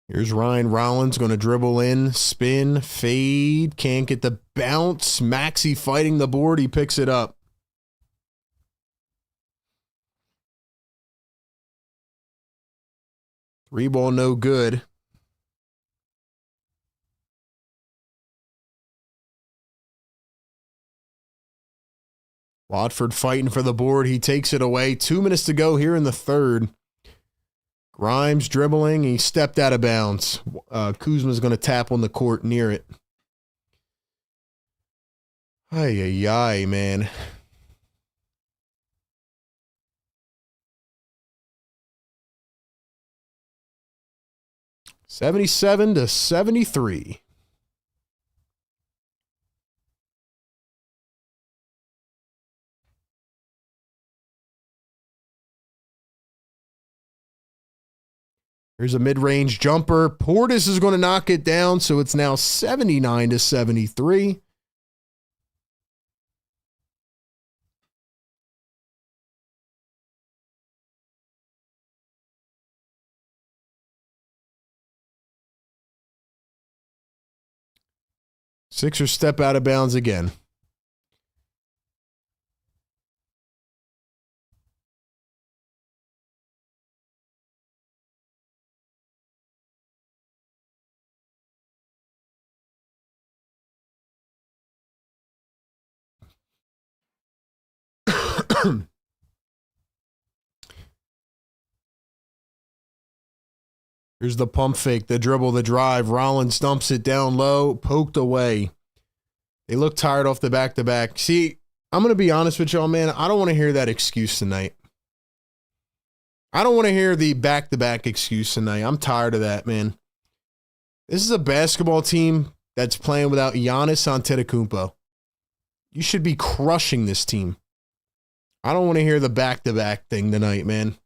Speaker 1: Here's Ryan Rollins going to dribble in, spin, fade, can't get the bounce. Maxey fighting the board. He picks it up. Three ball, no good. Watford fighting for the board. He takes it away. 2 minutes to go here in the third. Grimes dribbling. He stepped out of bounds. Kuzma's going to tap on the court near it. Ay, ay, ay, man. $77-73. Here's a mid-range jumper. Portis is going to knock it down, so it's now 79-73. Sixers step out of bounds again. Here's the pump fake, the dribble, the drive. Rollins dumps it down low, poked away. They look tired off the back-to-back. See, I'm going to be honest with y'all, man. I don't want to hear that excuse tonight. I don't want to hear the back-to-back excuse tonight. I'm tired of that, man. This is a basketball team that's playing without Giannis Antetokounmpo. You should be crushing this team. I don't want to hear the back-to-back thing tonight, man.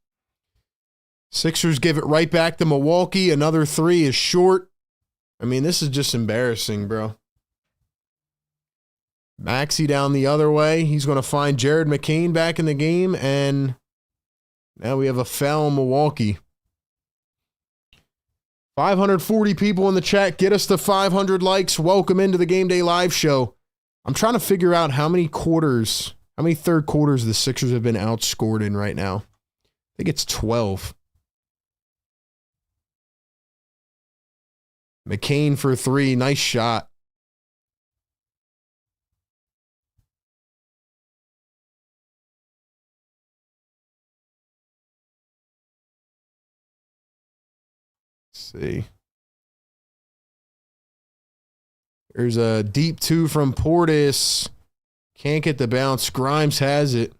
Speaker 1: Sixers give it right back to Milwaukee. Another three is short. I mean, this is just embarrassing, bro. Maxey down the other way. He's going to find Jared McCain back in the game, and now we have a foul in Milwaukee. 540 people in the chat. Get us to 500 likes. Welcome into the Game Day Live show. I'm trying to figure out how many third quarters the Sixers have been outscored in right now. I think it's 12. McCain for three. Nice shot. Let's see. There's a deep two from Portis. Can't get the bounce. Grimes has it.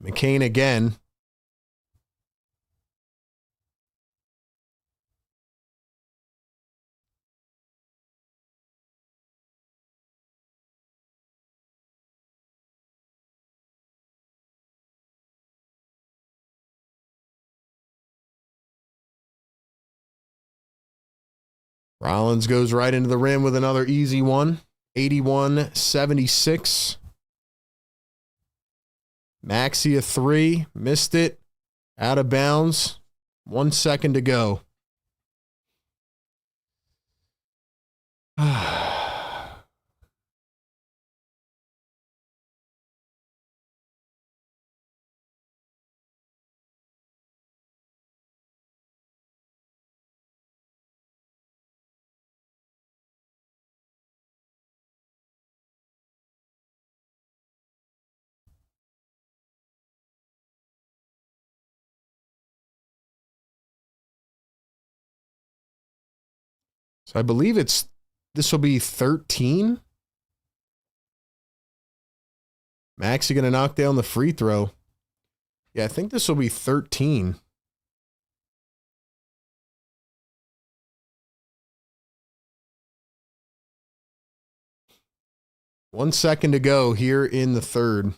Speaker 1: McCain again. Rollins goes right into the rim with another easy one. 81-76. Maxey a three. Missed it. Out of bounds. 1 second to go. So I believe this will be 13. Maxey going to knock down the free throw. Yeah, I think this will be 13. One second to go here in the third.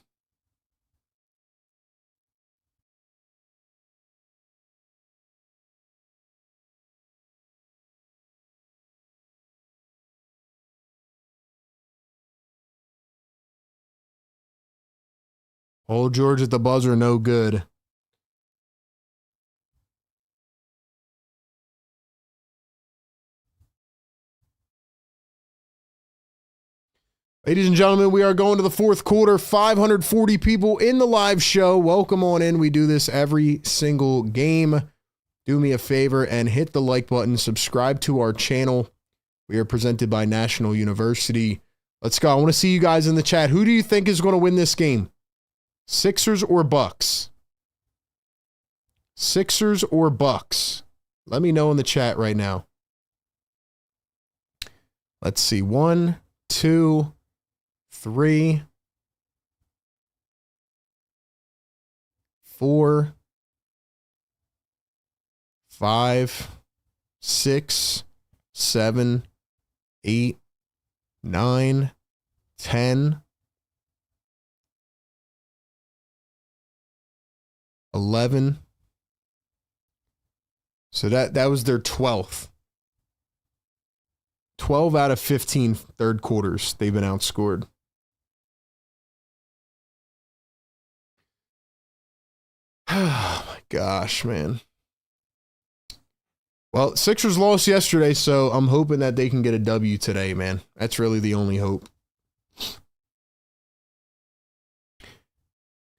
Speaker 1: Old George at the buzzer, no good. Ladies and gentlemen, we are going to the fourth quarter. 540 people in the live show. Welcome on in. We do this every single game. Do me a favor and hit the like button. Subscribe to our channel. We are presented by National University. Let's go. I want to see you guys in the chat. Who do you think is going to win this game? Sixers or Bucks? Sixers or Bucks? Let me know in the chat right now. Let's see. 1, 2, 3, 4, 5, 6, 7, 8, 9, 10, 11. So that was their 12th. 12 out of 15 third quarters, they've been outscored. Oh my gosh, man. Well, Sixers lost yesterday, so I'm hoping that they can get a W today, man. That's really the only hope.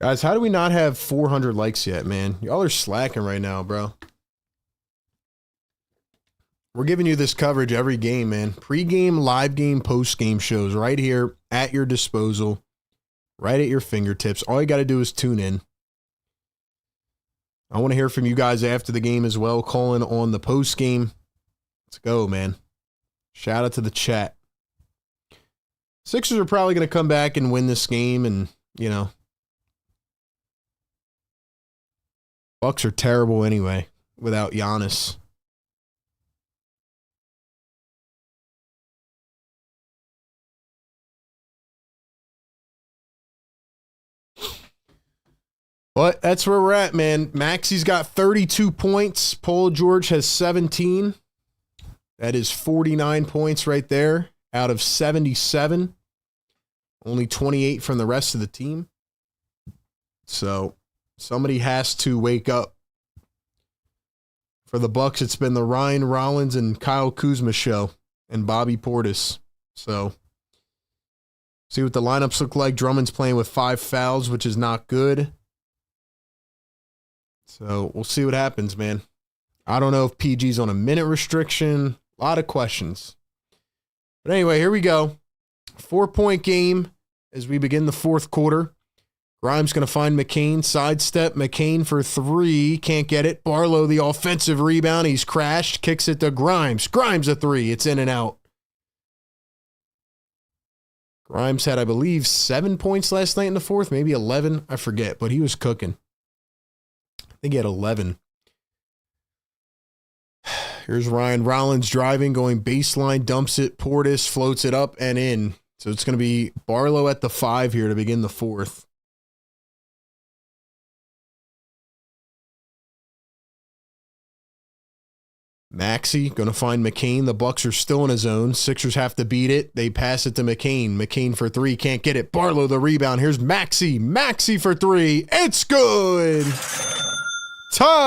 Speaker 1: Guys, how do we not have 400 likes yet, man? Y'all are slacking right now, bro. We're giving you this coverage every game, man. Pre-game, live game, post-game shows right here at your disposal, right at your fingertips. All you got to do is tune in. I want to hear from you guys after the game as well, calling on the post-game. Let's go, man. Shout out to the chat. Sixers are probably going to come back and win this game, and, you know, Bucks are terrible anyway without Giannis. But that's where we're at, man. Maxi's got 32 points. Paul George has 17. That is 49 points right there out of 77. Only 28 from the rest of the team. So somebody has to wake up. For the Bucks, it's been the Ryan Rollins and Kyle Kuzma show and Bobby Portis. So see what the lineups look like. Drummond's playing with 5 fouls, which is not good. So we'll see what happens, man. I don't know if PG's on a minute restriction. A lot of questions. But anyway, here we go. 4-point game as we begin the fourth quarter. Grimes going to find McCain. Sidestep. McCain for 3. Can't get it. Barlow, the offensive rebound. He's crashed. Kicks it to Grimes. Grimes a 3. It's in and out. Grimes had, I believe, 7 points last night in the fourth. Maybe 11. I forget. But he was cooking. I think he had 11. Here's Ryan Rollins driving, going baseline, dumps it. Portis floats it up and in. So it's going to be Barlow at the 5 here to begin the fourth. Maxey going to find McCain. The Bucks are still in his zone. Sixers have to beat it. They pass it to McCain. McCain for 3. Can't get it. Barlow the rebound. Here's Maxey. Maxey for 3. It's good. Tyrese.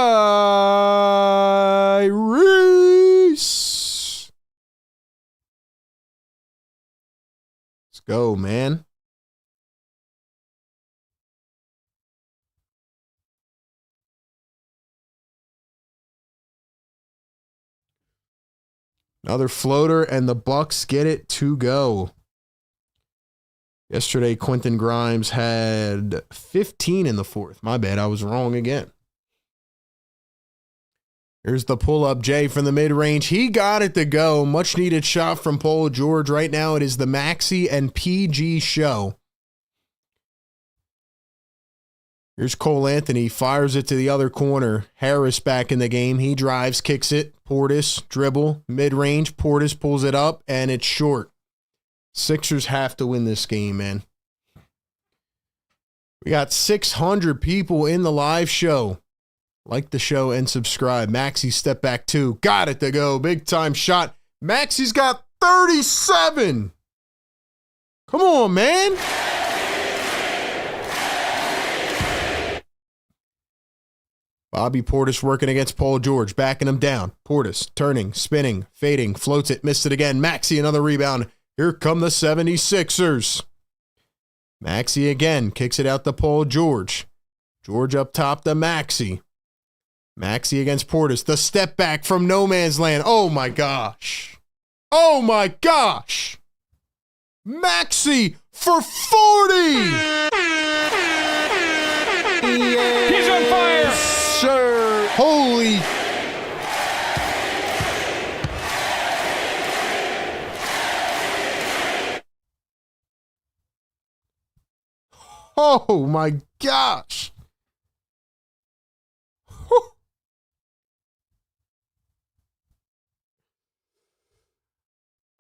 Speaker 1: Let's go, man. Another floater, and the Bucks get it to go. Yesterday, Quentin Grimes had 15 in the fourth. My bad, I was wrong again. Here's the pull-up Jay from the mid-range. He got it to go. Much-needed shot from Paul George. Right now, it is the Maxey and PG show. Here's Cole Anthony. Fires it to the other corner. Harris back in the game. He drives, kicks it. Portis, dribble, mid-range. Portis pulls it up, and it's short. Sixers have to win this game, man. We got 600 people in the live show. Like the show and subscribe. Maxey step back 2. Got it to go. Big time shot. Maxey's got 37. Come on, man. Bobby Portis working against Paul George. Backing him down. Portis turning, spinning, fading. Floats it. Missed it again. Maxey another rebound. Here come the 76ers. Maxey again. Kicks it out to Paul George. George up top to Maxey. Maxey against Portis. The step back from no man's land. Oh, my gosh. Oh my gosh. Maxey for 40.
Speaker 2: He's on fire.
Speaker 4: Sir.
Speaker 1: Holy. Oh my gosh.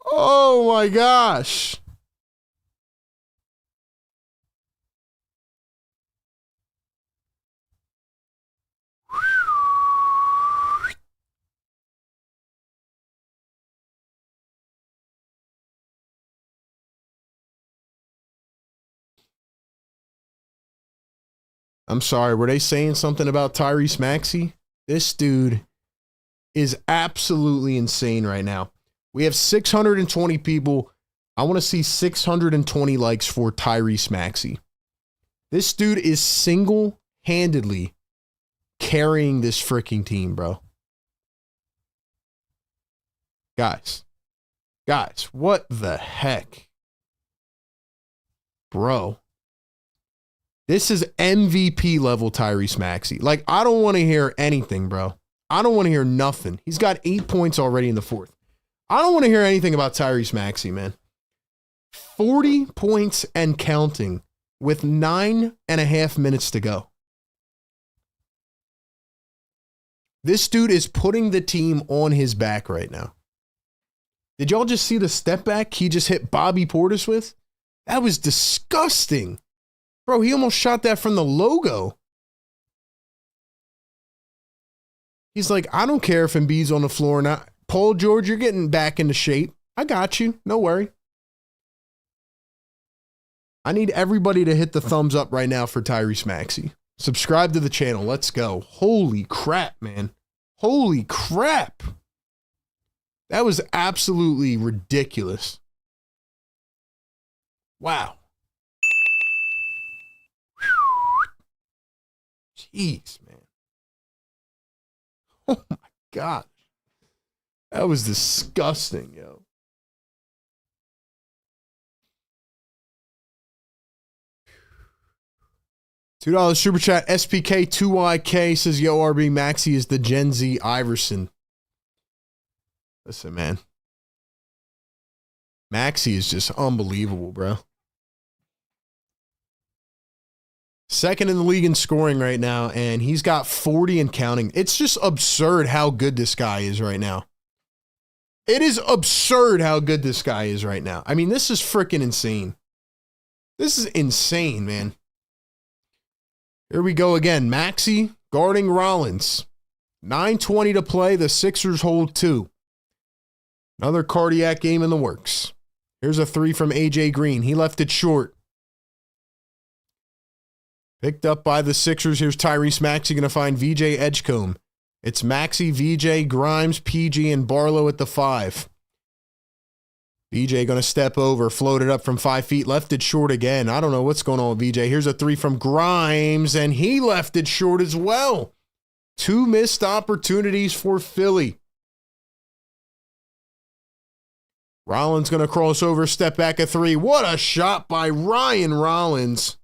Speaker 1: Oh my gosh. I'm sorry, were they saying something about Tyrese Maxey? This dude is absolutely insane right now. We have 620 people. I want to see 620 likes for Tyrese Maxey. This dude is single-handedly carrying this freaking team, bro. Guys, what the heck? Bro. This is MVP level Tyrese Maxey. Like, I don't want to hear anything, bro. I don't want to hear nothing. He's got 8 points already in the fourth. I don't want to hear anything about Tyrese Maxey, man. 40 points and counting with 9.5 minutes to go. This dude is putting the team on his back right now. Did y'all just see the step back he just hit Bobby Portis with? That was disgusting. Bro, he almost shot that from the logo. He's like, I don't care if Embiid's on the floor or not. Paul George, you're getting back into shape. I got you. No worry. I need everybody to hit the thumbs up right now for Tyrese Maxey. Subscribe to the channel. Let's go. Holy crap, man. Holy crap. That was absolutely ridiculous. Wow. Jeez, man. Oh my God. That was disgusting, yo. $2 super chat. SPK2YK says, yo, RB Maxey is the Gen Z Iverson. Listen, man. Maxey is just unbelievable, bro. Second in the league in scoring right now, and he's got 40 and counting. It's just absurd how good this guy is right now. It is absurd how good this guy is right now. I mean, this is freaking insane. This is insane, man. Here we go again. Maxey guarding Rollins. 9:20 to play. The Sixers hold 2. Another cardiac game in the works. Here's a 3 from AJ Green. He left it short. Picked up by the Sixers. Here's Tyrese Maxey going to find VJ Edgecombe. It's Maxey, VJ, Grimes, PG, and Barlow at the 5. VJ going to step over, float it up from 5 feet, left it short again. I don't know what's going on with VJ. Here's a 3 from Grimes, and he left it short as well. 2 missed opportunities for Philly. Rollins going to cross over, step back a 3. What a shot by Ryan Rollins.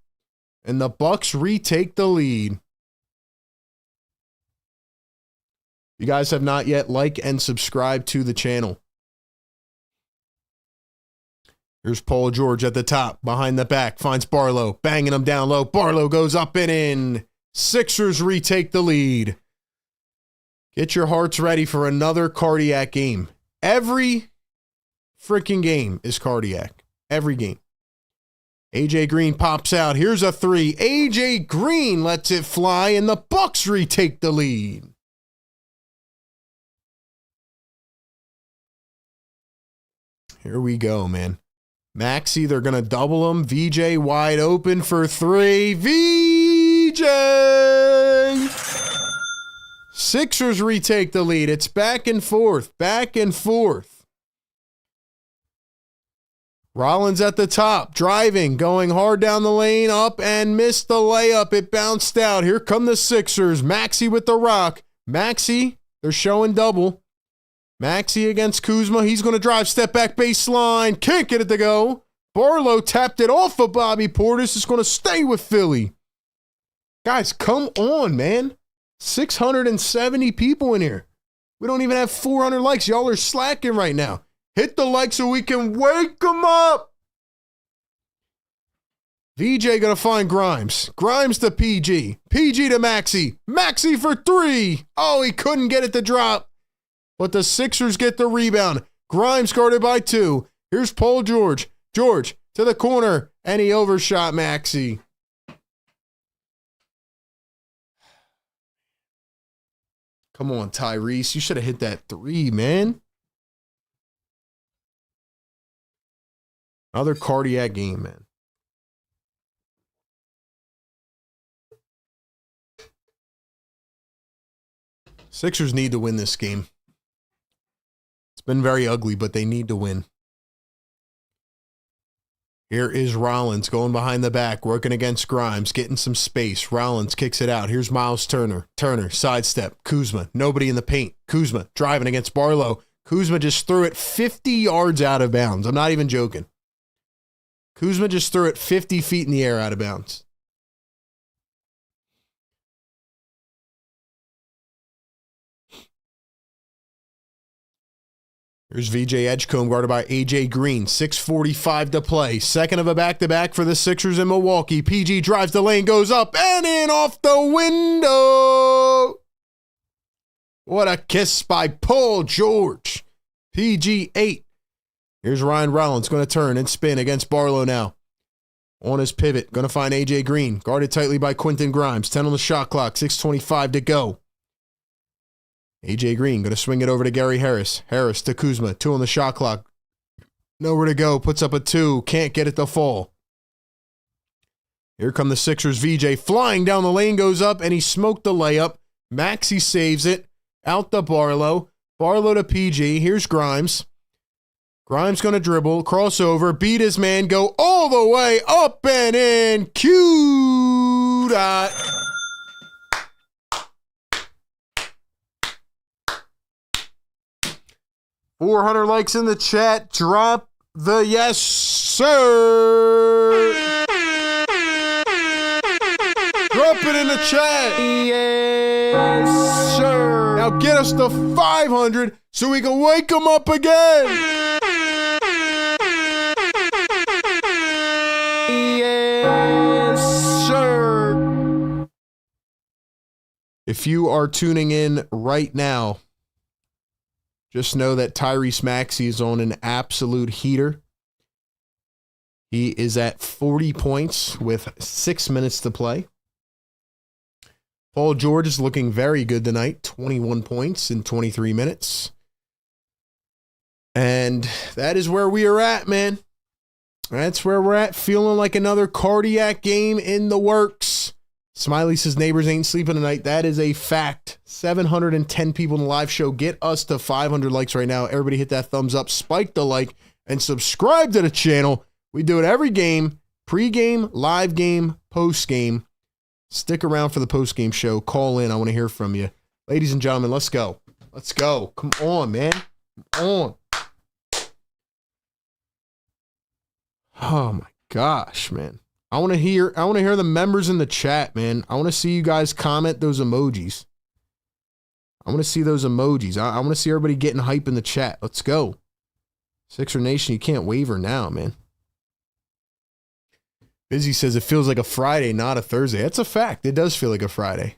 Speaker 1: And the Bucks retake the lead. You guys have not yet liked and subscribed to the channel. Here's Paul George at the top, behind the back, finds Barlow, banging him down low. Barlow goes up and in. Sixers retake the lead. Get your hearts ready for another cardiac game. Every freaking game is cardiac. Every game. AJ Green pops out. Here's a 3. AJ Green lets it fly, and the Bucks retake the lead. Here we go, man. Maxey, they're going to double him. VJ wide open for 3. VJ! Sixers retake the lead. It's back and forth. Back and forth. Rollins at the top, driving, going hard down the lane, up and missed the layup. It bounced out. Here come the Sixers. Maxey with the rock. Maxey, they're showing double. Maxey against Kuzma. He's going to drive, step back, baseline. Can't get it to go. Barlow tapped it off of Bobby Portis. It's going to stay with Philly. Guys, come on, man. 670 people in here. We don't even have 400 likes. Y'all are slacking right now. Hit the like so we can wake them up. VJ going to find Grimes. Grimes to PG. PG to Maxey. Maxey for three. Oh, he couldn't get it to drop. But the Sixers get the rebound. Grimes guarded by two. Here's Paul George. George to the corner, and he overshot Maxey. Come on, Tyrese. You should have hit that three, man. Another cardiac game, man. Sixers need to win this game. It's been very ugly, but they need to win. Here is Rollins going behind the back, working against Grimes, getting some space. Rollins kicks it out. Here's Miles Turner. Turner, sidestep. Kuzma, nobody in the paint. Kuzma driving against Barlow. Kuzma just threw it 50 yards out of bounds. I'm not even joking. Kuzma just threw it 50 feet in the air out of bounds. Here's VJ Edgecombe guarded by AJ Green. 6:45 to play. Second of a back-to-back for the Sixers in Milwaukee. PG drives the lane, goes up and in off the window. What a kiss by Paul George. PG 8. Here's Ryan Rollins going to turn and spin against Barlow now. On his pivot, going to find AJ Green. Guarded tightly by Quentin Grimes. 10 on the shot clock. 6:25 to go. AJ Green going to swing it over to Gary Harris. Harris to Kuzma. 2 on the shot clock. Nowhere to go. Puts up a 2. Can't get it to fall. Here come the Sixers. VJ flying down the lane, goes up, and he smoked the layup. Maxey saves it. Out to Barlow. Barlow to PG. Here's Grimes. Grimes going to dribble. Crossover. Beat his man. Go all the way up and in. Q-dot. $400 likes in the chat. Drop the yes, sir. Drop it in the chat.
Speaker 4: Yes, sir.
Speaker 1: Now get us to 500 so we can wake them up again.
Speaker 4: Yes, sir.
Speaker 1: If you are tuning in right now, just know that Tyrese Maxey is on an absolute heater. He is at 40 points with 6 minutes to play. Paul George is looking very good tonight. 21 points in 23 minutes. And that is where we are at, man. That's where we're at. Feeling like another cardiac game in the works. Smiley says neighbors ain't sleeping tonight. That is a fact. 710 people in the live show. Get us to 500 likes right now. Everybody hit that thumbs up, spike the like, and subscribe to the channel. We do it every game. Pre-game, live game, post-game. Stick around for the post-game show. Call in. I want to hear from you. Ladies and gentlemen, let's go. Let's go. Come on, man. Come on. Oh, my gosh, man. I want to hear the members in the chat, man. I want to see you guys comment those emojis. I want to see those emojis. I want to see everybody getting hype in the chat. Let's go. Sixer Nation, you can't waver now, man. Busy says it feels like a Friday, not a Thursday. That's a fact. It does feel like a Friday.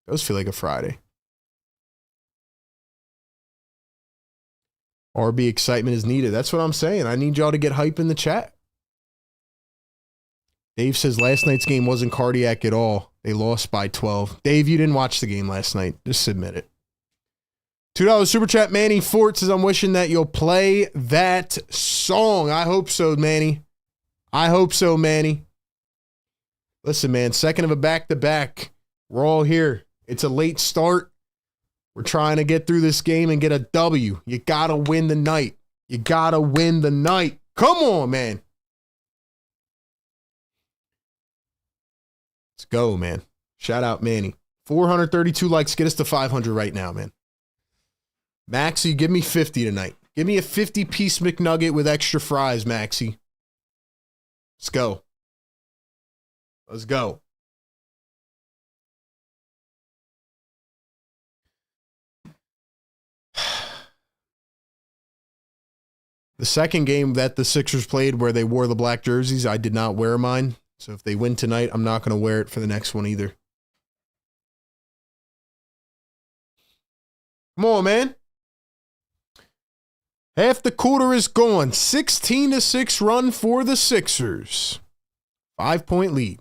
Speaker 1: It does feel like a Friday. RB excitement is needed. That's what I'm saying. I need y'all to get hype in the chat. Dave says last night's game wasn't cardiac at all. They lost by 12. Dave, you didn't watch the game last night. Just submit it. $2 super chat. Manny Fort says, I'm wishing that you'll play that song. I hope so, Manny. I hope so, Manny. Listen, man, second of a back-to-back. We're all here. It's a late start. We're trying to get through this game and get a W. You got to win the night. You got to win the night. Come on, man. Let's go, man. Shout out Manny. 432 likes. Get us to 500 right now, man. Maxie, give me 50 tonight. Give me a 50-piece McNugget with extra fries, Maxie. Let's go. Let's go. The second game that the Sixers played where they wore the black jerseys, I did not wear mine. So if they win tonight, I'm not going to wear it for the next one either. Come on, man. Half the quarter is gone. 16-6 run for the Sixers. 5-point lead.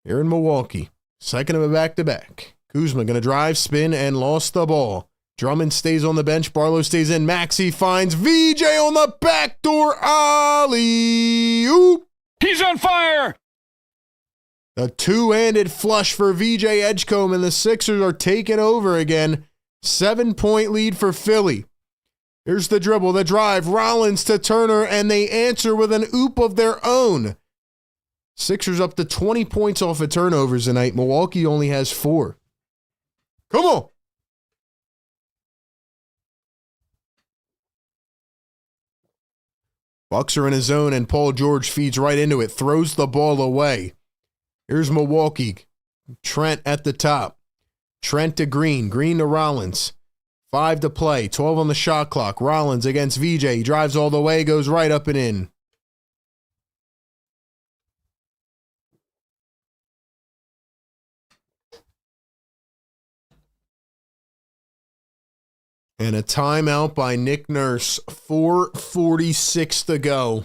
Speaker 1: Here in Milwaukee. Second of a back-to-back. Kuzma going to drive, spin, and lost the ball. Drummond stays on the bench. Barlow stays in. Maxey finds VJ on the backdoor alley-oop.
Speaker 2: He's on fire.
Speaker 1: The two-handed flush for VJ Edgecombe, and the Sixers are taking over again. 7-point lead for Philly. Here's the dribble, the drive. Rollins to Turner, and they answer with an oop of their own. Sixers up to 20 points off of turnovers tonight. Milwaukee only has 4. Come on. Bucks are in his zone, and Paul George feeds right into it, throws the ball away. Here's Milwaukee. Trent at the top. Trent to Green. Green to Rollins. 5 to play. 12 on the shot clock. Rollins against VJ. He drives all the way, goes right up and in. And a timeout by Nick Nurse. 4:46 to go.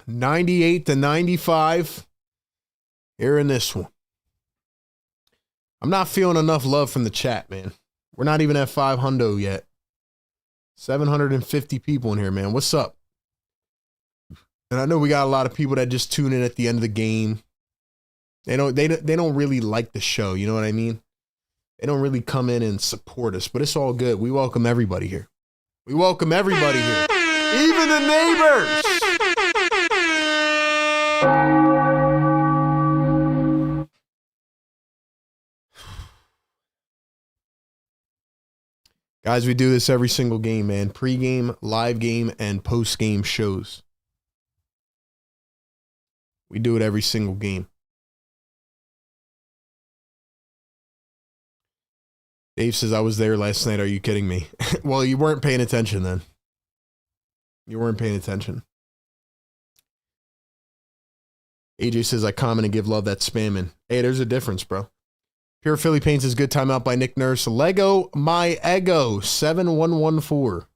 Speaker 1: 98-95. Here in this one. I'm not feeling enough love from the chat, man. We're not even at 500 yet. 750 people in here, man. What's up? And I know we got a lot of people that just tune in at the end of the game. They don't really like the show, you know what I mean? They don't really come in and support us, but it's all good. We welcome everybody here. We welcome everybody here. Even the neighbors. Guys, we do this every single game, man. Pre-game, live game, and post-game shows. We do it every single game. Dave says, I was there last night. Are you kidding me? Well, you weren't paying attention then. You weren't paying attention. AJ says, I comment and give love, that's spamming. Hey, there's a difference, bro. Pure Philly Paints is good timeout by Nick Nurse. Lego My Ego 7114.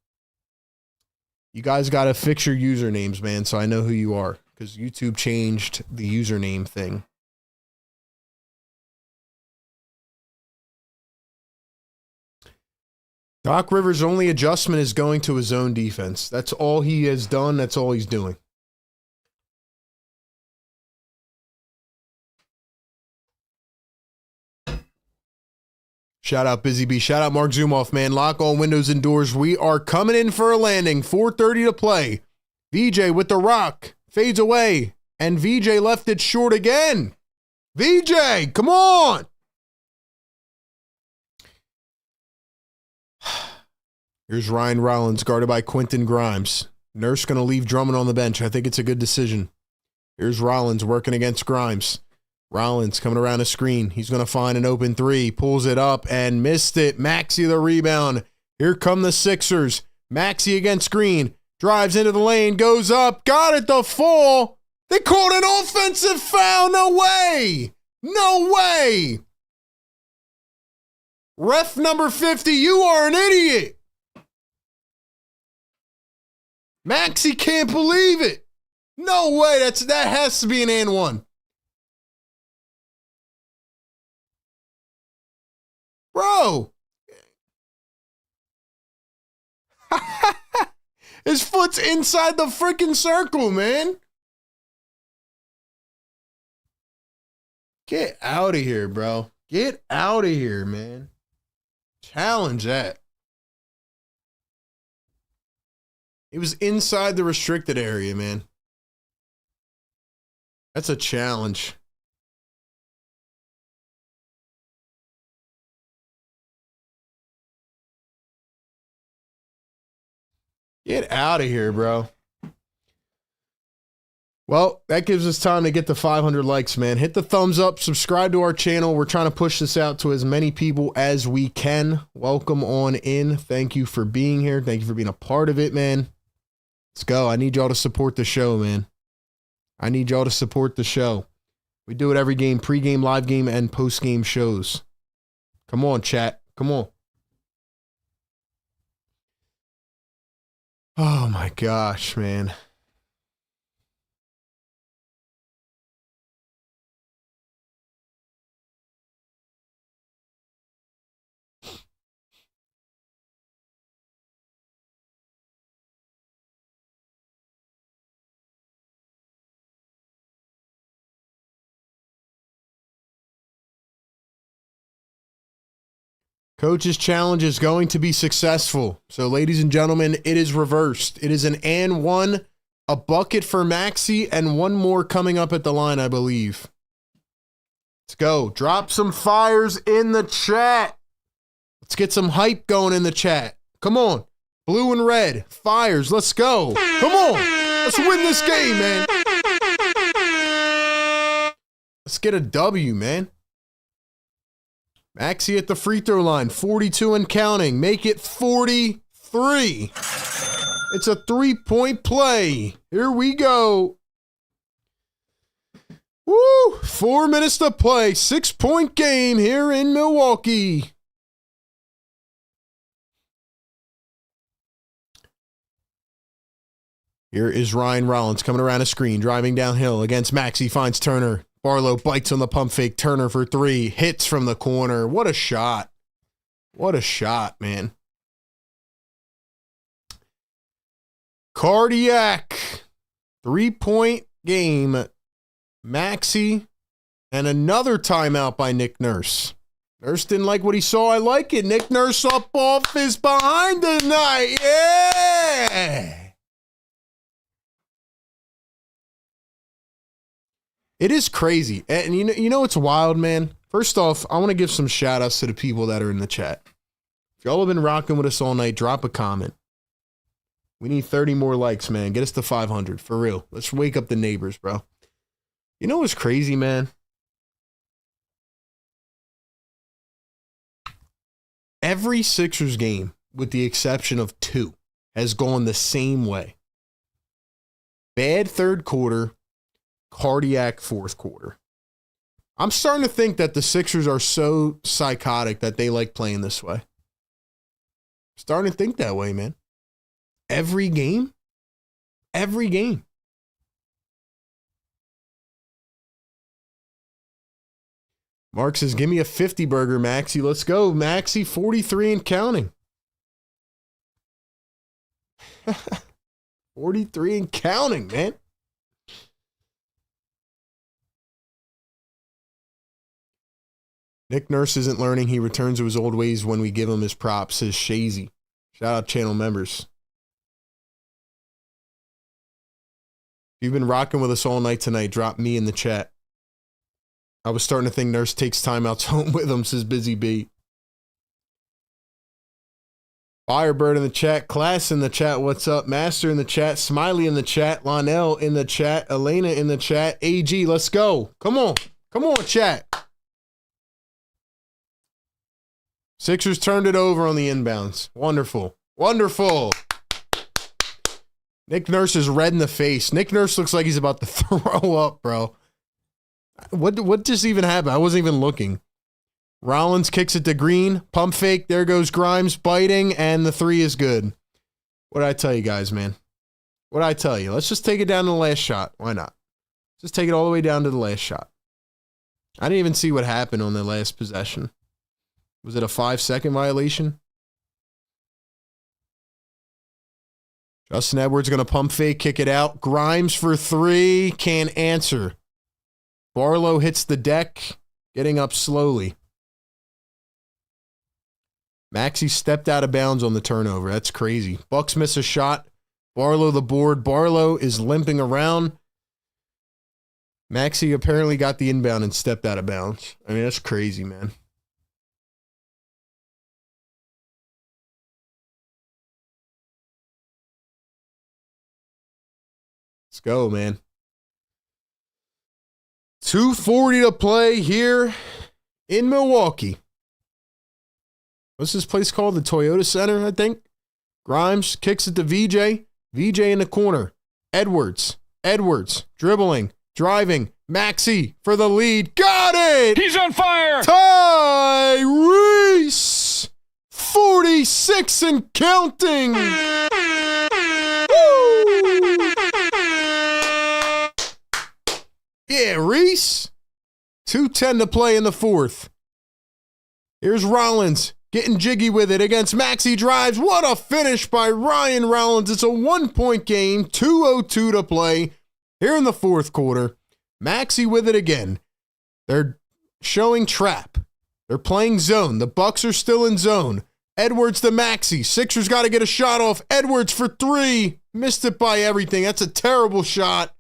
Speaker 1: You guys got to fix your usernames, man, so I know who you are, because YouTube changed the username thing. Doc Rivers' only adjustment is going to his zone defense. That's all he has done. That's all he's doing. Shout out Busy Bee. Shout out Mark Zumoff, man. Lock all windows and doors. We are coming in for a landing. 4:30 to play. VJ with the rock. Fades away. And VJ left it short again. VJ, come on. Here's Ryan Rollins guarded by Quentin Grimes. Nurse going to leave Drummond on the bench. I think it's a good decision. Here's Rollins working against Grimes. Rollins coming around a screen. He's going to find an open three. Pulls it up and missed it. Maxey the rebound. Here come the Sixers. Maxey against Green. Drives into the lane. Goes up. Got it to fall. They called an offensive foul. No way. No way. Ref number 50, you are an idiot. Maxey can't believe it. No way. That has to be an and one. Bro. His foot's inside the freaking circle, man. Get out of here, bro. Get out of here, man. Challenge that. It was inside the restricted area, man. That's a challenge. Get out of here, bro. Well, that gives us time to get to 500 likes, man. Hit the thumbs up, subscribe to our channel. We're trying to push this out to as many people as we can. Welcome on in. Thank you for being here. Thank you for being a part of it, man. Let's go. I need y'all to support the show, man. I need y'all to support the show. We do it every game, pregame, live game, and postgame shows. Come on, chat. Come on. Oh, my gosh, man. Coach's challenge is going to be successful. So, ladies and gentlemen, it is reversed. It is an and one, a bucket for Maxey, and one more coming up at the line, I believe. Let's go. Drop some fires in the chat. Let's get some hype going in the chat. Come on. Blue and red. Fires. Let's go. Come on. Let's win this game, man. Let's get a W, man. Maxey at the free throw line, 42 and counting. Make it 43. It's a 3-point play. Here we go. Woo! 4 minutes to play. 6-point game here in Milwaukee. Here is Ryan Rollins coming around a screen, driving downhill against Maxey, finds Turner. Barlow bites on the pump fake. Turner for three. Hits from the corner. What a shot. What a shot, man. Cardiac. 3-point game. Maxey. And another timeout by Nick Nurse. Nurse didn't like what he saw. I like it. Nick Nurse up off his behind tonight. Yeah. It is crazy. And you know what's wild, man? First off, I want to give some shout outs to the people that are in the chat. If y'all have been rocking with us all night, drop a comment. We need 30 more likes, man. Get us to 500, for real. Let's wake up the neighbors, bro. You know what's crazy, man? Every Sixers game, with the exception of 2, has gone the same way. Bad third quarter. Cardiac fourth quarter. I'm starting to think that the Sixers are so psychotic that they like playing this way. Starting to think that way, man. Every game. Every game. Mark says, give me a 50 burger, Maxey. Let's go, Maxey. 43 and counting. 43 and counting, man. Nick Nurse isn't learning. He returns to his old ways when we give him his props, says Shazy. Shout out channel members. If you've been rocking with us all night tonight, drop me in the chat. I was starting to think Nurse takes timeouts home with him, says Busy B. Firebird in the chat. Class in the chat. What's up? Master in the chat. Smiley in the chat. Lonell in the chat. Elena in the chat. AG, let's go. Come on. Come on, chat. Sixers turned it over on the inbounds. Wonderful. Wonderful. Nick Nurse is red in the face. Nick Nurse looks like he's about to throw up, bro. What just even happened? I wasn't even looking. Rollins kicks it to Green. Pump fake. There goes Grimes biting, and the 3 is good. What did I tell you guys, man? What did I tell you? Let's just take it down to the last shot. Why not? Just take it all the way down to the last shot. I didn't even see what happened on the last possession. Was it a 5-second violation? Justin Edwards going to pump fake, kick it out. Grimes for 3, can't answer. Barlow hits the deck, getting up slowly. Maxey stepped out of bounds on the turnover. That's crazy. Bucks miss a shot. Barlow the board. Barlow is limping around. Maxey apparently got the inbound and stepped out of bounds. I mean, that's crazy, man. go, man. 2:40 to play here in Milwaukee. What's this place called? The Toyota Center, I think. Grimes kicks it to VJ. VJ in the corner. Edwards. Dribbling. Driving. Maxey for the lead. Got it!
Speaker 2: He's on fire!
Speaker 1: Tyrese! 46 and counting! Woo! Yeah, Reese. 2:10 to play in the fourth. Here's Rollins getting jiggy with it against Maxey drives. What a finish by Ryan Rollins. It's a 1-point game. 2:02 to play here in the fourth quarter. Maxey with it again. They're showing trap. They're playing zone. The Bucks are still in zone. Edwards to Maxey. Sixers got to get a shot off. Edwards for three. Missed it by everything. That's a terrible shot.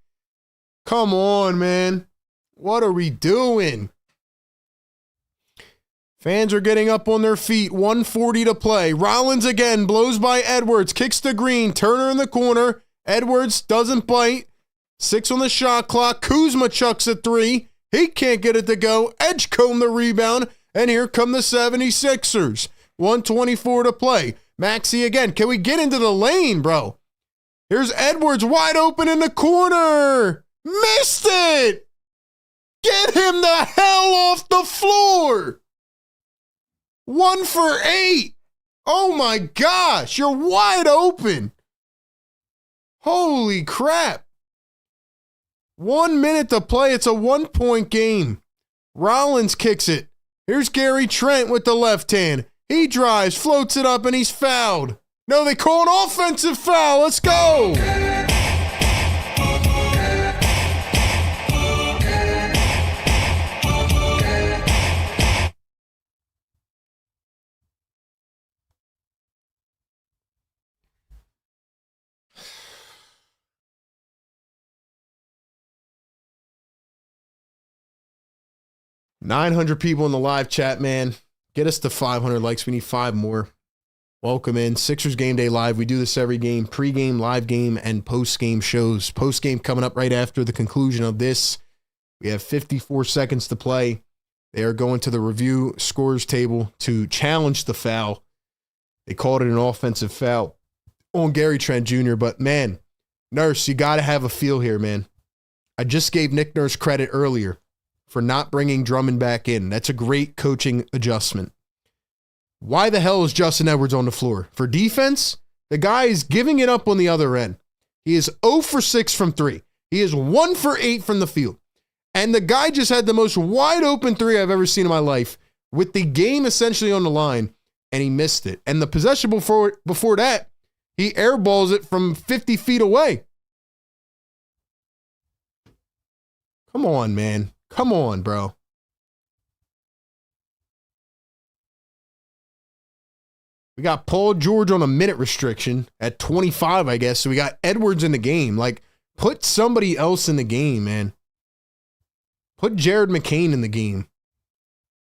Speaker 1: Come on, man. What are we doing? Fans are getting up on their feet. 1:40 to play. Rollins again blows by Edwards. Kicks to Green. Turner in the corner. Edwards doesn't bite. 6 on the shot clock. Kuzma chucks a three. He can't get it to go. Edgecombe the rebound. And here come the 76ers. 1:24 to play. Maxey again. Can we get into the lane, bro? Here's Edwards wide open in the corner. Missed it. Get him the hell off the floor. 1 for 8. Oh my gosh. You're wide open. Holy crap. 1 minute to play. It's a 1-point game. Rollins kicks it. Here's Gary Trent with the left hand. He drives, floats it up, and he's fouled. No, they call an offensive foul. Let's go. $900 people in the live chat, man. Get us to 500 likes. We need 5 more. Welcome in. Sixers Game Day Live. We do this every game. Pre-game, live game, and post-game shows. Post-game coming up right after the conclusion of this. We have 54 seconds to play. They are going to the review scores table to challenge the foul. They called it an offensive foul on Gary Trent Jr. But, man, Nurse, you got to have a feel here, man. I just gave Nick Nurse credit earlier for not bringing Drummond back in. That's a great coaching adjustment. Why the hell is Justin Edwards on the floor? For defense, the guy is giving it up on the other end. He is 0 for 6 from 3. He is 1 for 8 from the field. And the guy just had the most wide open 3 I've ever seen in my life with the game essentially on the line, and he missed it. And the possession before that, he airballs it from 50 feet away. Come on, man. Come on, bro. We got Paul George on a minute restriction at 25, I guess. So we got Edwards in the game. Like, put somebody else in the game, man. Put Jared McCain in the game.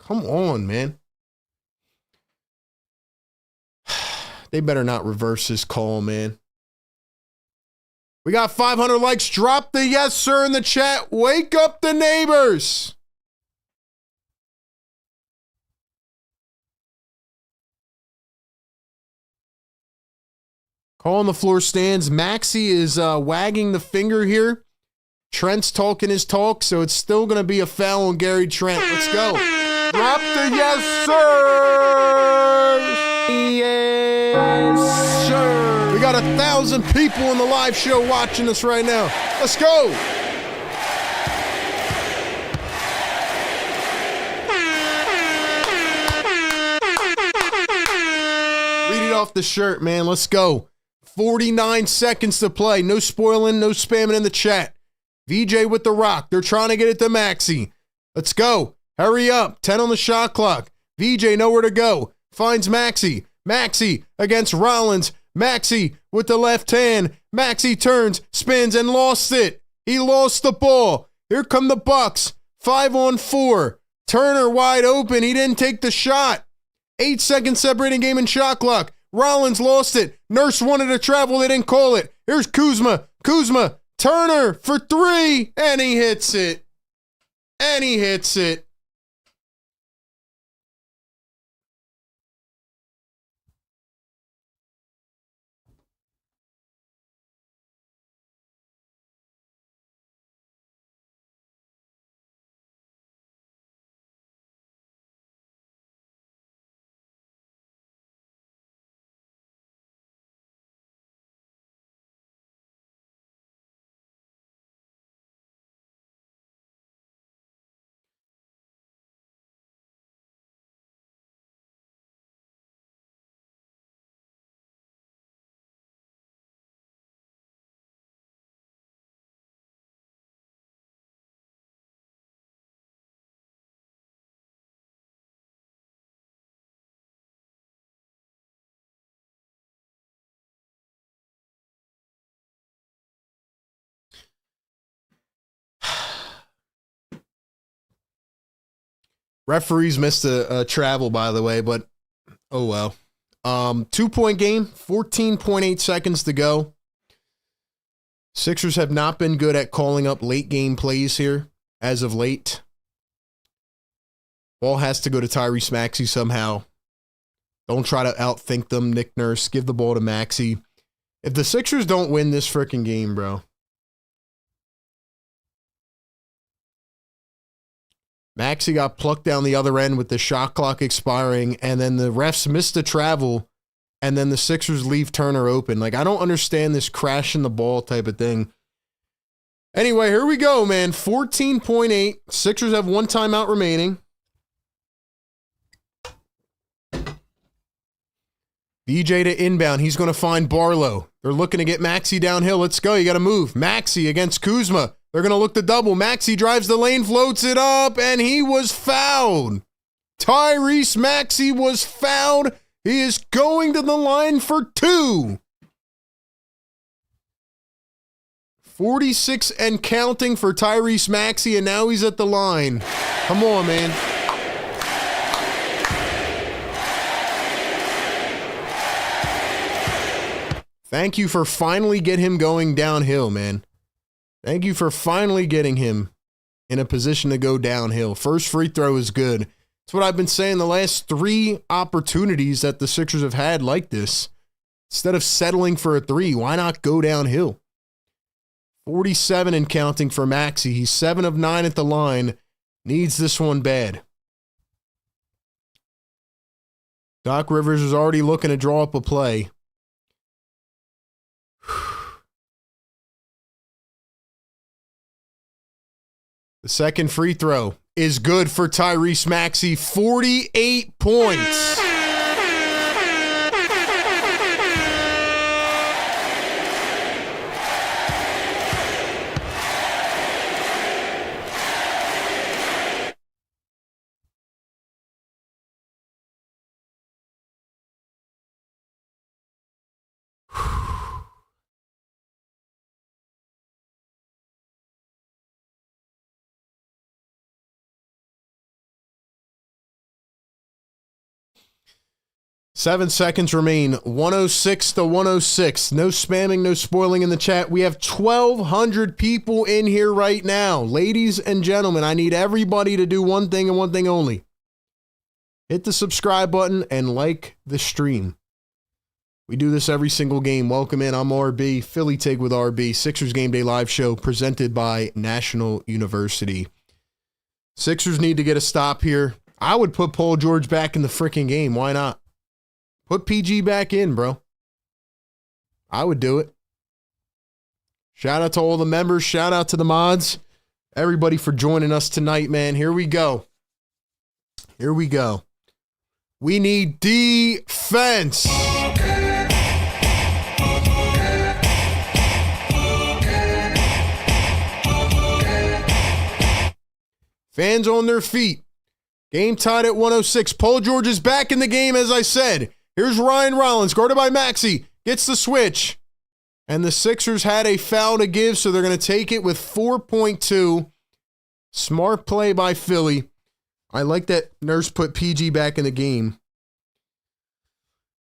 Speaker 1: Come on, man. They better not reverse this call, man. We got 500 likes. Drop the yes, sir, in the chat. Wake up the neighbors. Call on the floor stands. Maxey is wagging the finger here. Trent's talking his talk, so it's still going to be a foul on Gary Trent. Let's go. Drop the yes, sir. Yes, sir. We got 1,000 people in the live show watching us right now. Let's go. Read it off the shirt, man. Let's go. 49 seconds to play. No spoiling, no spamming in the chat. VJ with the rock. They're trying to get it to Maxey. Let's go. Hurry up. 10 on the shot clock. VJ nowhere to go. Finds Maxey. Maxey against Rollins. Maxey with the left hand. Maxey turns, spins, and lost it. He lost the ball. Here come the Bucks. 5-on-4. Turner wide open. He didn't take the shot. 8 seconds separating game and shot clock. Rollins lost it. Nurse wanted to travel. They didn't call it. Here's Kuzma. Kuzma Turner for three, and he hits it. And he hits it. Referees missed a travel, by the way, but oh well. 2-point game, 14.8 seconds to go. Sixers have not been good at calling up late game plays here as of late. Ball has to go to Tyrese Maxey somehow. Don't try to outthink them, Nick Nurse. Give the ball to Maxey. If the Sixers don't win this freaking game, bro. Maxey got plucked down the other end with the shot clock expiring, and then the refs missed the travel, and then the Sixers leave Turner open. Like, I don't understand this crashing the ball type of thing. Anyway, here we go, man. 14.8. Sixers have one timeout remaining. VJ to inbound. He's going to find Barlow. They're looking to get Maxey downhill. Let's go. You got to move. Maxey against Kuzma. They're going to look to double. Maxey drives the lane, floats it up, and he was fouled. Tyrese Maxey was fouled. He is going to the line for two. 46 and counting for Tyrese Maxey, and now he's at the line. Come on, man. Thank you for finally getting him going downhill, man. Thank you for finally getting him in a position to go downhill. First free throw is good. That's what I've been saying the last three opportunities that the Sixers have had like this. Instead of settling for a three, why not go downhill? 47 and counting for Maxey. He's 7 of 9 at the line. Needs this one bad. Doc Rivers is already looking to draw up a play. The second free throw is good for Tyrese Maxey. 48 points. Seven seconds remain. 106 to 106. No spamming, no spoiling in the chat. We have 1,200 people in here right now. Ladies and gentlemen, I need everybody to do one thing and one thing only. Hit the subscribe button and like the stream. We do this every single game. Welcome in. I'm RB. Philly Take with RB. Sixers Game Day Live Show presented by National University. Sixers need to get a stop here. I would put Paul George back in the freaking game. Why not? Put PG back in, bro. I would do it. Shout out to all the members. Shout out to the mods. Everybody for joining us tonight, man. Here we go. Here we go. We need defense. Fans on their feet. Game tied at 106. Paul George is back in the game, as I said. Here's Ryan Rollins, guarded by Maxey. Gets the switch. And the Sixers had a foul to give, so they're going to take it with 4.2. Smart play by Philly. I like that Nurse put PG back in the game.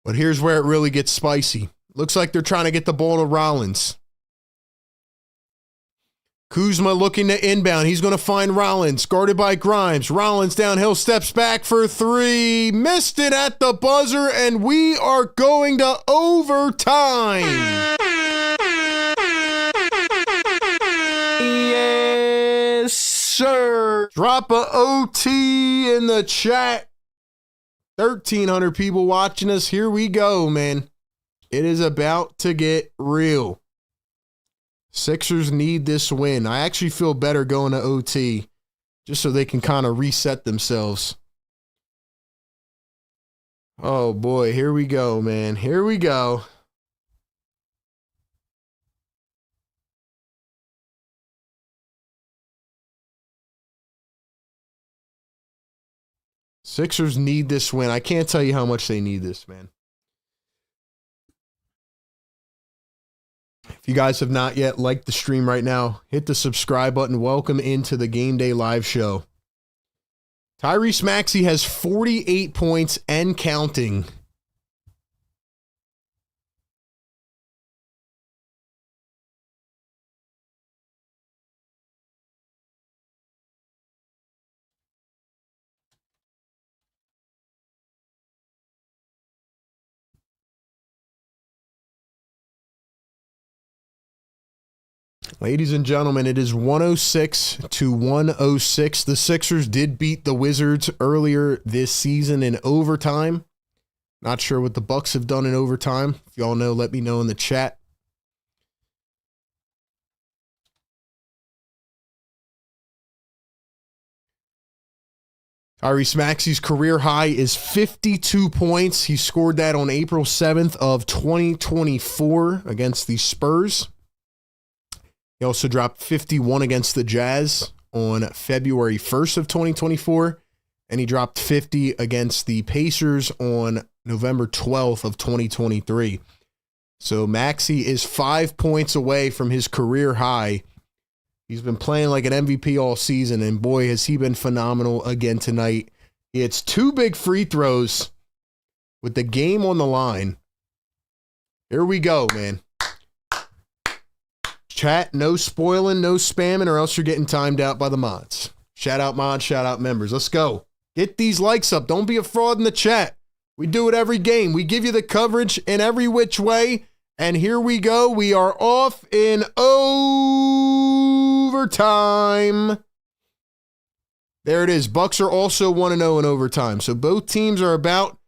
Speaker 1: But here's where it really gets spicy. Looks like they're trying to get the ball to Rollins. Kuzma looking to inbound. He's going to find Rollins, guarded by Grimes. Rollins downhill, steps back for three. Missed it at the buzzer, and we are going to overtime.
Speaker 4: Yes, sir.
Speaker 1: Drop a OT in the chat. 1,300 people watching us. Here we go, man. It is about to get real. Sixers need this win. I actually feel better going to OT just so they can kind of reset themselves. Oh, boy. Here we go, man. Here we go. Sixers need this win. I can't tell you how much they need this, man. If you guys have not yet liked the stream right now, hit the subscribe button. Welcome into the Game Day Live show. Tyrese Maxey has 48 points and counting. Ladies and gentlemen, it is 106-106. The Sixers did beat the Wizards earlier this season in overtime. Not sure what the Bucks have done in overtime. If y'all know, let me know in the chat. Tyrese Maxey's career high is 52 points. He scored that on April 7th of 2024 against the Spurs. He also dropped 51 against the Jazz on February 1st of 2024, and he dropped 50 against the Pacers on November 12th of 2023. So Maxey is 5 points away from his career high. He's been playing like an MVP all season, and boy, has he been phenomenal again tonight. He hits 2 big free throws with the game on the line. Here we go, man. Chat, no spoiling, no spamming, or else you're getting timed out by the mods. Shout out mods, shout out members. Let's go. Get these likes up. Don't be a fraud in the chat. We do it every game. We give you the coverage in every which way. And here we go. We are off in overtime. There it is. Bucks are also 1-0 in overtime. So both teams are about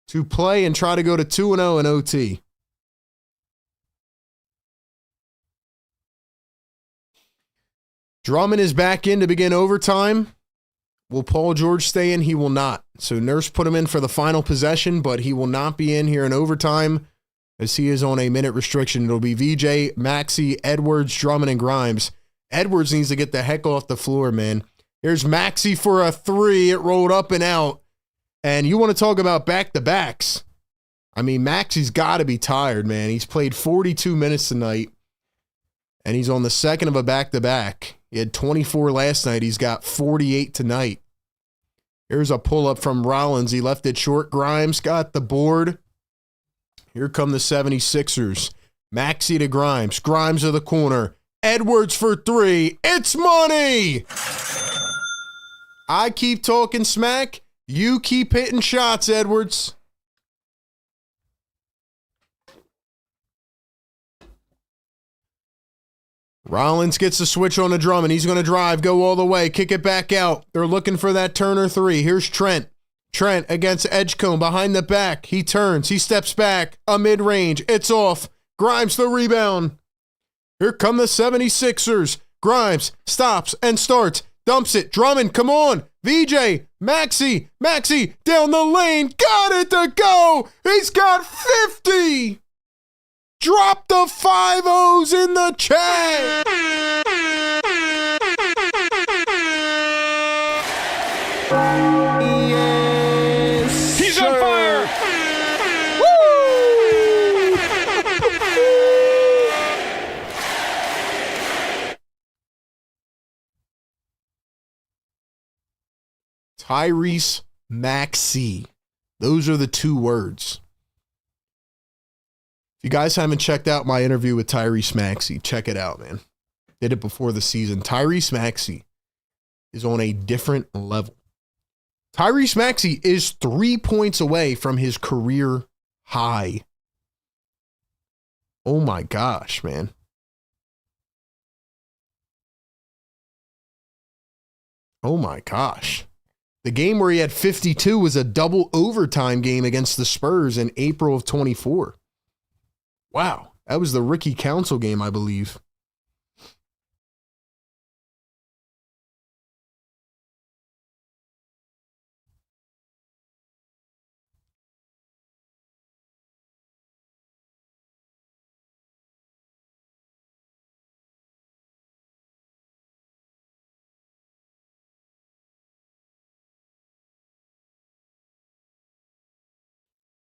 Speaker 1: to play and try to go to 2-0 in OT. Drummond is back in to begin overtime. Will Paul George stay in? He will not. So Nurse put him in for the final possession, but he will not be in here in overtime as he is on a minute restriction. It'll be VJ, Maxey, Edwards, Drummond, and Grimes. Edwards needs to get the heck off the floor, man. Here's Maxey for a three. It rolled up and out. And you want to talk about back-to-backs. I mean, Maxey's got to be tired, man. He's played 42 minutes tonight, and he's on the second of a back-to-back. He had 24 last night. He's got 48 tonight. Here's a pull-up from Rollins. He left it short. Grimes got the board. Here come the 76ers. Maxey to Grimes. Grimes to the corner. Edwards for three. It's money! I keep talking smack. You keep hitting shots, Edwards. Rollins gets the switch on the drum, and he's going to drive, go all the way, kick it back out. They're looking for that Turner three. Here's Trent. Trent against Edgecombe behind the back. He turns. He steps back. A mid-range. It's off. Grimes the rebound. Here come the 76ers. Grimes stops and starts. Dumps it. Drummond, come on. VJ. Maxey. Maxey down the lane. Got it to go. He's got 50. Drop the 5-0s in the chat.
Speaker 2: Yes, he's on fire.
Speaker 1: Woo! Tyrese Maxey. Those are the two words. If you guys haven't checked out my interview with Tyrese Maxey, check it out, man. Did it before the season. Tyrese Maxey is on a different level. Tyrese Maxey is 3 points away from his career high. Oh my gosh, man. Oh my gosh. The game where he had 52 was a double overtime game against the Spurs in April of 24. Wow. That was the Ricky Council game, I believe.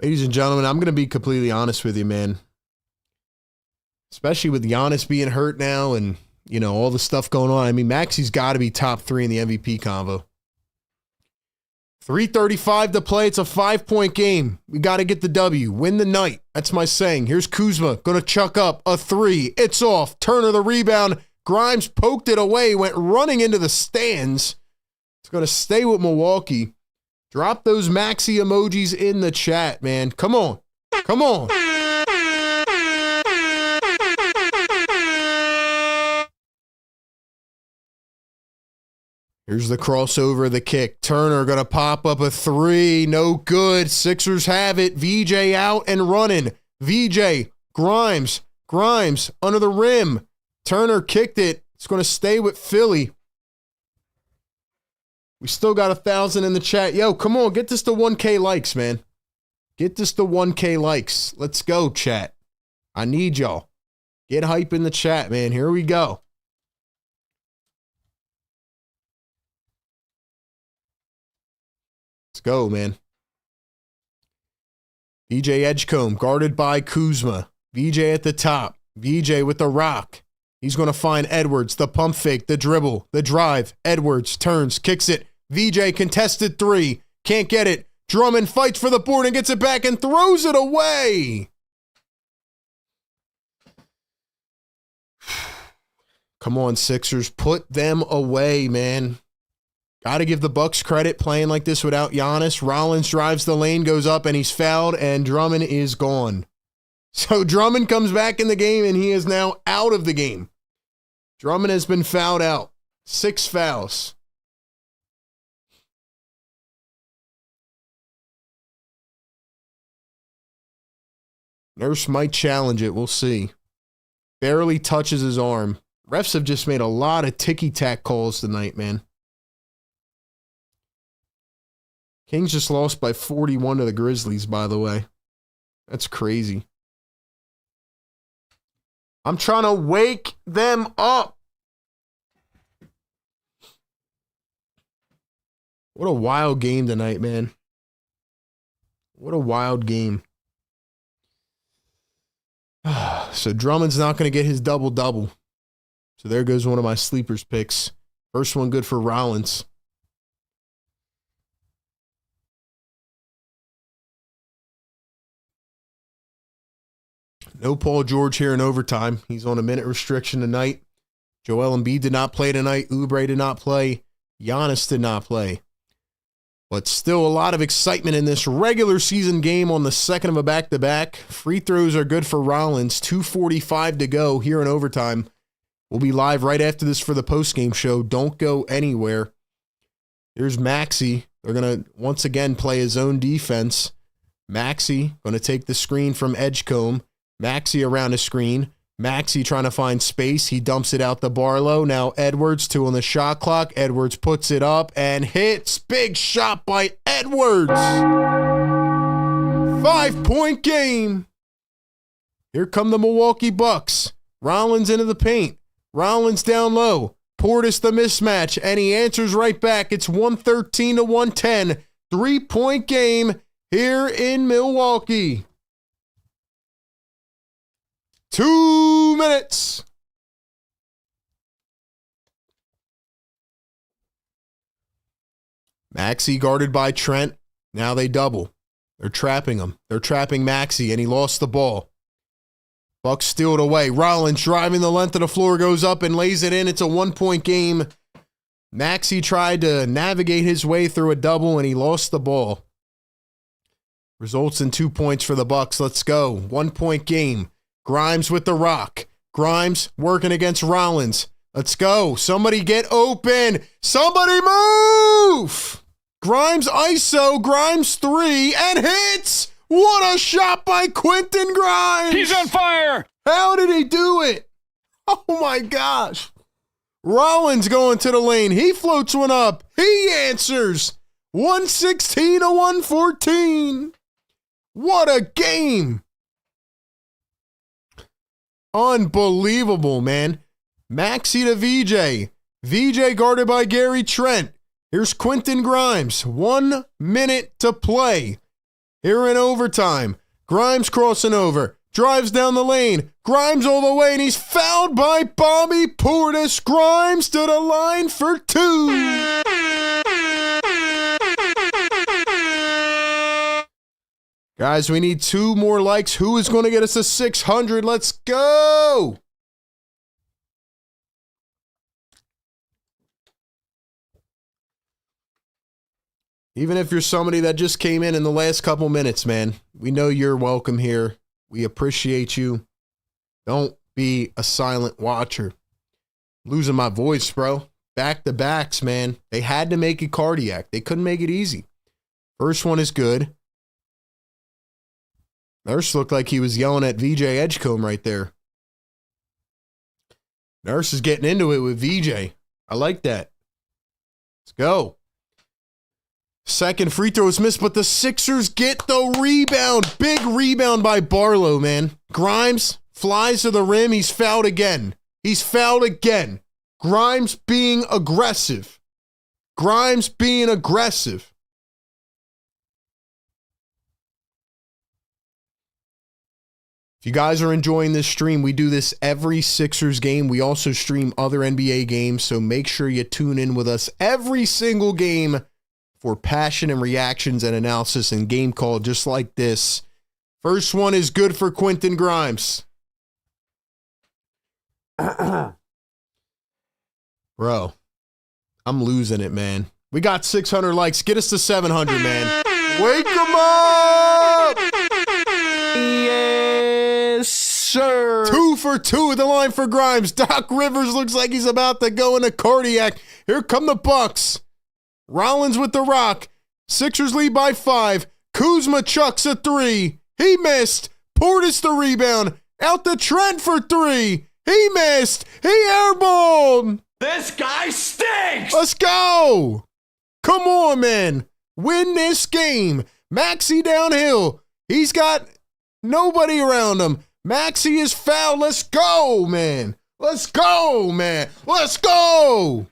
Speaker 1: Ladies and gentlemen, I'm going to be completely honest with you, man. Especially with Giannis being hurt now and, you know, all the stuff going on. I mean, Maxey's got to be top 3 in the MVP convo. 3:35 to play. It's a 5-point game. We got to get the W. Win the night. That's my saying. Here's Kuzma. Going to chuck up a 3. It's off. Turner the rebound. Grimes poked it away. Went running into the stands. It's going to stay with Milwaukee. Drop those Maxey emojis in the chat, man. Come on. Come on. Here's the crossover, the kick. Turner going to pop up a 3. No good. Sixers have it. VJ out and running. VJ, Grimes under the rim. Turner kicked it. It's going to stay with Philly. We still got 1,000 in the chat. Yo, come on. Get this to 1K likes, man. Get this to 1K likes. Let's go, chat. I need y'all. Get hype in the chat, man. Here we go. Let's go, man. VJ Edgecombe guarded by Kuzma. VJ at the top. VJ with the rock. He's going to find Edwards. The pump fake, the dribble, the drive. Edwards turns, kicks it. VJ contested 3. Can't get it. Drummond fights for the board and gets it back and throws it away. Come on, Sixers. Put them away, man. Got to give the Bucks credit playing like this without Giannis. Rollins drives the lane, goes up, and he's fouled, and Drummond is gone. So Drummond comes back in the game, and he is now out of the game. Drummond has been fouled out. 6 fouls. Nurse might challenge it. We'll see. Barely touches his arm. Refs have just made a lot of ticky-tack calls tonight, man. Kings just lost by 41 to the Grizzlies, by the way. That's crazy. I'm trying to wake them up. What a wild game tonight, man. What a wild game. So Drummond's not going to get his double-double. So there goes one of my sleepers picks. First one good for Rollins. No Paul George here in overtime. He's on a minute restriction tonight. Joel Embiid did not play tonight. Oubre did not play. Giannis did not play. But still a lot of excitement in this regular season game on the second of a back-to-back. Free throws are good for Rollins. 2:45 to go here in overtime. We'll be live right after this for the postgame show. Don't go anywhere. Here's Maxey. They're going to once again play his own defense. Maxey going to take the screen from Edgecombe. Maxey around a screen. Maxey trying to find space. He dumps it out to Barlow. Now Edwards, 2 on the shot clock. Edwards puts it up and hits. Big shot by Edwards. 5-point game. Here come the Milwaukee Bucks. Rollins into the paint. Rollins down low. Portis the mismatch, and he answers right back. It's 113 to 110. 3-point game here in Milwaukee. 2 minutes. Maxey guarded by Trent. Now they double. They're trapping him. They're trapping Maxey, and he lost the ball. Bucks steal it away. Rollins driving the length of the floor, goes up and lays it in. It's a 1-point game. Maxey tried to navigate his way through a double, and he lost the ball. Results in 2 points for the Bucks. Let's go. 1-point game. Grimes with the rock. Grimes working against Rollins. Let's go. Somebody get open. Somebody move. Grimes ISO. Grimes 3 and hits. What a shot by Quentin Grimes.
Speaker 2: He's on fire.
Speaker 1: How did he do it? Oh my gosh. Rollins going to the lane. He floats one up. He answers. 116 to 114. What a game. Unbelievable, man. Maxey to VJ. VJ guarded by Gary Trent. Here's Quentin Grimes. 1 minute to play. Here in overtime. Grimes crossing over. Drives down the lane. Grimes all the way, and he's fouled by Bobby Portis. Grimes to the line for 2. Guys, we need 2 more likes. Who is going to get us to 600? Let's go. Even if you're somebody that just came in the last couple minutes, man, we know you're welcome here. We appreciate you. Don't be a silent watcher. Losing my voice, bro. Back-to-backs, man. They had to make it cardiac. They couldn't make it easy. First one is good. Nurse looked like he was yelling at VJ Edgecombe right there. Nurse is getting into it with VJ. I like that. Let's go. Second free throw is missed, but the Sixers get the rebound. Big rebound by Barlow, man. Grimes flies to the rim. He's fouled again. He's fouled again. Grimes being aggressive. Grimes being aggressive. If you guys are enjoying this stream, we do this every Sixers game. We also stream other NBA games, so make sure you tune in with us every single game for passion and reactions and analysis and game call just like this. First one is good for Quentin Grimes. Bro, I'm losing it, man. We got 600 likes. Get us to 700, man. Wake them up!
Speaker 4: Yes, sir.
Speaker 1: 2 for 2 at the line for Grimes. Doc Rivers looks like he's about to go into cardiac. Here come the Bucks. Rollins with the rock. Sixers lead by 5. Kuzma chucks a 3. He missed. Portis the rebound. Out to Trent for 3. He missed. He airballed.
Speaker 4: This guy stinks.
Speaker 1: Let's go. Come on, man. Win this game. Maxey downhill. He's got nobody around him. Maxey is fouled. Let's go, man. Let's go, man. Let's go.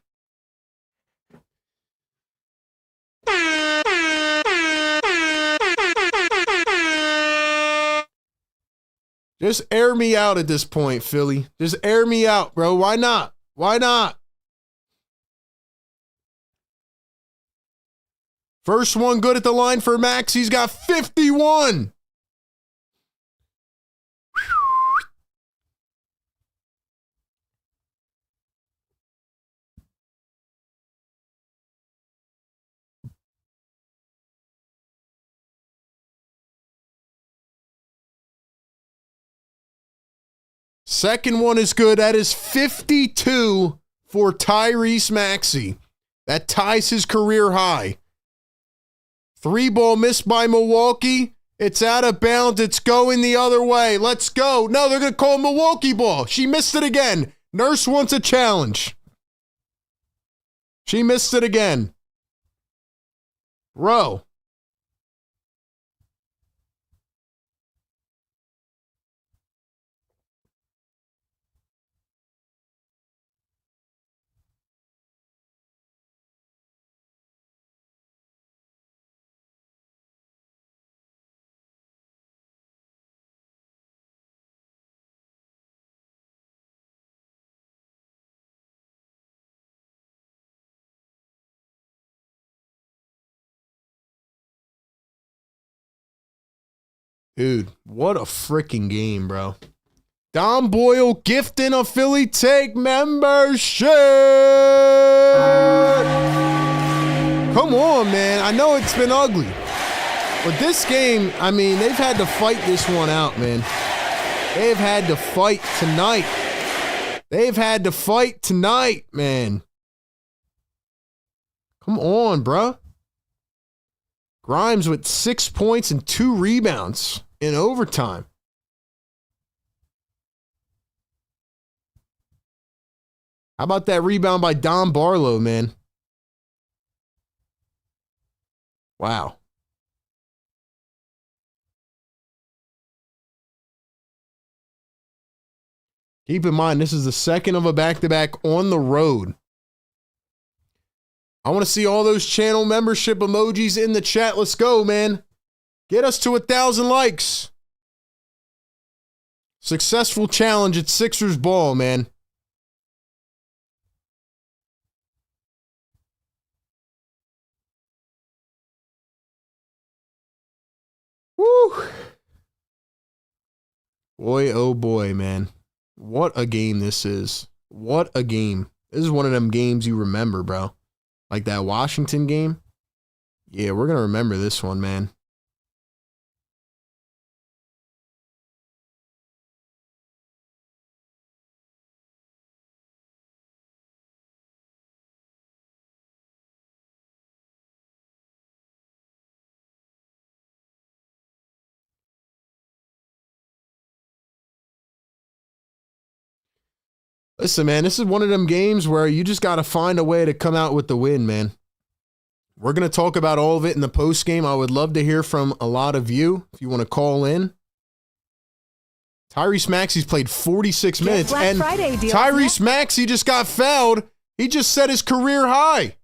Speaker 1: Just air me out at this point, Philly. Just air me out, bro. Why not? Why not? First one good at the line for Max. He's got 51. Second one is good. That is 52 for Tyrese Maxey. That ties his career high. 3-ball missed by Milwaukee. It's out of bounds. It's going the other way. Let's go. No, they're going to call Milwaukee ball. She missed it again. Nurse wants a challenge. She missed it again. Bro. Dude, what a freaking game, bro. Don Boyle gifting a Philly Take membership. Come on, man. I know it's been ugly. But this game, I mean, they've had to fight this one out, man. They've had to fight tonight. They've had to fight tonight, man. Come on, bruh. Grimes with 6 points and 2 rebounds in overtime. How about that rebound by Don Barlow, man? Wow. Keep in mind, this is the second of a back-to-back on the road. I want to see all those channel membership emojis in the chat. Let's go, man. Get us to 1,000 likes. Successful challenge at Sixers ball, man. Woo. Boy, oh boy, man. What a game this is. What a game. This is one of them games you remember, bro. Like that Washington game. Yeah, we're going to remember this one, man. Listen, man, this is one of them games where you just got to find a way to come out with the win, man. We're going to talk about all of it in the post game. I would love to hear from a lot of you if you want to call in. Tyrese Maxey's played 46 minutes, and Tyrese Maxey just got fouled. He just set his career high.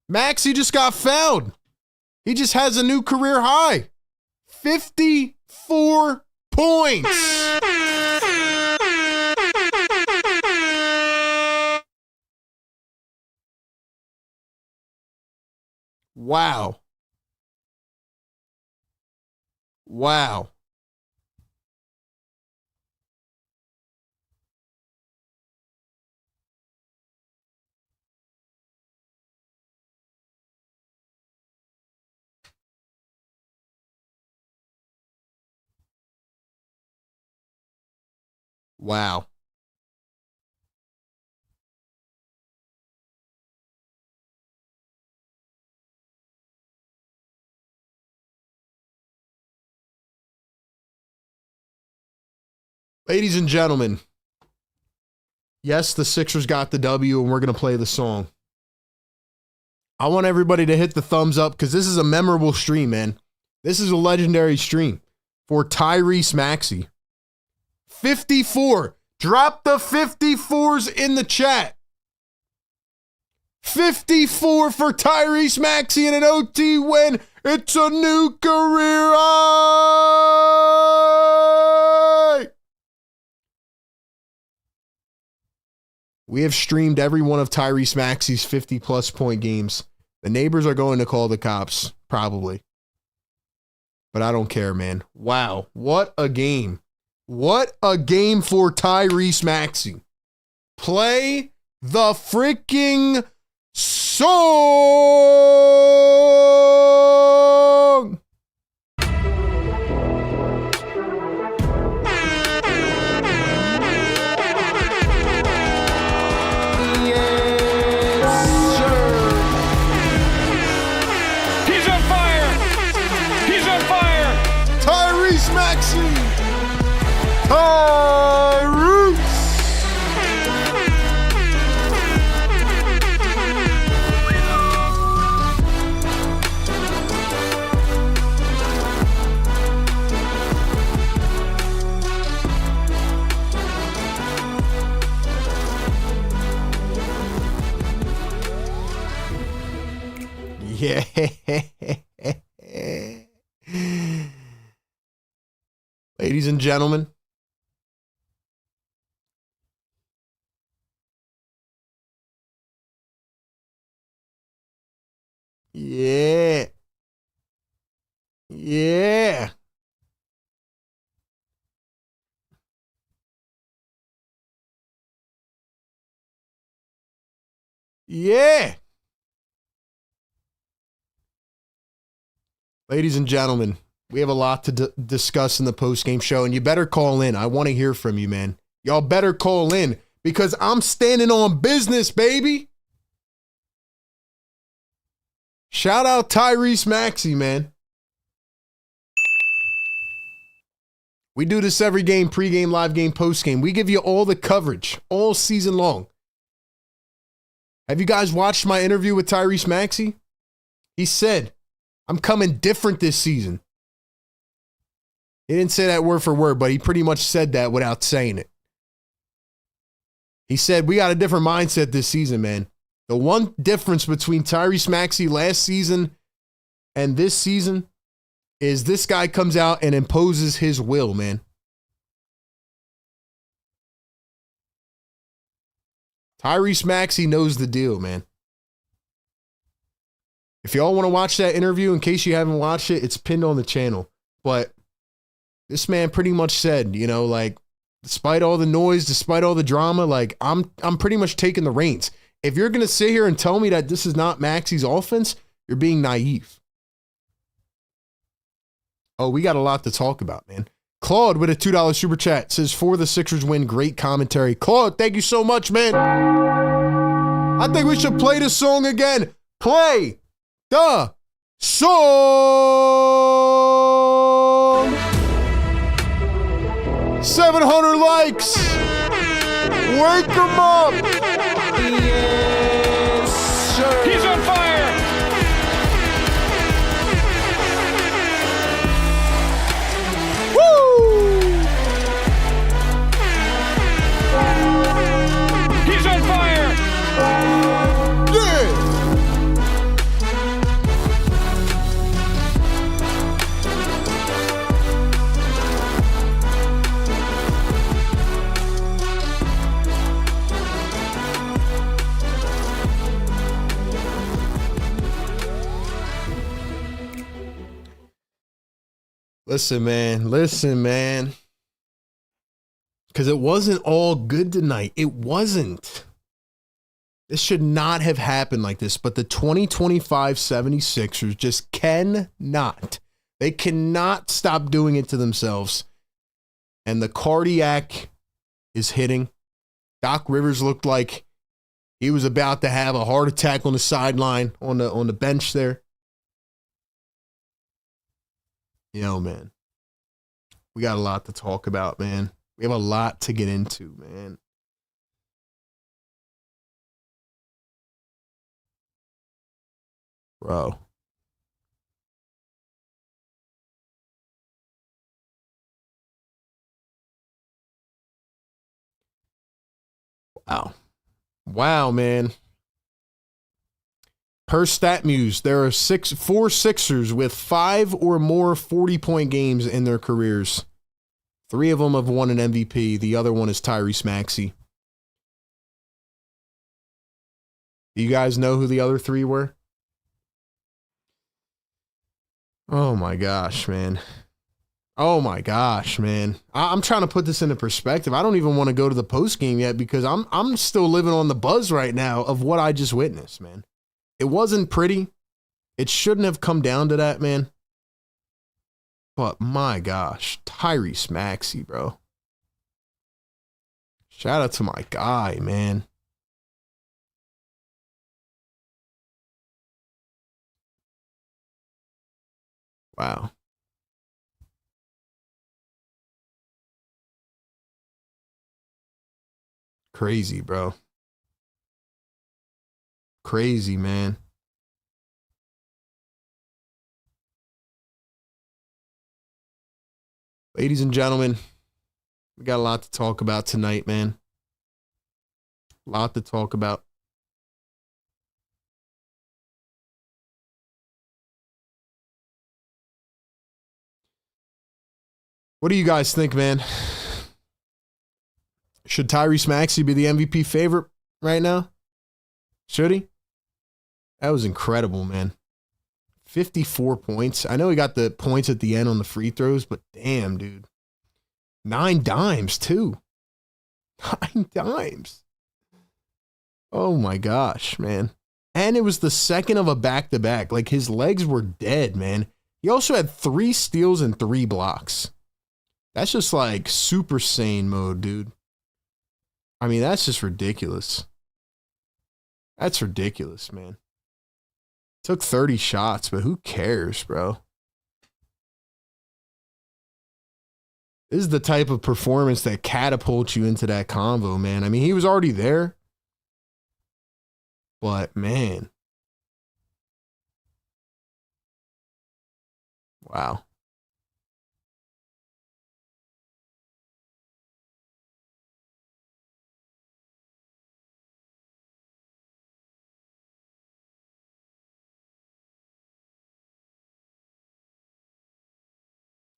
Speaker 1: Maxey just got fouled. He just has a new career high. 54 points. Wow. Wow. Wow. Ladies and gentlemen, yes, the Sixers got the W, and we're going to play the song. I want everybody to hit the thumbs up because this is a memorable stream, man. This is a legendary stream for Tyrese Maxey. 54. Drop the 54s in the chat. 54 for Tyrese Maxey in an OT win. It's a new career high. We have streamed every one of Tyrese Maxey's 50-plus point games. The neighbors are going to call the cops, probably. But I don't care, man. Wow, what a game. What a game for Tyrese Maxey. Play the freaking song. Yeah. Ladies and gentlemen, yeah. Yeah. Yeah. Ladies and gentlemen, we have a lot to discuss in the postgame show, and you better call in. I want to hear from you, man. Y'all better call in because I'm standing on business, baby. Shout out Tyrese Maxey, man. We do this every game, pregame, live game, postgame. We give you all the coverage all season long. Have you guys watched my interview with Tyrese Maxey? He said, I'm coming different this season. He didn't say that word for word, but he pretty much said that without saying it. He said, we got a different mindset this season, man. The one difference between Tyrese Maxey last season and this season is this guy comes out and imposes his will, man. Tyrese Maxey knows the deal, man. If y'all want to watch that interview, in case you haven't watched it, it's pinned on the channel. But this man pretty much said, you know, like, despite all the noise, despite all the drama, like, I'm pretty much taking the reins. If you're going to sit here and tell me that this is not Maxey's offense, you're being naive. Oh, we got a lot to talk about, man. Claude with a $2 super chat says, for the Sixers win, great commentary. Claude, thank you so much, man. I think we should play this song again. Play the song. 700 likes. Wake them up.
Speaker 2: Yes, sir. He's on fire. He's on fire!
Speaker 1: Yeah! Listen, man. Because it wasn't all good tonight. It wasn't. This should not have happened like this, but the 2025 76ers just cannot. They cannot stop doing it to themselves. And the cardiac is hitting. Doc Rivers looked like he was about to have a heart attack on the sideline, on the bench there. Yo, man. We got a lot to talk about, man. We have a lot to get into, man. Bro. Wow, man. Per StatMuse, there are four Sixers with 5 or more 40-point games in their careers. 3 of them have won an MVP. The other one is Tyrese Maxey. Do you guys know who the other 3 were? Oh my gosh, man. I'm trying to put this into perspective. I don't even want to go to the post game yet because I'm still living on the buzz right now of what I just witnessed, man. It wasn't pretty. It shouldn't have come down to that, man. But my gosh, Tyrese Maxey, bro. Shout out to my guy, man. Wow. Crazy, bro. Crazy, man. Ladies and gentlemen, we got a lot to talk about tonight, man. A lot to talk about. What do you guys think, man? Should Tyrese Maxey be the MVP favorite right now? Should he? That was incredible, man. 54 points. I know he got the points at the end on the free throws, but damn, dude. 9 dimes, too. 9 dimes. Oh my gosh, man. And it was the second of a back-to-back. Like, his legs were dead, man. He also had 3 steals and 3 blocks. That's just like Super Saiyan mode, dude. I mean, that's just ridiculous. That's ridiculous, man. Took 30 shots, but who cares, bro? This is the type of performance that catapults you into that convo, man. I mean, he was already there. But, man. Wow.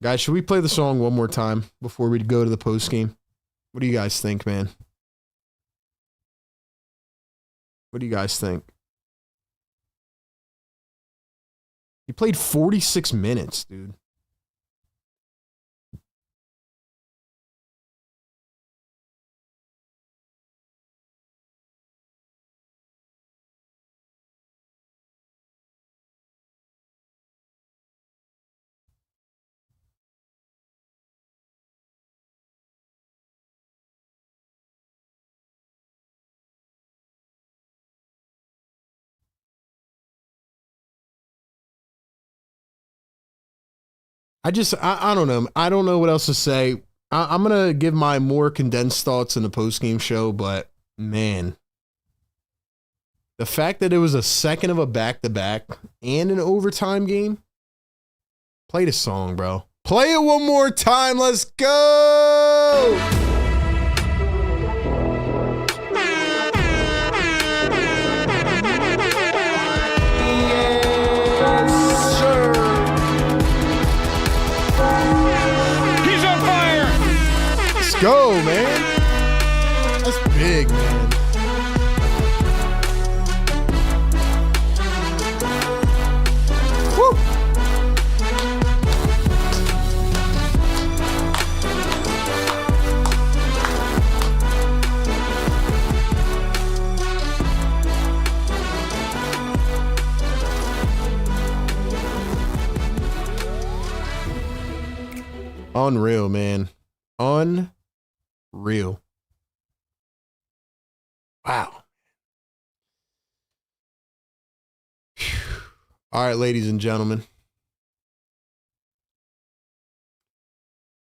Speaker 1: Guys, should we play the song one more time before we go to the post game? What do you guys think, man? What do you guys think? He played 46 minutes, dude. I don't know. I don't know what else to say. I'm going to give my more condensed thoughts in the post-game show, but man, the fact that it was a second of a back-to-back and an overtime game, play the song, bro. Play it one more time. Let's go. Go, man. That's big, man. Woo. Unreal, man. Unreal. Wow. Whew. All right, ladies and gentlemen. I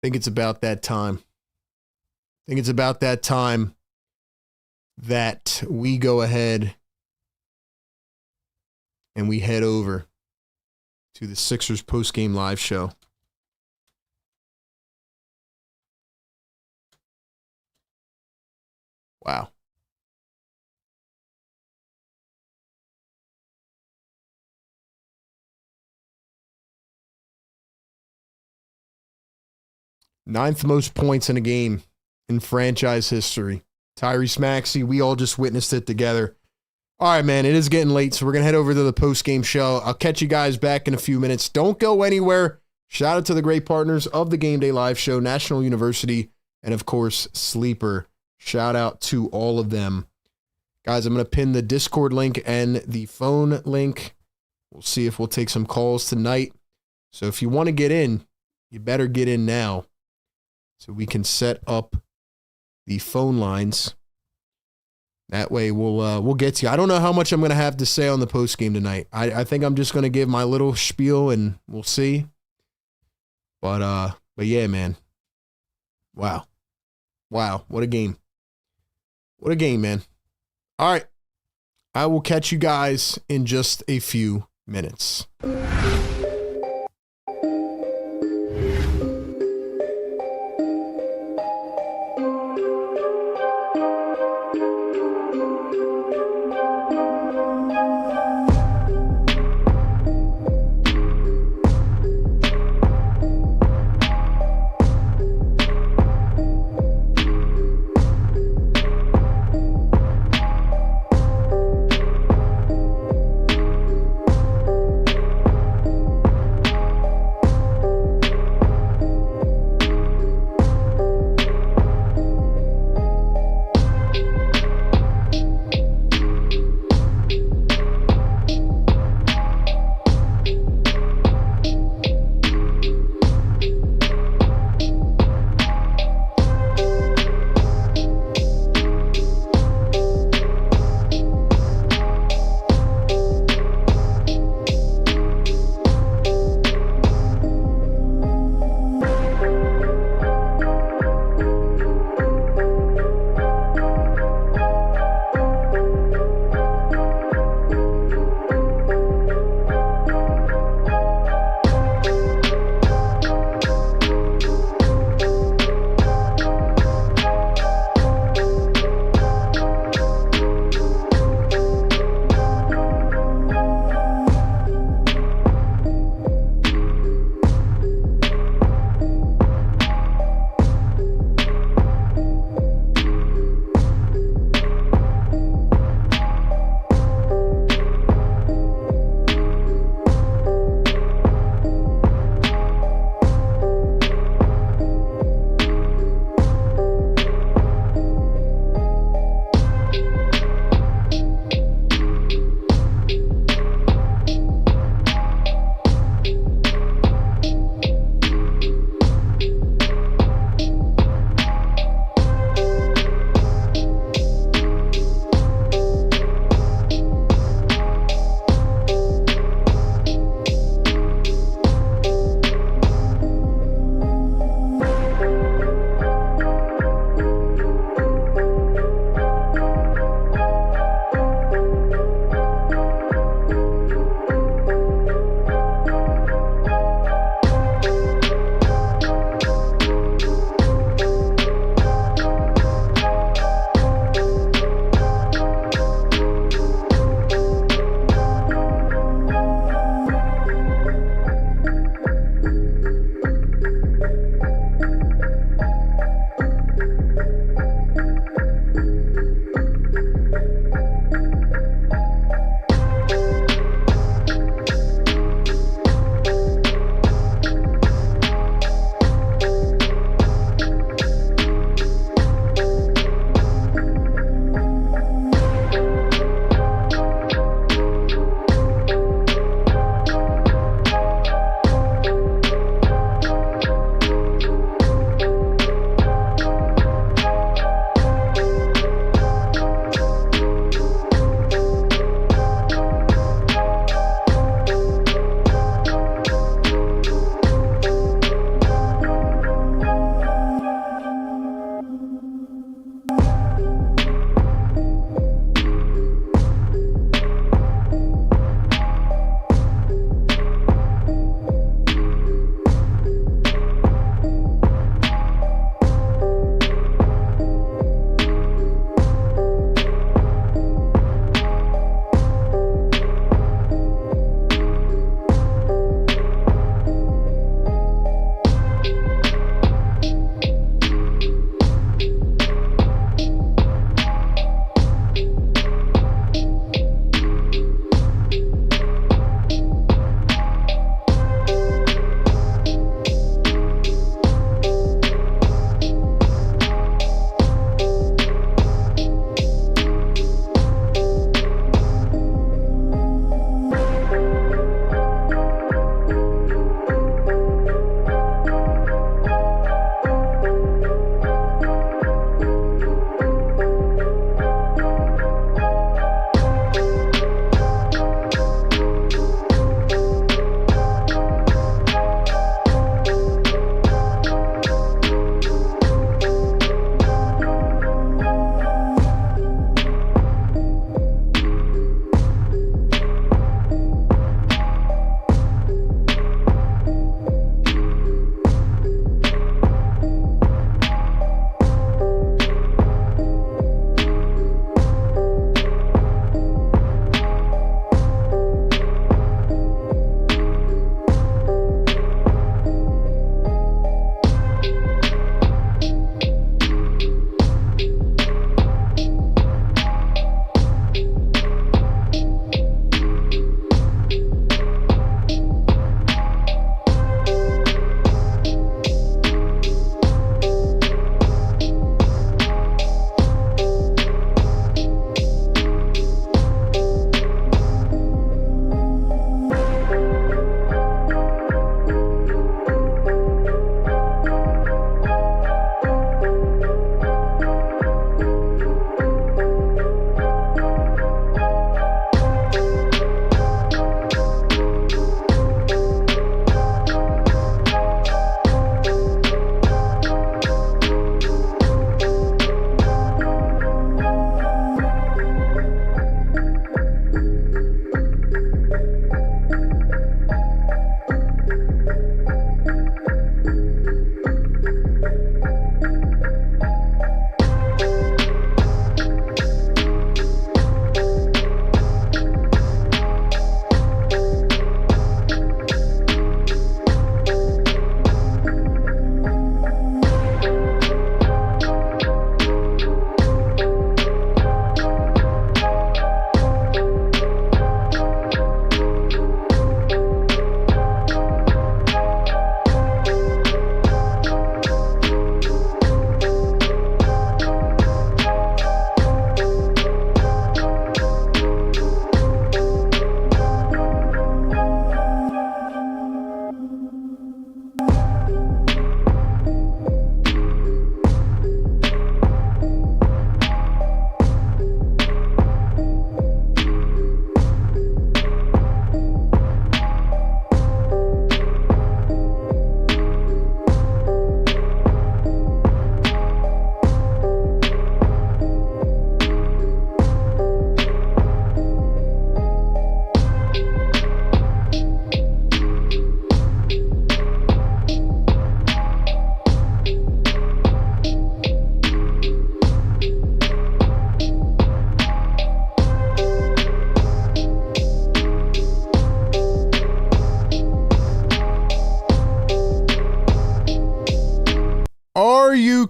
Speaker 1: think it's about that time. That we go ahead and we head over to the Sixers post-game live show. Wow. Ninth most points in a game in franchise history. Tyrese Maxey, we all just witnessed it together. All right, man, it is getting late, so we're going to head over to the post-game show. I'll catch you guys back in a few minutes. Don't go anywhere. Shout out to the great partners of the Game Day Live Show, National University, and, of course, Sleeper. Shout out to all of them. Guys, I'm going to pin the Discord link and the phone link. We'll see if we'll take some calls tonight. So if you want to get in, you better get in now so we can set up the phone lines. That way we'll get to you. I don't know how much I'm going to have to say on the post game tonight. I think I'm just going to give my little spiel and we'll see. But yeah, man. Wow. What a game. What a game, man. All right. I will catch you guys in just a few minutes.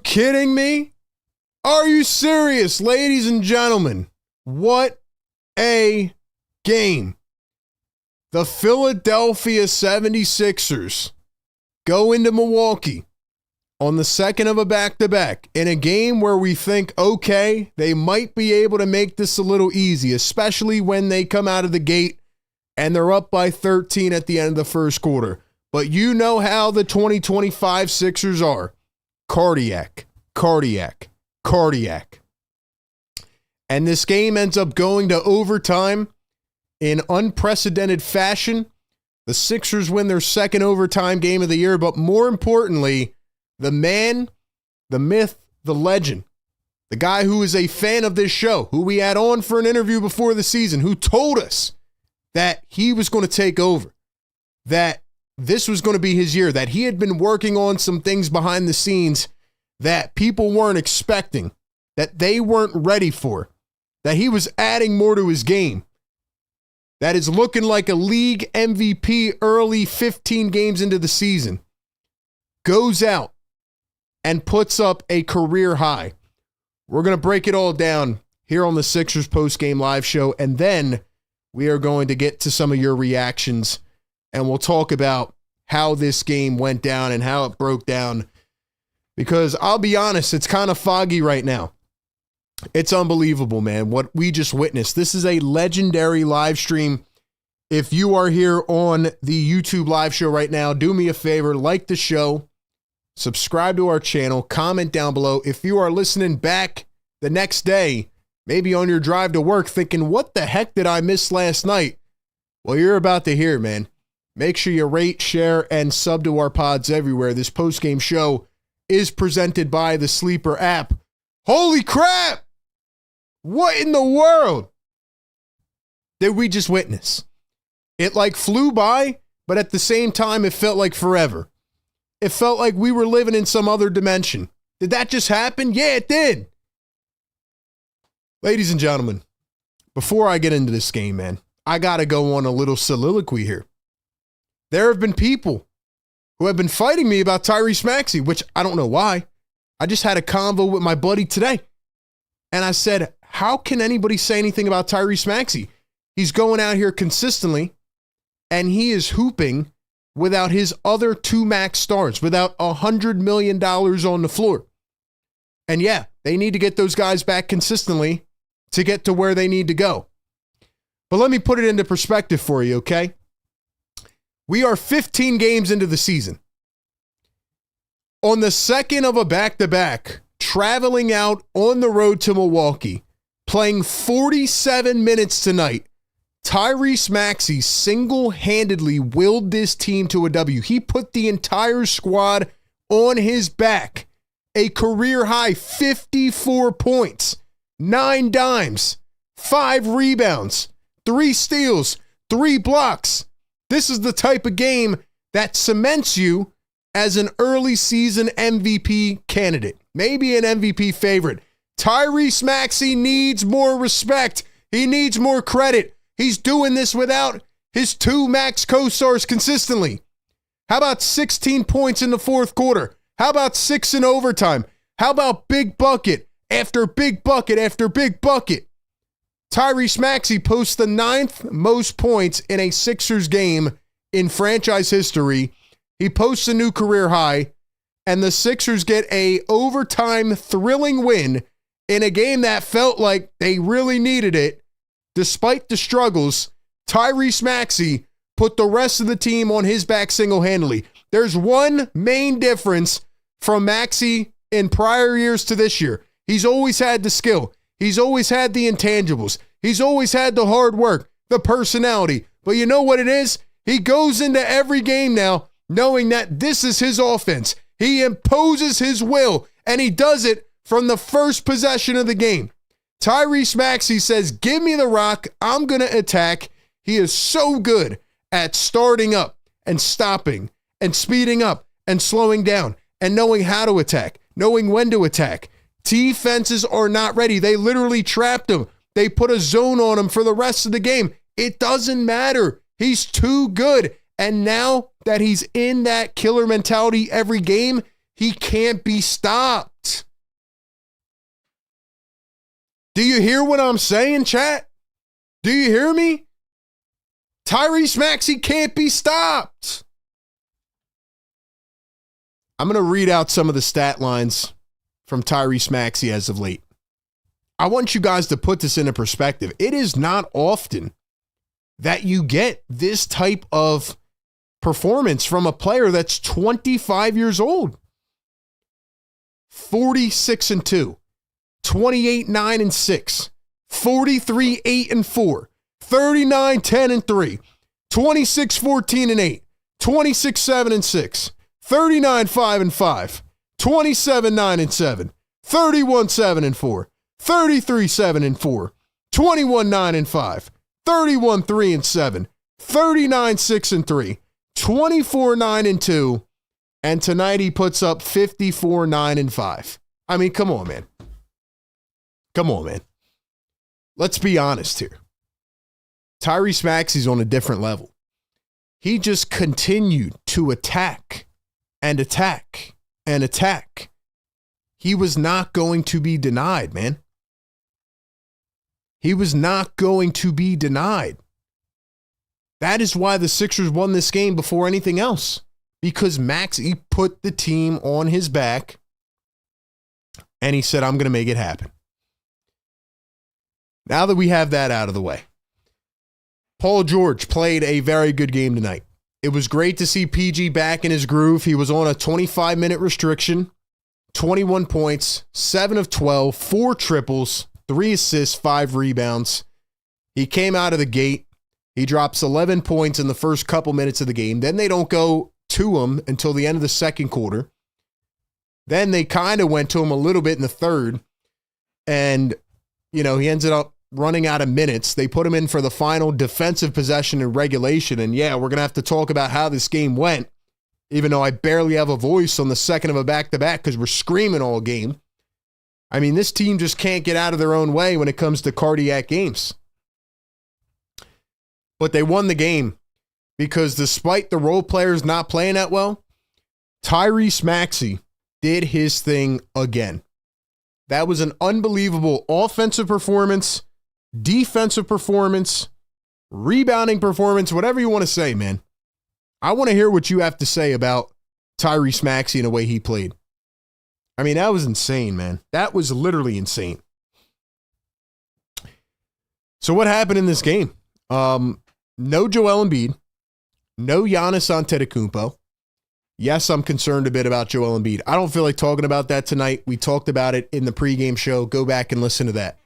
Speaker 1: kidding me? Are you serious, ladies and gentlemen? What a game. The Philadelphia 76ers go into Milwaukee on the second of a back-to-back in a game where we think, okay, they might be able to make this a little easy, especially when they come out of the gate and they're up by 13 at the end of the first quarter. But you know how the 2025 Sixers are. Cardiac. And this game ends up going to overtime in unprecedented fashion. The Sixers win their second overtime game of the year, but more importantly, the man, the myth, the legend, the guy who is a fan of this show, who we had on for an interview before the season, who told us that he was going to take over, that this was going to be his year, that he had been working on some things behind the scenes that people weren't expecting, that they weren't ready for, that he was adding more to his game, that is looking like a league MVP early 15 games into the season, goes out and puts up a career high. We're going to break it all down here on the Sixers Postgame Live show, and then we are going to get to some of your reactions, and we'll talk about how this game went down and how it broke down, because I'll be honest, it's kind of foggy right now. It's unbelievable, man, what we just witnessed. This is a legendary live stream. If you are here on the YouTube live show right now, do me a favor, like the show, subscribe to our channel, comment down below. If you are listening back the next day, maybe on your drive to work thinking, what the heck did I miss last night? Well, you're about to hear, man. Make sure you rate, share, and sub to our pods everywhere. This postgame show is presented by the Sleeper app. Holy crap! What in the world did we just witness? It like flew by, but at the same time, it felt like forever. It felt like we were living in some other dimension. Did that just happen? Yeah, it did. Ladies and gentlemen, before I get into this game, man, I got to go on a little soliloquy here. There have been people who have been fighting me about Tyrese Maxey, which I don't know why. I just had a convo with my buddy today. And I said, how can anybody say anything about Tyrese Maxey? He's going out here consistently, and he is hooping without his other two max stars, without $100 million on the floor. And yeah, they need to get those guys back consistently to get to where they need to go. But let me put it into perspective for you, okay? We are 15 games into the season. On the second of a back-to-back, traveling out on the road to Milwaukee, playing 47 minutes tonight, Tyrese Maxey single-handedly willed this team to a W. He put the entire squad on his back. A career-high 54 points, 9 dimes, 5 rebounds, 3 steals, 3 blocks. This is the type of game that cements you as an early season MVP candidate, maybe an MVP favorite. Tyrese Maxey needs more respect. He needs more credit. He's doing this without his 2 max co-stars consistently. How about 16 points in the fourth quarter? How about 6 in overtime? How about big bucket after big bucket after big bucket? Tyrese Maxey posts the 9th most points in a Sixers game in franchise history. He posts a new career high, and the Sixers get a overtime thrilling win in a game that felt like they really needed it. Despite the struggles, Tyrese Maxey put the rest of the team on his back single-handedly. There's one main difference from Maxey in prior years to this year. He's always had the skill. He's always had the intangibles. He's always had the hard work, the personality. But you know what it is? He goes into every game now knowing that this is his offense. He imposes his will, and he does it from the first possession of the game. Tyrese Maxey says, give me the rock. I'm going to attack. He is so good at starting up and stopping and speeding up and slowing down and knowing how to attack, knowing when to attack. Defenses are not ready. They literally trapped him. They put a zone on him for the rest of the game. It doesn't matter. He's too good. And now that he's in that killer mentality every game, he can't be stopped. Do you hear what I'm saying, chat? Do you hear me? Tyrese Maxey can't be stopped. I'm going to read out some of the stat lines from Tyrese Maxey as of late. I want you guys to put this into perspective. It is not often that you get this type of performance from a player that's 25 years old. 46-2, 28-9-6, 43-8-4, 39-10-3, 26-14-8, 26-7-6, 39-5-5, 27-9-7, 31-7-4, 33-7-4, 21-9-5, 31-3-7, 39-6-3, 24-9-2, and tonight he puts up 54-9-5. I mean, come on, man. Come on, man. Let's be honest here. Tyrese Maxey's on a different level. He just continued to attack and attack and attack. He was not going to be denied, man. He was not going to be denied. That is why the Sixers won this game before anything else. Because Maxey put the team on his back and he said, I'm going to make it happen. Now that we have that out of the way, Paul George played a very good game tonight. It was great to see PG back in his groove. He was on a 25-minute restriction, 21 points, 7 of 12, 4 triples, 3 assists, 5 rebounds. He came out of the gate. He drops 11 points in the first couple minutes of the game. Then they don't go to him until the end of the second quarter. Then they kind of went to him a little bit in the third. And, he ended up running out of minutes. They put him in for the final defensive possession in regulation. And yeah, we're going to have to talk about how this game went, even though I barely have a voice on the second of a back-to-back because we're screaming all game. I mean, this team just can't get out of their own way when it comes to cardiac games. But they won the game because despite the role players not playing that well, Tyrese Maxey did his thing again. That was an unbelievable offensive performance, defensive performance, rebounding performance, whatever you want to say, man. I want to hear what you have to say about Tyrese Maxey and the way he played. I mean, that was insane, man. That was literally insane. So what happened in this game? No Joel Embiid, no Giannis Antetokounmpo. Yes, I'm concerned a bit about Joel Embiid. I don't feel like talking about that tonight. We talked about it in the pregame show. Go back and listen to that.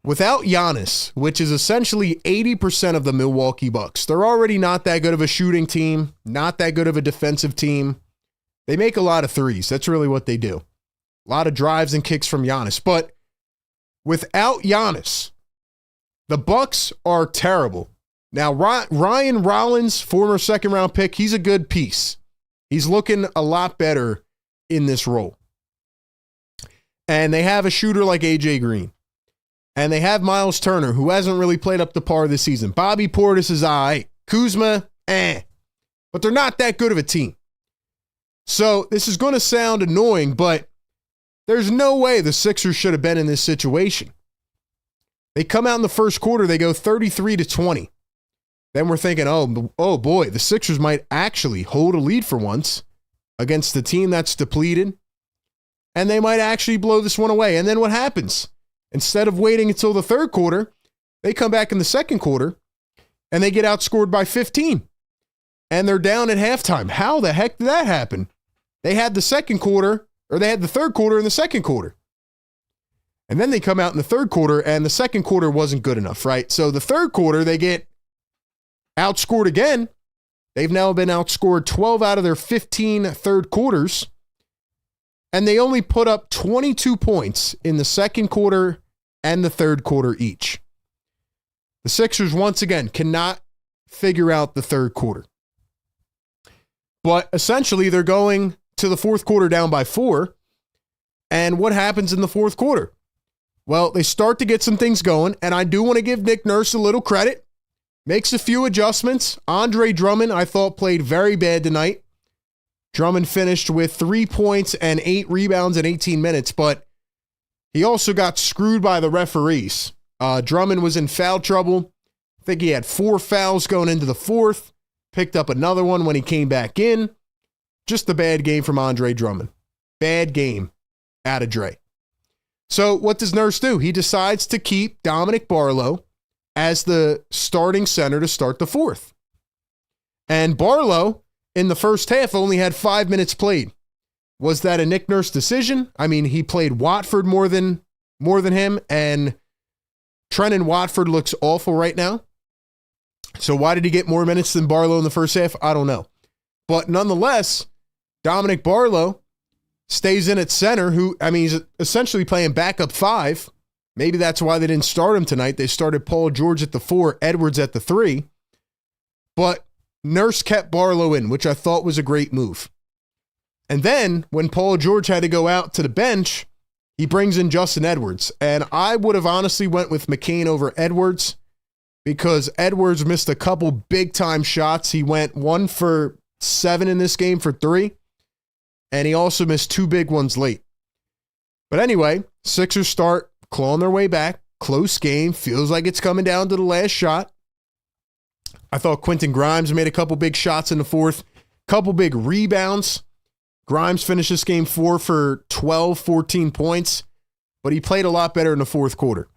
Speaker 1: Without Giannis, which is essentially 80% of the Milwaukee Bucks, they're already not that good of a shooting team, not that good of a defensive team. They make a lot of threes. That's really what they do. A lot of drives and kicks from Giannis. But without Giannis, the Bucks are terrible. Now, Ryan Rollins, former second-round pick, he's a good piece. He's looking a lot better in this role. And they have a shooter like AJ Green. And they have Miles Turner, who hasn't really played up to par this season. Bobby Portis is all right. Kuzma, But they're not that good of a team. So this is going to sound annoying, but there's no way the Sixers should have been in this situation. They come out in the first quarter, they go 33-20. Then we're thinking, oh boy, the Sixers might actually hold a lead for once against the team that's depleted, and they might actually blow this one away. And then what happens? Instead of waiting until the third quarter, they come back in the second quarter, and they get outscored by 15. And they're down at halftime. How the heck did that happen? They had the third quarter in the second quarter. And then they come out in the third quarter, and the second quarter wasn't good enough, right? So the third quarter, they get outscored again. They've now been outscored 12 out of their 15 third quarters. And they only put up 22 points in the second quarter and the third quarter each. The Sixers, once again, cannot figure out the third quarter. But essentially, they're going to the fourth quarter down by 4. And what happens in the fourth quarter? Well, they start to get some things going, and I do want to give Nick Nurse a little credit. Makes a few adjustments. Andre Drummond, I thought, played very bad tonight. Drummond finished with 3 points and 8 rebounds in 18 minutes, but he also got screwed by the referees. Drummond was in foul trouble. I think he had 4 fouls going into the fourth. Picked up another one when he came back in. Just a bad game from Andre Drummond. Bad game out of Dre. So what does Nurse do? He decides to keep Dominic Barlow as the starting center to start the fourth. And Barlow, in the first half, only had 5 minutes played. Was that a Nick Nurse decision? I mean, he played Watford more than him, and Trenton Watford looks awful right now. So why did he get more minutes than Barlow in the first half? I don't know. But nonetheless, Dominic Barlow stays in at center, he's essentially playing backup 5. Maybe that's why they didn't start him tonight. They started Paul George at the 4, Edwards at the 3. But Nurse kept Barlow in, which I thought was a great move. And then when Paul George had to go out to the bench, he brings in Justin Edwards. And I would have honestly went with McCain over Edwards because Edwards missed a couple big-time shots. He went 1 for 7 in this game for 3. And he also missed 2 big ones late. But anyway, Sixers start clawing their way back. Close game. Feels like it's coming down to the last shot. I thought Quentin Grimes made a couple big shots in the fourth. Couple big rebounds. Grimes finished this game 4 for 12, 14 points. But he played a lot better in the fourth quarter.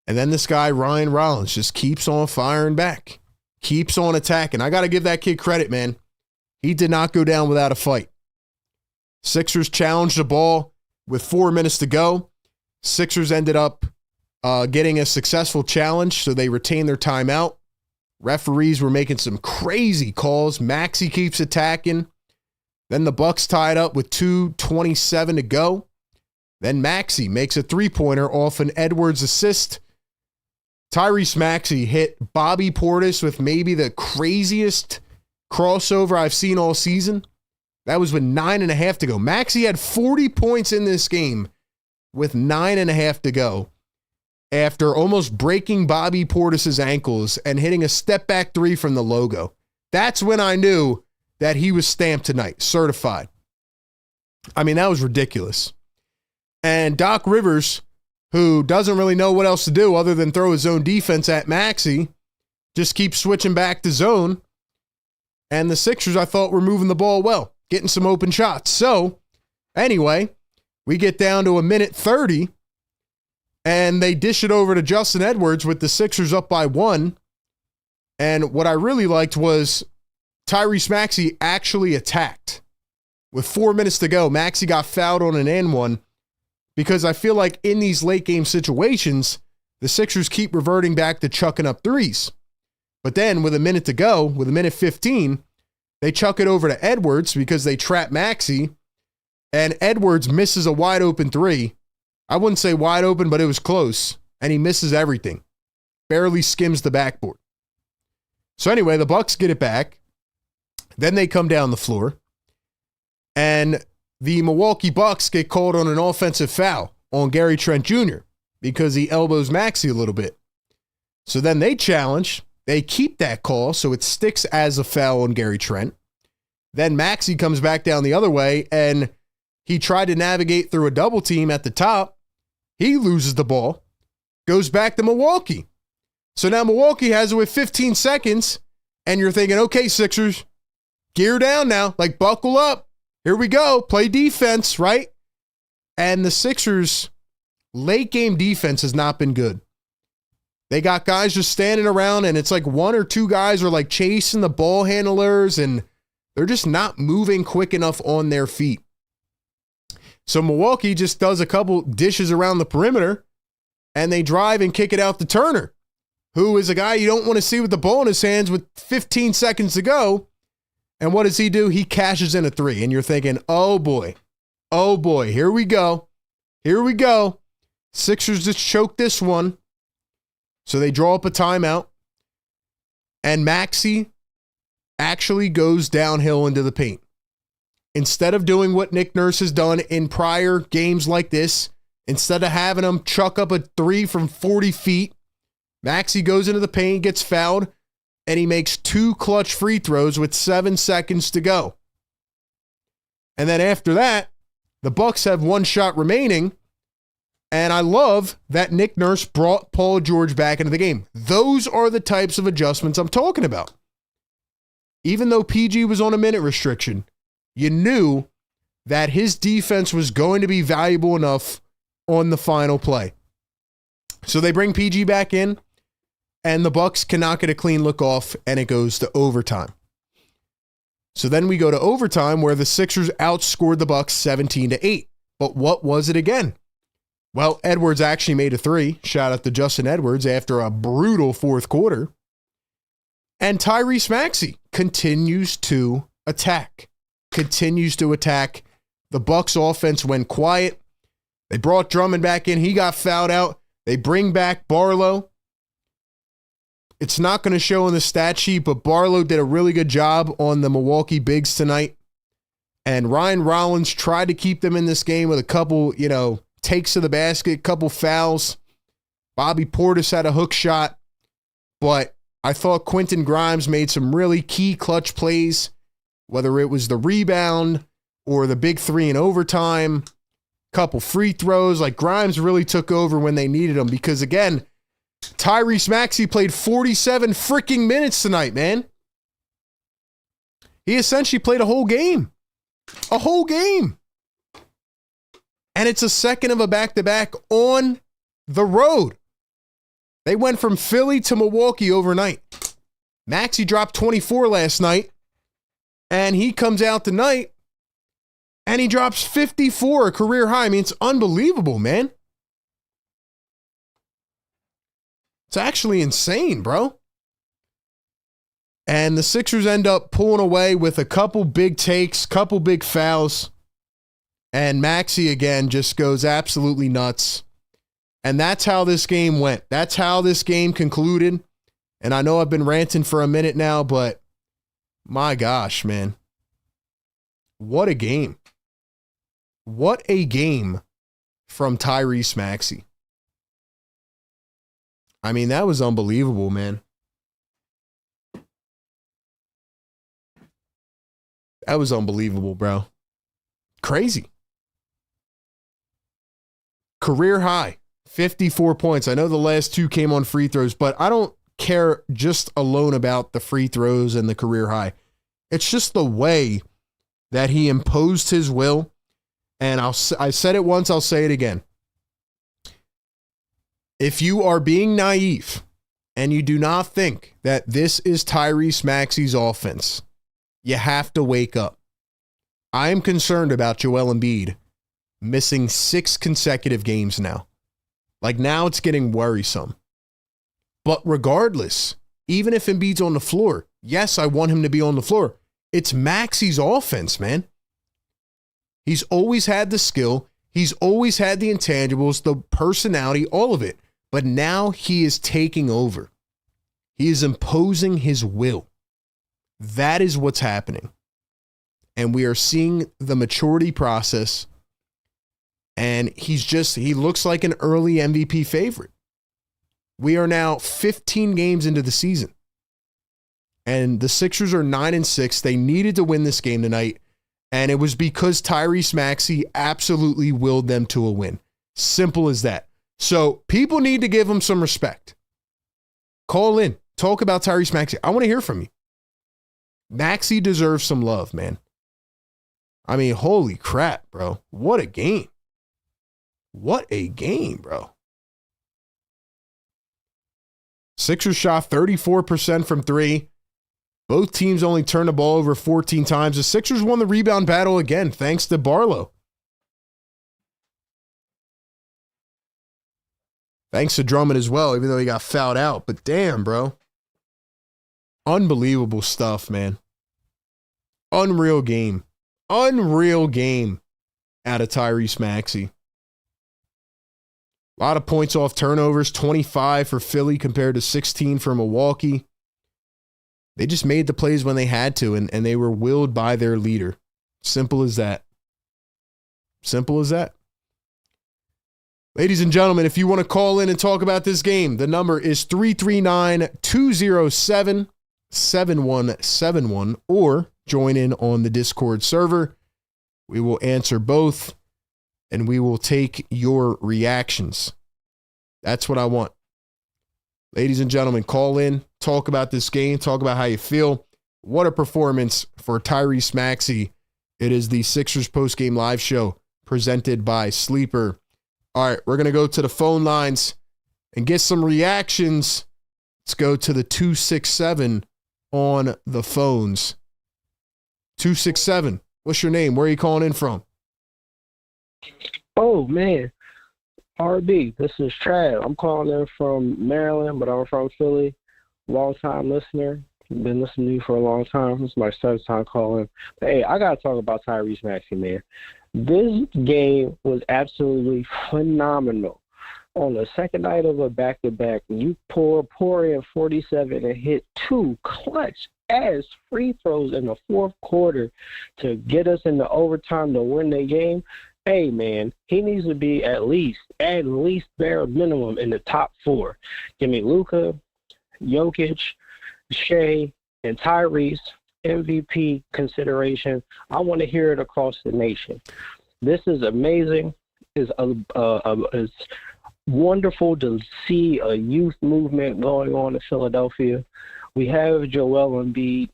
Speaker 1: And then this guy, Ryan Rollins, just keeps on firing back. Keeps on attacking. I got to give that kid credit, man. He did not go down without a fight. Sixers challenged the ball with 4 minutes to go. Sixers ended up getting a successful challenge, so they retained their timeout. Referees were making some crazy calls. Maxey keeps attacking. Then the Bucks tied up with 2:27 to go. Then Maxey makes a 3-pointer off an Edwards assist. Tyrese Maxey hit Bobby Portis with maybe the craziest crossover I've seen all season. That was with 9.5 to go. Maxey had 40 points in this game with 9.5 to go after almost breaking Bobby Portis' ankles and hitting a step-back 3 from the logo. That's when I knew that he was stamped tonight, certified. I mean, that was ridiculous. And Doc Rivers, who doesn't really know what else to do other than throw his own defense at Maxey, just keeps switching back to zone. And the Sixers, I thought, were moving the ball well, getting some open shots. So, anyway, we get down to 1:30, and they dish it over to Justin Edwards with the Sixers up by 1. And what I really liked was Tyrese Maxey actually attacked. With 4 minutes to go, Maxey got fouled on an and one because I feel like in these late game situations, the Sixers keep reverting back to chucking up threes. But then with a minute to go, with 1:15, they chuck it over to Edwards because they trap Maxey, and Edwards misses a wide open 3. I wouldn't say wide open, but it was close, and he misses everything. Barely skims the backboard. So anyway, the Bucks get it back. Then they come down the floor, and the Milwaukee Bucks get called on an offensive foul on Gary Trent Jr. because he elbows Maxey a little bit. So then they challenge. They keep that call, so it sticks as a foul on Gary Trent. Then Maxey comes back down the other way, and he tried to navigate through a double team at the top. He loses the ball, goes back to Milwaukee. So now Milwaukee has it with 15 seconds, and you're thinking, okay, Sixers, gear down now, like buckle up. Here we go, play defense, right? And the Sixers' late game defense has not been good. They got guys just standing around, and it's like 1 or 2 guys are like chasing the ball handlers, and they're just not moving quick enough on their feet. So Milwaukee just does a couple dishes around the perimeter, and they drive and kick it out to Turner, who is a guy you don't want to see with the ball in his hands with 15 seconds to go. And what does he do? He cashes in a 3, and you're thinking, oh boy, here we go. Here we go. Sixers just choked this one. So they draw up a timeout, and Maxey actually goes downhill into the paint. Instead of doing what Nick Nurse has done in prior games like this, instead of having him chuck up a 3 from 40 feet, Maxey goes into the paint, gets fouled, and he makes 2 clutch free throws with 7 seconds to go. And then after that, the Bucks have 1 shot remaining, And I love that Nick Nurse brought Paul George back into the game. Those are the types of adjustments I'm talking about. Even though PG was on a minute restriction, you knew that his defense was going to be valuable enough on the final play. So they bring PG back in, and the Bucks cannot get a clean look off, and it goes to overtime. So then we go to overtime where the Sixers outscored the Bucks 17-8. But what was it again? Well, Edwards actually made a three. Shout out to Justin Edwards after a brutal fourth quarter. And Tyrese Maxey continues to attack. The Bucks offense went quiet. They brought Drummond back in. He got fouled out. They bring back Barlow. It's not going to show in the stat sheet, but Barlow did a really good job on the Milwaukee Bigs tonight. And Ryan Rollins tried to keep them in this game with a couple, takes to the basket, couple fouls. Bobby Portis had a hook shot, but I thought Quentin Grimes made some really key clutch plays, whether it was the rebound or the big three in overtime, couple free throws. Like Grimes really took over when they needed him because, again, Tyrese Maxey played 47 freaking minutes tonight, man. He essentially played a whole game. And it's a second of a back-to-back on the road. They went from Philly to Milwaukee overnight. Maxey dropped 24 last night, and he comes out tonight, and he drops 54, a career high. I mean, it's unbelievable, man. It's actually insane, bro. And the Sixers end up pulling away with a couple big takes, couple big fouls. And Maxey, again, just goes absolutely nuts. And that's how this game went. That's how this game concluded. And I know I've been ranting for a minute now, but my gosh, man. What a game. What a game from Tyrese Maxey. I mean, that was unbelievable, man. That was unbelievable, bro. Crazy. Career high, 54 points. I know the last two came on free throws, but I don't care just alone about the free throws and the career high. It's just the way that he imposed his will. And I said it once, I'll say it again. If you are being naive and you do not think that this is Tyrese Maxey's offense, you have to wake up. I am concerned about Joel Embiid missing 6 consecutive games now. Like now it's getting worrisome. But regardless, even if Embiid's on the floor, yes, I want him to be on the floor. It's Maxey's offense, man. He's always had the skill. He's always had the intangibles, the personality, all of it. But now he is taking over. He is imposing his will. That is what's happening. And we are seeing the maturity process. And he looks like an early MVP favorite. We are now 15 games into the season. And the Sixers are 9-6. They needed to win this game tonight. And it was because Tyrese Maxey absolutely willed them to a win. Simple as that. So people need to give him some respect. Call in. Talk about Tyrese Maxey. I want to hear from you. Maxey deserves some love, man. I mean, holy crap, bro. What a game. What a game, bro. Sixers shot 34% from three. Both teams only turned the ball over 14 times. The Sixers won the rebound battle again, thanks to Barlow. Thanks to Drummond as well, even though he got fouled out. But damn, bro. Unbelievable stuff, man. Unreal game. Unreal game out of Tyrese Maxey. A lot of points off turnovers, 25 for Philly compared to 16 for Milwaukee. They just made the plays when they had to, and they were willed by their leader. Simple as that. Simple as that. Ladies and gentlemen, if you want to call in and talk about this game, the number is 339-207-7171, or join in on the Discord server. We will answer both. and we will take your reactions. That's what I want. Ladies and gentlemen, call in, talk about this game, talk about how you feel. What a performance for Tyrese Maxey. It is the Sixers postgame live show presented by Sleeper. All right, we're going to go to the phone lines and get some reactions. Let's go to the 267 on the phones. 267, what's your name? Where are you calling in from?
Speaker 5: Oh, man. RB, this is Trav. I'm calling in from Maryland, but I'm from Philly. Long-time listener. Been listening to you for a long time. This is my third time calling. But, hey, I got to talk about Tyrese Maxey, man. This game was absolutely phenomenal. On the second night of a back-to-back, you pour in 47 and hit 2 clutch-ass free throws in the fourth quarter to get us into overtime to win the game. Hey, man, he needs to be at least bare minimum in the top 4. Give me Luka, Jokic, Shea, and Tyrese, MVP consideration. I want to hear it across the nation. This is amazing. It's wonderful to see a youth movement going on in Philadelphia. We have Joel Embiid.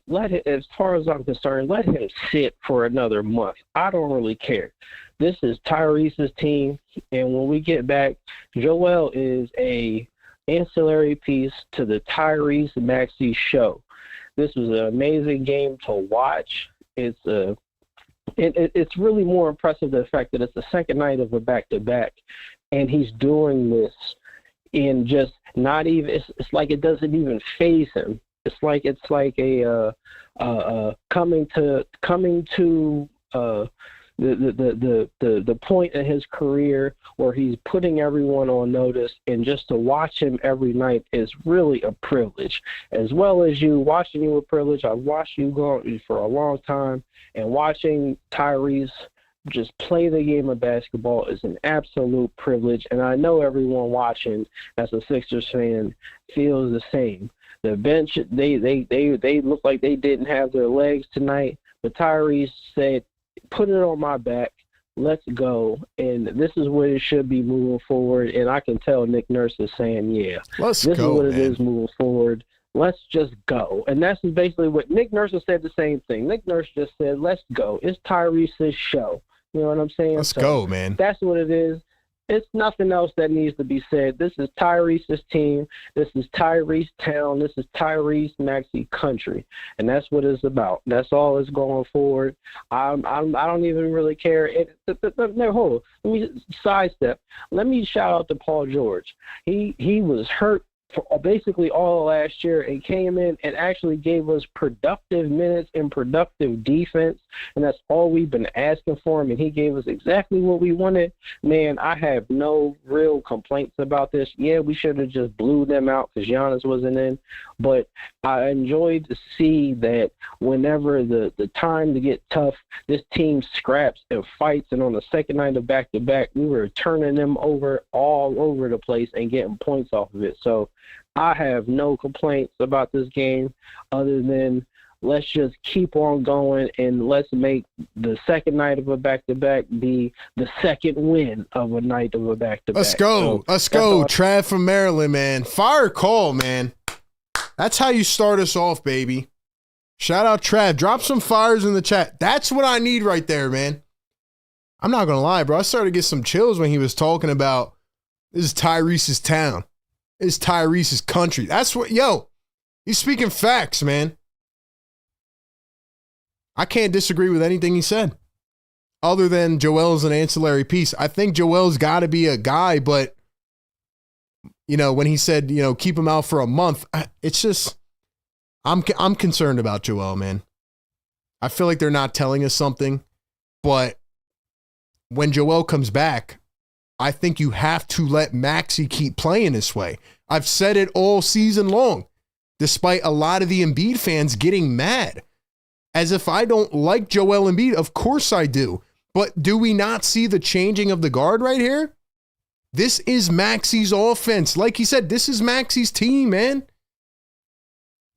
Speaker 5: As far as I'm concerned, let him sit for another month. I don't really care. This is Tyrese's team, and when we get back, Joel is a ancillary piece to the Tyrese Maxey show. This was an amazing game to watch. It's really more impressive the fact that it's the second night of a back-to-back, and he's doing this in just not even. It's like it doesn't even faze him. It's like a coming to the point in his career where he's putting everyone on notice, and just to watch him every night is really a privilege. As well as watching you a privilege. I've watched you go for a long time, and watching Tyrese just play the game of basketball is an absolute privilege, and I know everyone watching as a Sixers fan feels the same. The bench, they look like they didn't have their legs tonight, but Tyrese said, put it on my back, let's go, and this is what it should be moving forward, and I can tell Nick Nurse is saying, yeah, this is what it is moving forward. Let's just go. And that's basically what Nick Nurse has said the same thing. Nick Nurse just said, let's go. It's Tyrese's show. You know what I'm saying?
Speaker 1: Let's go, man.
Speaker 5: That's what it is. It's nothing else that needs to be said. This is Tyrese's team. This is Tyrese Town. This is Tyrese Maxey country, and that's what it's about. That's all that's going forward. I don't even really care. No, hold on. Let me sidestep. Let me shout out to Paul George. He was hurt for basically all of last year and came in and actually gave us productive minutes and productive defense, and that's all we've been asking for him, and he gave us exactly what we wanted. Man, I have no real complaints about this. Yeah, we should have just blew them out because Giannis wasn't in, but I enjoyed to see that whenever the time to get tough, this team scraps and fights, and on the second night of back-to-back, we were turning them over all over the place and getting points off of it. So I have no complaints about this game other than let's just keep on going, and let's make the second night of a back-to-back be the second win of a night of a back-to-back.
Speaker 1: Let's go. Let's go. Trav from Maryland, man. Fire call, man. That's how you start us off, baby. Shout out Trav. Drop some fires in the chat. That's what I need right there, man. I'm not going to lie, bro. I started to get some chills when he was talking about this is Tyrese's town. It's Tyrese's country. That's what, he's speaking facts, man. I can't disagree with anything he said other than Joel's an ancillary piece. I think Joel's got to be a guy, but, when he said, keep him out for a month, it's just, I'm concerned about Joel, man. I feel like they're not telling us something, but when Joel comes back, I think you have to let Maxey keep playing this way. I've said it all season long, despite a lot of the Embiid fans getting mad. As if I don't like Joel Embiid. Of course I do. But do we not see the changing of the guard right here? This is Maxey's offense. Like he said, this is Maxey's team, man.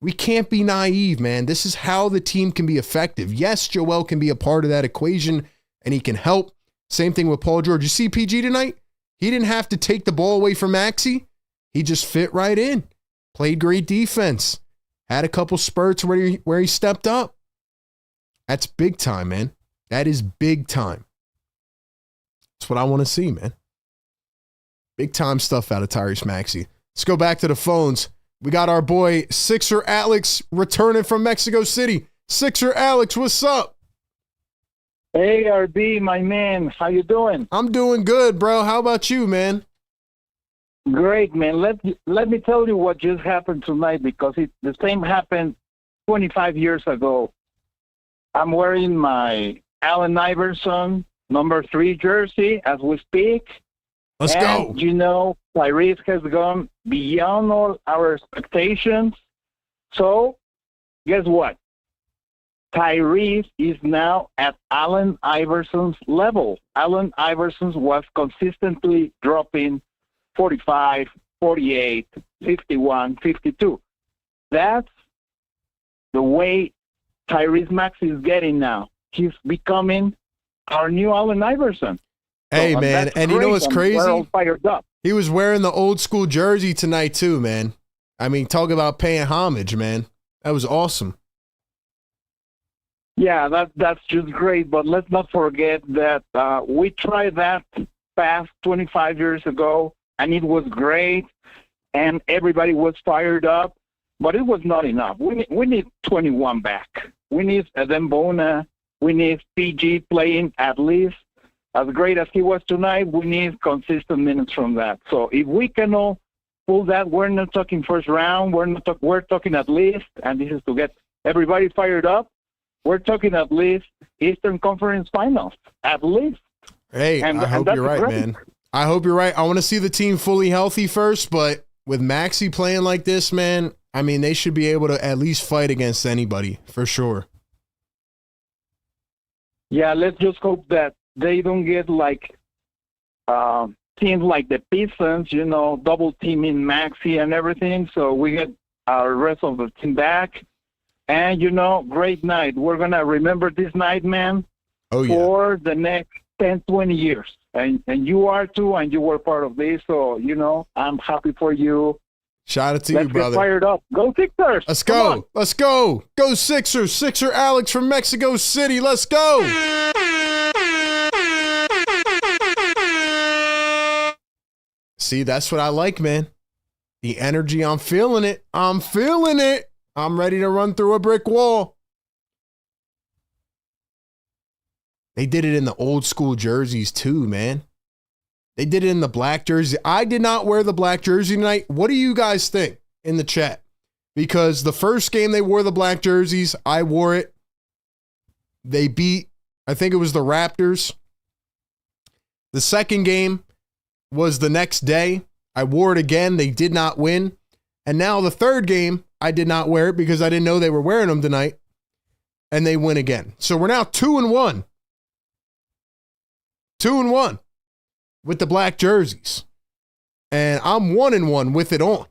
Speaker 1: We can't be naive, man. This is how the team can be effective. Yes, Joel can be a part of that equation, and he can help. Same thing with Paul George. You see PG tonight? He didn't have to take the ball away from Maxey. He just fit right in. Played great defense. Had a couple spurts where he stepped up. That's big time, man. That is big time. That's what I want to see, man. Big time stuff out of Tyrese Maxey. Let's go back to the phones. We got our boy Sixer Alex returning from Mexico City. Sixer Alex, what's up?
Speaker 6: Hey, RB, my man. How you doing?
Speaker 1: I'm doing good, bro. How about you, man?
Speaker 6: Great, man. Let me tell you what just happened tonight, because the same happened 25 years ago. I'm wearing my Allen Iverson number 3 jersey as we speak.
Speaker 1: Let's go.
Speaker 6: You know, Tyrese has gone beyond all our expectations. So, guess what? Tyrese is now at Allen Iverson's level. Allen Iverson was consistently dropping 45, 48, 51, 52. That's the way Tyrese Maxey is getting now. He's becoming our new Allen Iverson.
Speaker 1: Hey, so, man, and you know what's crazy?
Speaker 6: We're all fired up.
Speaker 1: He was wearing the old school jersey tonight too, man. I mean, talk about paying homage, man. That was awesome.
Speaker 6: Yeah, that's just great. But let's not forget that we tried that past 25 years ago, and it was great, and everybody was fired up. But it was not enough. We need 21 back. We need Adembona. We need PG playing at least as great as he was tonight. We need consistent minutes from that. So if we cannot pull that, we're not talking first round. We're talking at least, and this is to get everybody fired up. We're talking at least Eastern Conference Finals, at least.
Speaker 1: Hey, I hope you're right, man. I hope you're right. I want to see the team fully healthy first, but with Maxey playing like this, man, I mean, they should be able to at least fight against anybody, for sure.
Speaker 6: Yeah, let's just hope that they don't get like teams like the Pistons, you know, double teaming Maxey and everything. So we get our rest of the team back. And, you know, great night. We're going to remember this night, man, for the next 10, 20 years. And you are too, and you were part of this. So, you know, I'm happy for you.
Speaker 1: Shout out to you, brother.
Speaker 6: Let's get fired up. Go Sixers.
Speaker 1: Let's go. Let's go. Go Sixers. Sixer Alex from Mexico City. Let's go. See, that's what I like, man. The energy, I'm feeling it. I'm feeling it. I'm ready to run through a brick wall. They did it in the old school jerseys too, man. They did it in the black jersey. I did not wear the black jersey tonight. What do you guys think in the chat? Because the first game they wore the black jerseys, I wore it. They beat, I think it was the Raptors. The second game was the next day. I wore it again. They did not win. And now the third game, I did not wear it because I didn't know they were wearing them tonight. And they win again. So we're now 2-1. 2-1 with the black jerseys. And I'm 1-1 with it on.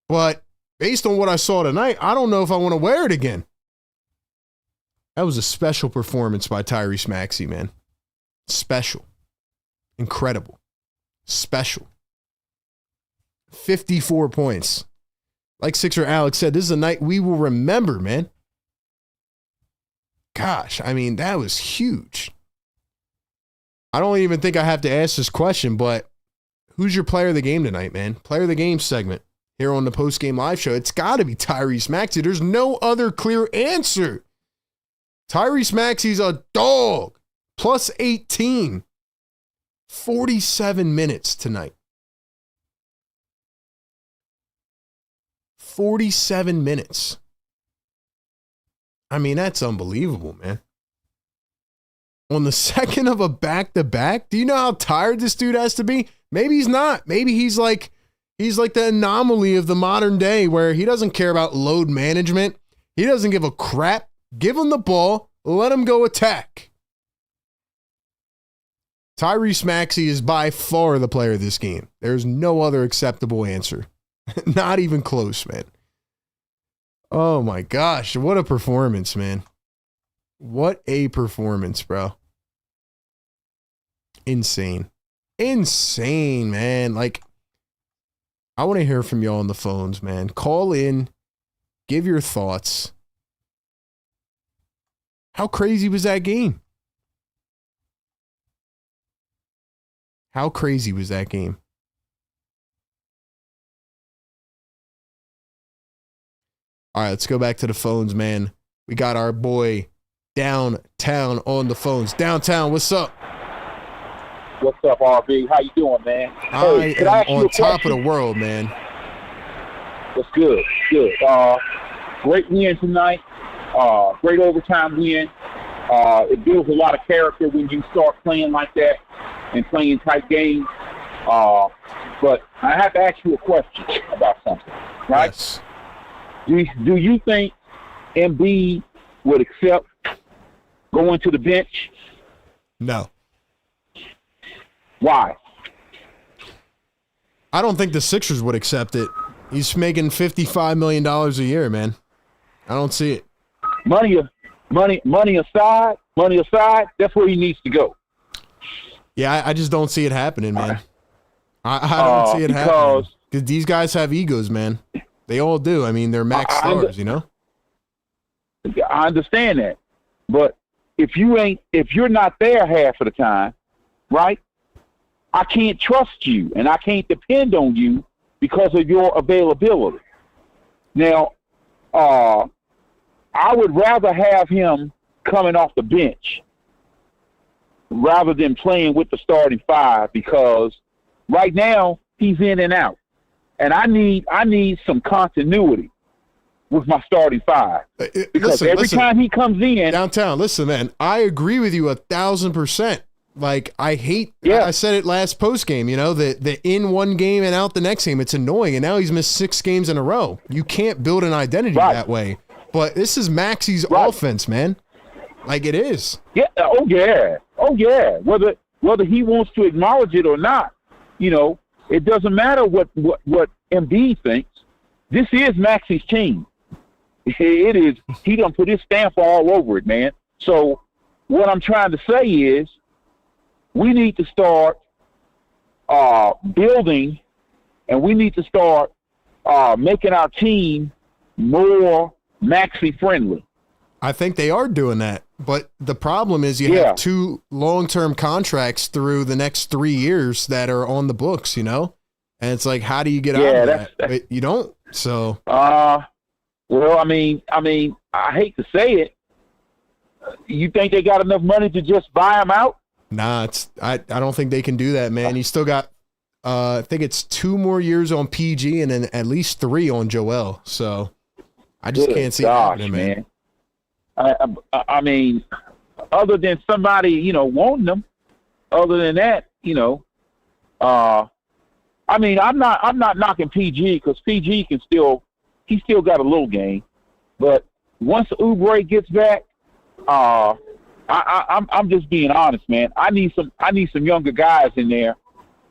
Speaker 1: But based on what I saw tonight, I don't know if I want to wear it again. That was a special performance by Tyrese Maxey, man. Special. Incredible. Special. 54 points. Like Sixer Alex said, this is a night we will remember, man. Gosh, I mean, that was huge. I don't even think I have to ask this question, but who's your player of the game tonight, man? Player of the game segment here on the Postgame Live Show. It's got to be Tyrese Maxey. There's no other clear answer. Tyrese Maxey's a dog. Plus 18. 47 minutes tonight. 47 minutes. I mean, that's unbelievable, man. On the second of a back-to-back, do you know how tired this dude has to be? Maybe he's not. Maybe he's like the anomaly of the modern day where he doesn't care about load management. He doesn't give a crap. Give him the ball. Let him go attack. Tyrese Maxey is by far the player of this game. There's no other acceptable answer. Not even close, man. Oh my gosh. What a performance, man. What a performance, bro. insane. Insane, man. Like, I want to hear from y'all on the phones, man. Call in, give your thoughts. How crazy was that game? How crazy was that game? All right, let's go back to the phones, man. We got our boy Downtown on the phones. Downtown, what's up?
Speaker 7: What's up, RB? How you doing, man?
Speaker 1: I am on top of the world, man.
Speaker 7: That's good. Good. Great win tonight. Great overtime win. It builds a lot of character when you start playing like that and playing tight games. But I have to ask you a question about something, right?
Speaker 1: Yes.
Speaker 7: Do you think Embiid would accept going to the bench?
Speaker 1: No.
Speaker 7: Why?
Speaker 1: I don't think the Sixers would accept it. He's making $55 million a year, man. I don't see it.
Speaker 7: Money aside, that's where he needs to go.
Speaker 1: Yeah, I just don't see it happening, man. I don't see it happening. Because these guys have egos, man. They all do. I mean, they're max stars, you know?
Speaker 7: I understand that. But if you're not there half of the time, right? I can't trust you and I can't depend on you because of your availability. Now, I would rather have him coming off the bench rather than playing with the starting five because right now he's in and out. And I need some continuity with my starting five. Because every time he comes in.
Speaker 1: Downtown, listen, man, I agree with you 1,000%. Like, I hate, I said it last post game, you know, the in one game and out the next game. It's annoying. And now he's missed 6 games in a row. You can't build an identity that way. But this is Maxey's offense, man. Like, it is.
Speaker 7: Yeah. Oh, yeah. Whether he wants to acknowledge it or not, you know, it doesn't matter what Embiid thinks. This is Maxey's team. It is. He done put his stamp all over it, man. So what I'm trying to say is we need to start building, and we need to start making our team more Maxey friendly.
Speaker 1: I think they are doing that. But the problem is you have 2 long-term contracts through the next 3 years that are on the books, you know? And it's like, how do you get out of that? But you don't. So.
Speaker 7: Well, I mean, I hate to say it. You think they got enough money to just buy him out?
Speaker 1: Nah, I don't think they can do that, man. He's still got, I think it's 2 more years on PG and then at least 3 on Joel. So I just can't see it happening, man.
Speaker 7: I mean, other than somebody, you know, wanting them, other than that, you know, I mean, I'm not knocking PG because PG he still got a little game, but once Oubre gets back, I'm just being honest, man. I need some younger guys in there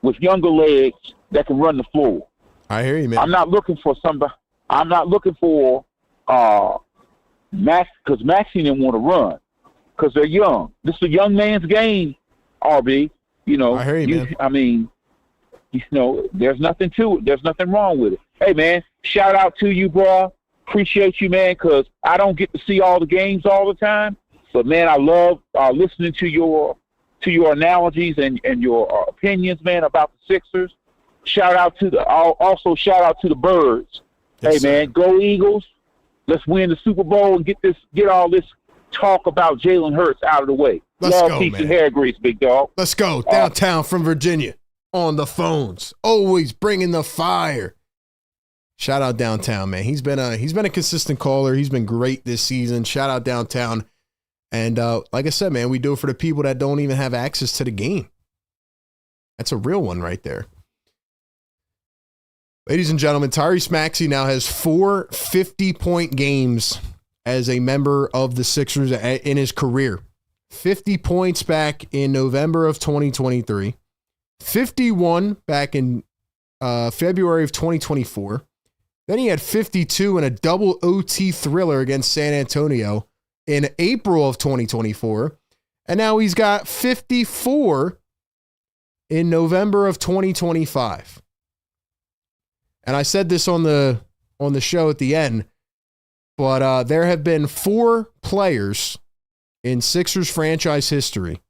Speaker 7: with younger legs that can run the floor.
Speaker 1: I hear you, man.
Speaker 7: I'm not looking for somebody. I'm not looking for Max because Maxey didn't want to run because they're young. This is a young man's game, RB. You know,
Speaker 1: I hear you, man.
Speaker 7: I mean, you know, there's nothing to it. There's nothing wrong with it. Hey, man, shout out to you, bro. Appreciate you, man, because I don't get to see all the games all the time. But, man, I love listening to your analogies and your opinions, man, about the Sixers. Shout out to the Birds. Yes, hey, man, go Eagles. Let's win the Super Bowl and get all this talk about Jalen Hurts out of the way.
Speaker 1: Let's
Speaker 7: Love,
Speaker 1: go,
Speaker 7: peace,
Speaker 1: man.
Speaker 7: and hair grease, big dog.
Speaker 1: Let's go. Downtown from Virginia on the phones. Always bringing the fire. Shout out Downtown, man. He's been a consistent caller. He's been great this season. Shout out Downtown. And like I said, man, we do it for the people that don't even have access to the game. That's a real one right there. Ladies and gentlemen, Tyrese Maxey now has 4 50-point games as a member of the Sixers in his career. 50 points back in November of 2023. 51 back in February of 2024. Then he had 52 in a double OT thriller against San Antonio in April of 2024. And now he's got 54 in November of 2025. And I said this on the show at the end, but there have been 4 players in Sixers franchise history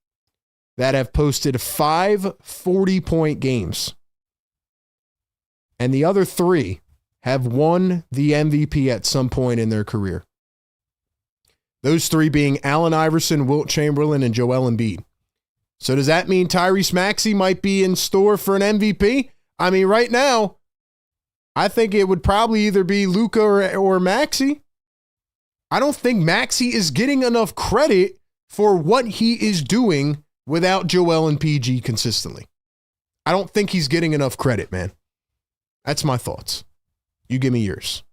Speaker 1: that have posted 5 40-point games. And the other 3 have won the MVP at some point in their career. Those 3 being Allen Iverson, Wilt Chamberlain, and Joel Embiid. So does that mean Tyrese Maxey might be in store for an MVP? I mean, right now, I think it would probably either be Luka or Maxey. I don't think Maxey is getting enough credit for what he is doing without Joel and PG consistently. I don't think he's getting enough credit, man. That's my thoughts. You give me yours.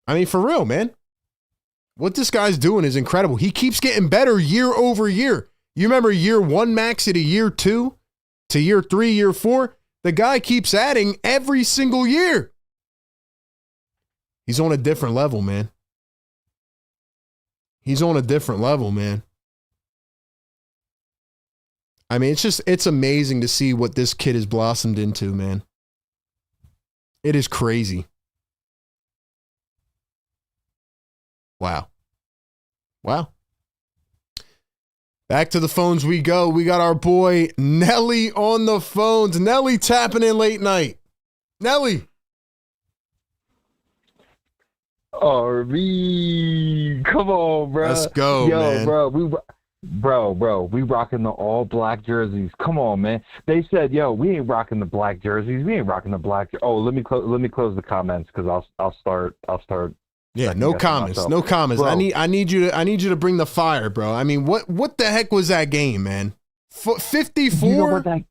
Speaker 1: I mean, for real, man. What this guy's doing is incredible. He keeps getting better year over year. You remember year 1 Maxey to year 2 to year 3, year 4? The guy keeps adding every single year. He's on a different level, man. He's on a different level, man. I mean, it's amazing to see what this kid has blossomed into, man. It is crazy. Wow. Back to the phones we go. We got our boy Nelly on the phones. Nelly tapping in late night. Nelly.
Speaker 8: RV, come on, bro.
Speaker 1: Let's go, man.
Speaker 8: We rocking the all black jerseys. Come on, man. They said, yo, we ain't rocking the black jerseys. We ain't rocking the black. Oh, let me close the comments because I'll start.
Speaker 1: Yeah, no comments. No comments.
Speaker 8: Bro.
Speaker 1: I need you to bring the fire, bro. I mean, what the heck was that game, man? 54?
Speaker 8: You know what that?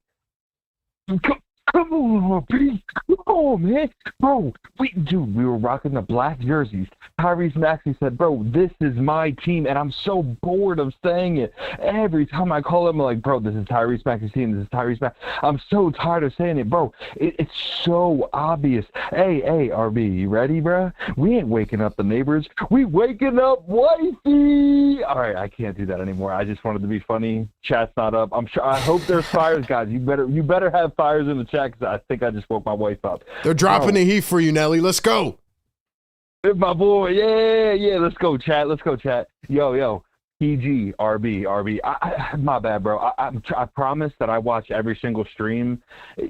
Speaker 8: Come on, please. Come on, man. Bro, we were rocking the black jerseys. Tyrese Maxey said, bro, this is my team, and I'm so bored of saying it. Every time I call him, I'm like, bro, this is Tyrese Maxey's team. This is Tyrese Maxey. I'm so tired of saying it, bro. It's so obvious. Hey, RB, you ready, bro? We ain't waking up the neighbors. We waking up wifey. All right, I can't do that anymore. I just wanted to be funny. Chat's not up. I hope there's fires, guys. You better have fires in the chat because I think I just woke my wife up.
Speaker 1: They're dropping the heat for you, Nelly. Let's go.
Speaker 8: My boy, yeah, let's go, chat. Yo, PG, RB. My bad, bro. I promise that I watch every single stream.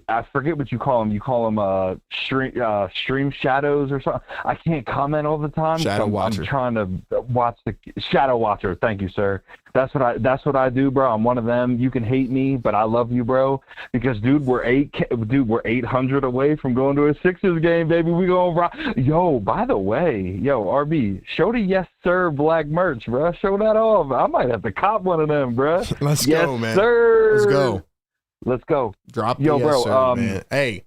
Speaker 8: I forget what you call them. You call them stream shadows or something. I can't comment all the time.
Speaker 1: Shadow watcher.
Speaker 8: I'm trying to watch the shadow watcher. Thank you, sir. That's what I do, bro. I'm one of them. You can hate me, but I love you, bro. Because, dude, we're 800 away from going to a Sixers game, baby. We gonna rock. Yo, by the way, RB, show the Yes Sir black merch, bro. Show that off. I might have to cop one of them, bro.
Speaker 1: Let's go, man.
Speaker 8: Sir. Let's go.
Speaker 1: Drop the Yes Sir, man. Hey.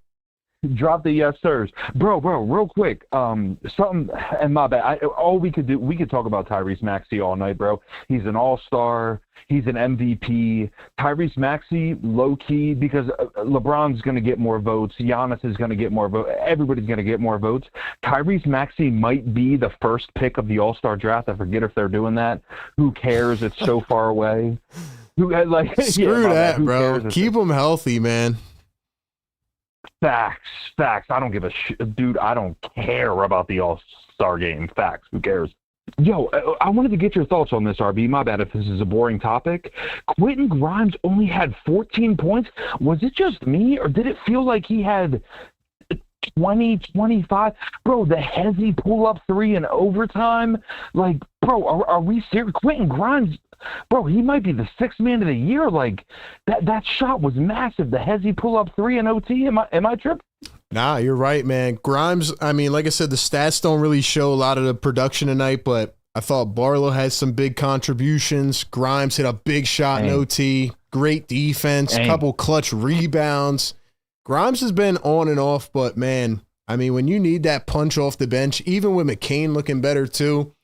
Speaker 8: Drop the yes sirs, bro. Real quick, something. And my bad. We could talk about Tyrese Maxey all night, bro. He's an all-star. He's an MVP. Tyrese Maxey, low key, because LeBron's gonna get more votes. Giannis is gonna get more votes. Everybody's gonna get more votes. Tyrese Maxey might be the first pick of the All-Star draft. I forget if they're doing that. Who cares? It's so far away.
Speaker 1: Screw that, bro. Keep him healthy, man.
Speaker 8: Facts. I don't give a shit. Dude, I don't care about the All-Star game. Facts. Who cares? Yo, I wanted to get your thoughts on this, RB. My bad if this is a boring topic. Quentin Grimes only had 14 points. Was it just me, or did it feel like he had 20, 25? Bro, the Hezzy pull-up 3 in overtime. Like, bro, are we serious? Quentin Grimes, bro, he might be the 6th man of the year. Like, that shot was massive. The Hezzy pull-up 3 in OT. Am I tripping?
Speaker 1: Nah, you're right, man. Grimes, I mean, like I said, the stats don't really show a lot of the production tonight, but I thought Barlow had some big contributions. Grimes hit a big shot in OT. Great defense. Couple clutch rebounds. Grimes has been on and off, but, man, I mean, when you need that punch off the bench, even with McCain looking better too,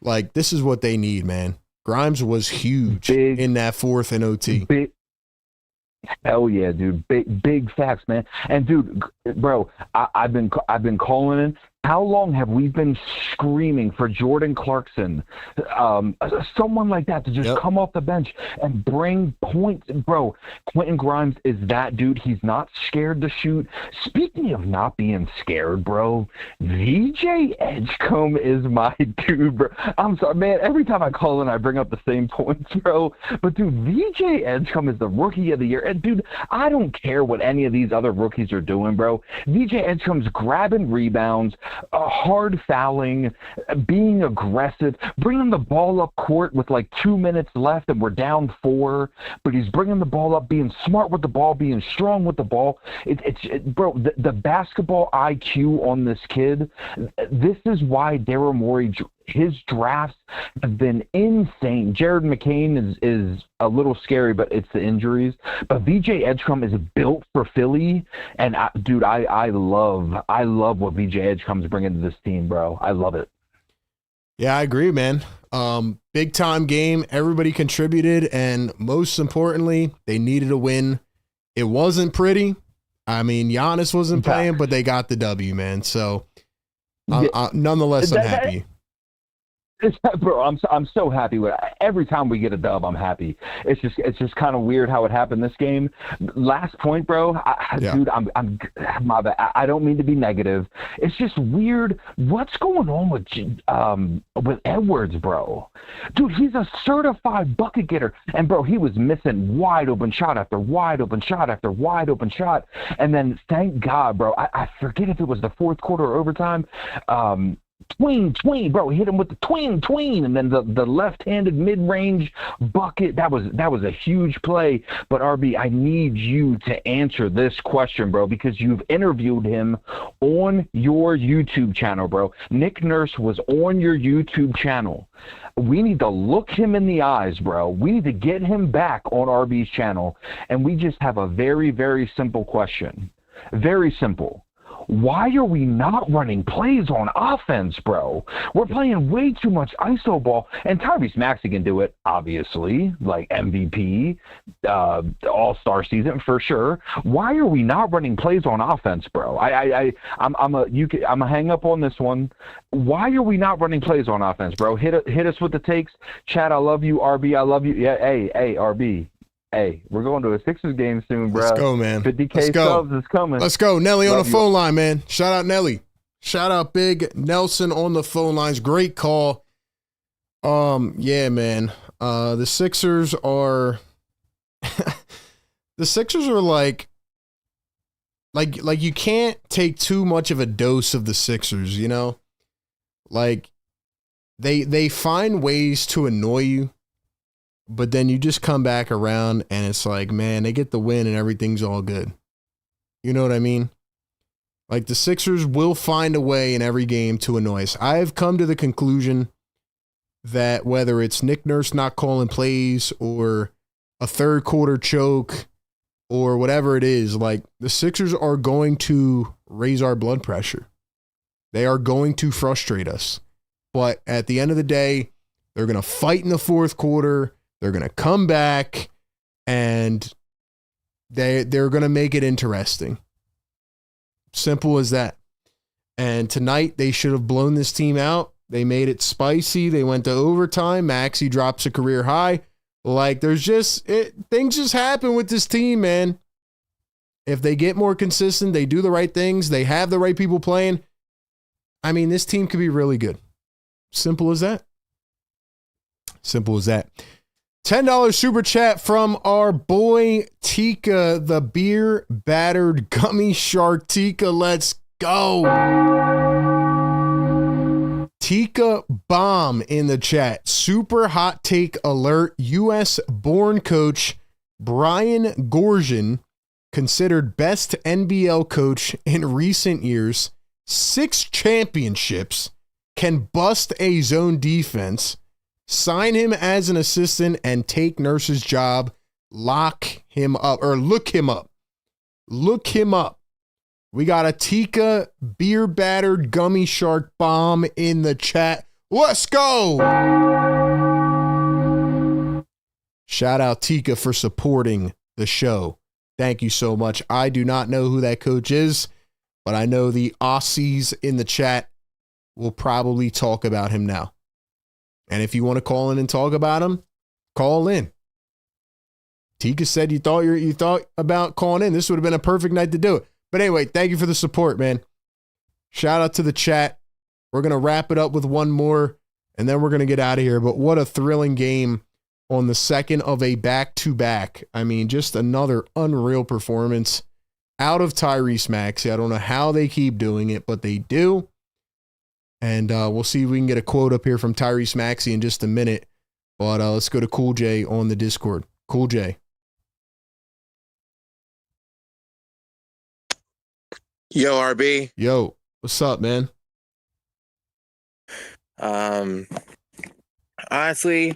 Speaker 1: like, this is what they need, man. Grimes was huge in that 4th in OT.
Speaker 8: Hell yeah, dude. Big facts, man. And dude, bro, I've been calling it. How long have we been screaming for Jordan Clarkson, someone like that, to just come off the bench and bring points? Bro, Quentin Grimes is that dude. He's not scared to shoot. Speaking of not being scared, bro, VJ Edgecombe is my dude, bro. I'm sorry, man. Every time I call in, I bring up the same points, bro. But, dude, VJ Edgecombe is the rookie of the year. And, dude, I don't care what any of these other rookies are doing, bro. VJ Edgecombe's grabbing rebounds, hard fouling, being aggressive, bringing the ball up court with like 2 minutes left and we're down 4, but he's bringing the ball up, being smart with the ball, being strong with the ball. Bro, the basketball IQ on this kid, this is why Daryl Morey, his drafts have been insane. Jared McCain is a little scary, but it's the injuries. But VJ Edgecombe is built for Philly, and dude, I love what VJ Edgecombe's bringing to this team, bro. I love it.
Speaker 1: Yeah, I agree, man. Big time game. Everybody contributed, and most importantly, they needed a win. It wasn't pretty. I mean, Giannis wasn't playing, but they got the W, man. So, nonetheless, I'm happy.
Speaker 8: Bro, I'm so happy with it. Every time we get a dub, I'm happy. It's just kind of weird how it happened this game. Last point, bro. Dude, I'm my bad. I don't mean to be negative. It's just weird. What's going on with Edwards, bro? Dude, he's a certified bucket getter, and bro, he was missing wide open shot after wide open shot after wide open shot, and then thank God, bro. I forget if it was the fourth quarter or overtime. Tween, bro. He hit him with the tween, and then the left-handed mid-range bucket. That was a huge play. But RB, I need you to answer this question, bro, because you've interviewed him on your YouTube channel, bro. Nick Nurse was on your YouTube channel. We need to look him in the eyes, bro. We need to get him back on RB's channel, and we just have a very, very simple question. Very simple. Why are we not running plays on offense, bro? We're playing way too much ISO ball, and Tyrese Maxey can do it, obviously, like MVP, All-Star season for sure. Why are we not running plays on offense, bro? I'm a hang up on this one. Why are we not running plays on offense, bro? Hit us with the takes. Chad, I love you. RB, I love you. Yeah, hey, RB. Hey, we're going to a Sixers game soon, bro.
Speaker 1: Let's go, man.
Speaker 8: 50K subs is coming.
Speaker 1: Let's go. Nelly on the phone line, man. Shout out Nelly. Shout out Big Nelson on the phone lines. Great call. Yeah, man. The Sixers are like you can't take too much of a dose of the Sixers, you know? Like they find ways to annoy you. But then you just come back around and it's like, man, they get the win and everything's all good. You know what I mean? Like the Sixers will find a way in every game to annoy us. I've come to the conclusion that whether it's Nick Nurse not calling plays or a third quarter choke or whatever it is, like the Sixers are going to raise our blood pressure. They are going to frustrate us. But at the end of the day, they're going to fight in the fourth quarter. They're going to come back, and they're going to make it interesting. Simple as that. And tonight, they should have blown this team out. They made it spicy. They went to overtime. Maxey drops a career high. Like, things just happen with this team, man. If they get more consistent, they do the right things, they have the right people playing, I mean, this team could be really good. Simple as that. Simple as that. $10 super chat from our boy Tika, the beer battered gummy shark. Tika, let's go. Tika Bomb in the chat. Super hot take alert. U.S. born coach Brian Goorjian, considered best NBL coach in recent years, 6 championships, can bust a zone defense. Sign him as an assistant and take Nurse's job. Lock him up or look him up. Look him up. We got a Tika beer battered gummy shark bomb in the chat. Let's go. Shout out Tika for supporting the show. Thank you so much. I do not know who that coach is, but I know the Aussies in the chat we'll probably talk about him now. And if you want to call in and talk about him, call in. Tika said you thought about calling in. This would have been a perfect night to do it. But anyway, thank you for the support, man. Shout out to the chat. We're going to wrap it up with one more, and then we're going to get out of here. But what a thrilling game on the second of a back-to-back. I mean, just another unreal performance out of Tyrese Maxey. I don't know how they keep doing it, but they do. And we'll see if we can get a quote up here from Tyrese Maxey in just a minute. But let's go to Cool J on the Discord. Cool J.
Speaker 9: Yo, RB.
Speaker 1: Yo, what's up, man?
Speaker 9: Honestly,